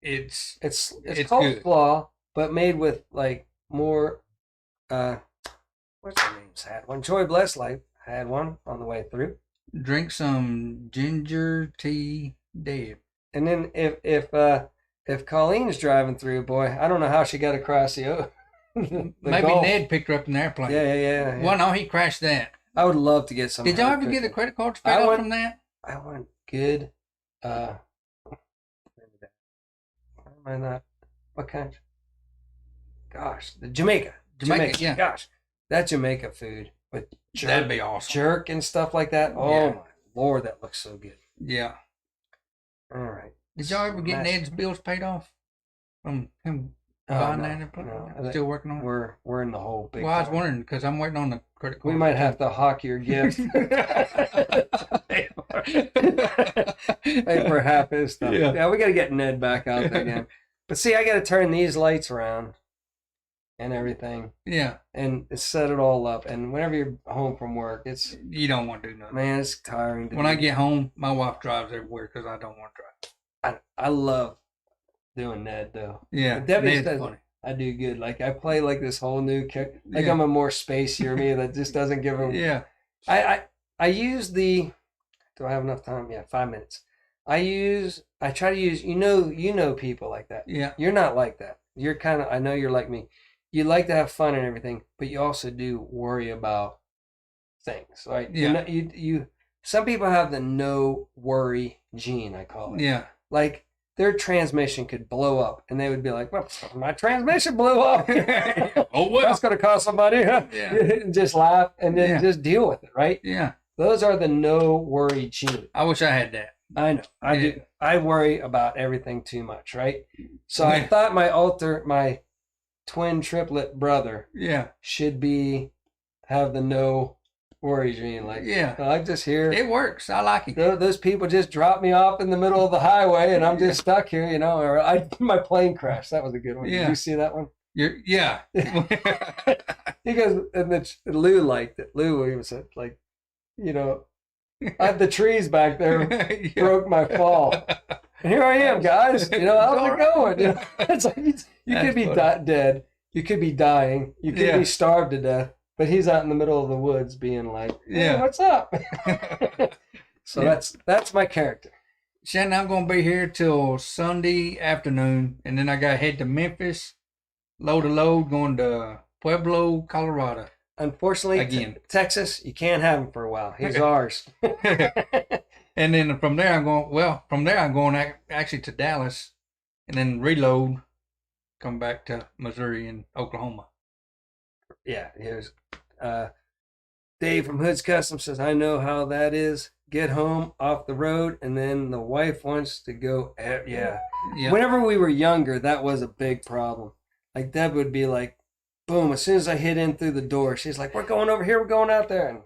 it's It's It's called good. slaw, but made with like more. What's her name's had one? Joy Bless Life had one on the way through. drink some ginger tea, Deb. And then if Colleen's driving through, boy, I don't know how she got across the Maybe Gulf. Ned picked her up in the airplane. Yeah. Well, no, he crashed that. I would love to get some. Did y'all her ever get a cooking. credit card paid I off went- from that? I want good. Am I not? What kind? Gosh, the Jamaica. Yeah. Gosh, that Jamaica food with That'd be awesome. jerk and stuff like that. Oh Yeah. my Lord, that looks so good. Yeah. All right. Did y'all ever get Smash. Ned's bills paid off from him Oh, buying no, that airplane? no. Still working on it? We're in the hole. Big Well, I was time. wondering because I'm waiting on the credit card. We might have to hawk your gift. Pay for half his stuff. Yeah. Yeah, we got to get Ned back out there again. But see, I got to turn these lights around and everything Yeah. and set it all up. And whenever you're home from work, it's, You don't want to do nothing. man, it's tiring. When I get home, my wife drives everywhere because I don't want to drive. I love doing Ned though. Yeah. Debbie Ned's says funny. I do good. Like I play like this whole new kick. Like Yeah. I'm a more spacier me that just doesn't give him. Yeah. I use the. Do I have enough time? Yeah, 5 minutes. I try to use. You know people like that. Yeah. You're not like that. You're kind of. I know you're like me. You like to have fun and everything, but you also do worry about things. Like Yeah. you. Some people have the no worry gene. I call it. Yeah. Like their transmission could blow up, and they would be like, "Well, my transmission blew up. Oh, well. That's going to cost somebody." Yeah. Just laugh and then Yeah. just deal with it, right? Yeah. Those are the no worry gene. I wish I had that. I know. I Yeah. do. I worry about everything too much, right? So I Yeah. thought my twin triplet brother Yeah. should have the no worry gene. Like, Yeah. I just hear It works. I like it. those people just drop me off in the middle of the highway, and I'm just stuck here, or my plane crashed. That was a good one. Yeah. Did you see that one? Yeah. He goes, and Lou liked it. Lou Williams said, like, I had the trees back there Yeah. broke my fall. And here I am, guys. How's it going? It's like you That's could be funny. dead. You could be dying. You could Yeah. be starved to death. But he's out in the middle of the woods being like, hey, Yeah. what's up? So Yeah. that's my character. Shannon, I'm going to be here till Sunday afternoon, and then I got to head to Memphis, load a load, going to Pueblo, Colorado. Unfortunately, Again. Texas, you can't have him for a while. He's ours. And then from there, I'm going actually to Dallas, and then reload, come back to Missouri and Oklahoma. Yeah, here's Dave from Hood's Custom says, I know how that is. Get home off the road, and then the wife wants to go. Yeah. Yeah. Whenever we were younger, that was a big problem. Like Deb would be like, boom, as soon as I hit in through the door, she's like, we're going over here, we're going out there. And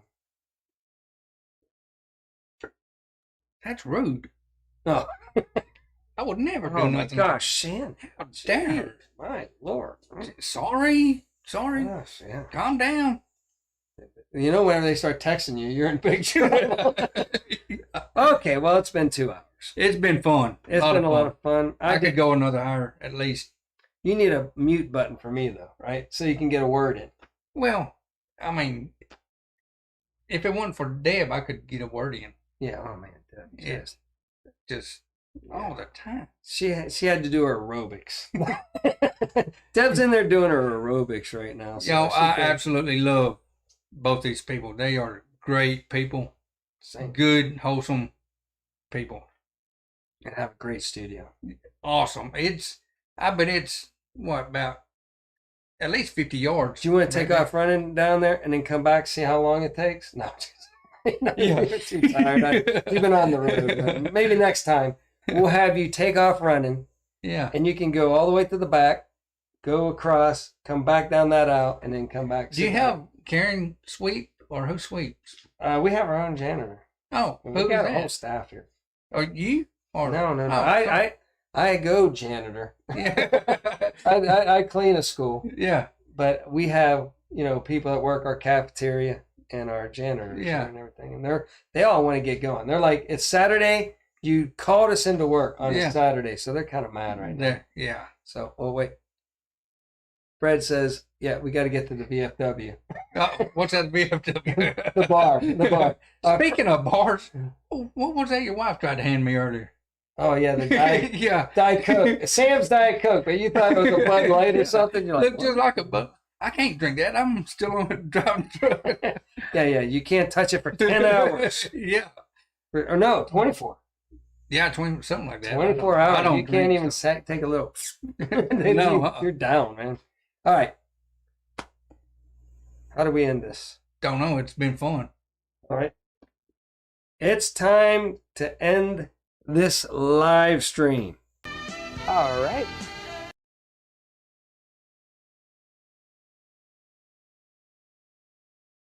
That's rude. oh, I would never do oh my nothing. gosh, Shan. How dare her. My Lord. Sorry. Gosh, yeah. Calm down. Whenever they start texting you, you're in big trouble. Okay, well, it's been 2 hours. It's been fun. It's been a lot of fun. I could go another hour at least. You need a mute button for me, though, right? So you can get a word in. Well, I mean, if it wasn't for Deb, I could get a word in. Yeah, oh man, Deb, Yes. Just all the time. She had to do her aerobics. Deb's in there doing her aerobics right now. So Yo, she I can- absolutely love both these people. They are great people, sing good, wholesome people. and have a great studio. Awesome. I bet it's what, about at least 50 yards. Do you want to take Right off running down there and then come back, see how long it takes? No, no, Yeah. you're too tired. You've been on the road. Maybe next time we'll have you take off running, Yeah. and you can go all the way to the back, go across, come back down that out, and then come back. Do you sit have Karen sweep or who sweeps? down. We have our own janitor. Oh, We who's got a whole that? staff here. Are you? Or No. Oh, I go janitor. yeah. I clean a school, Yeah. but we have people that work our cafeteria and our janitors Yeah. and everything, and they all want to get going. They're like, it's Saturday. You called us into work on a Saturday, so they're kind of mad right now. Yeah. So, wait. Fred says, "Yeah, we got to get to the VFW." What's that VFW? The bar. Speaking of bars, what was that your wife tried to hand me earlier? Oh yeah, the Diet, Yeah. Diet Coke. Sam's Diet Coke, but you thought it was a Bud Light or something. You're like, Looked just like a Bud. I can't drink that. I'm still on driving truck. yeah, you can't touch it for 10 hours. Yeah. Or no, 24. Yeah, 20, something like that. 24 hours. I don't You can't drink, even take a little. Then No. you're down, man. All right. How do we end this? Don't know. It's been fun. All right. It's time to end this live stream. All right.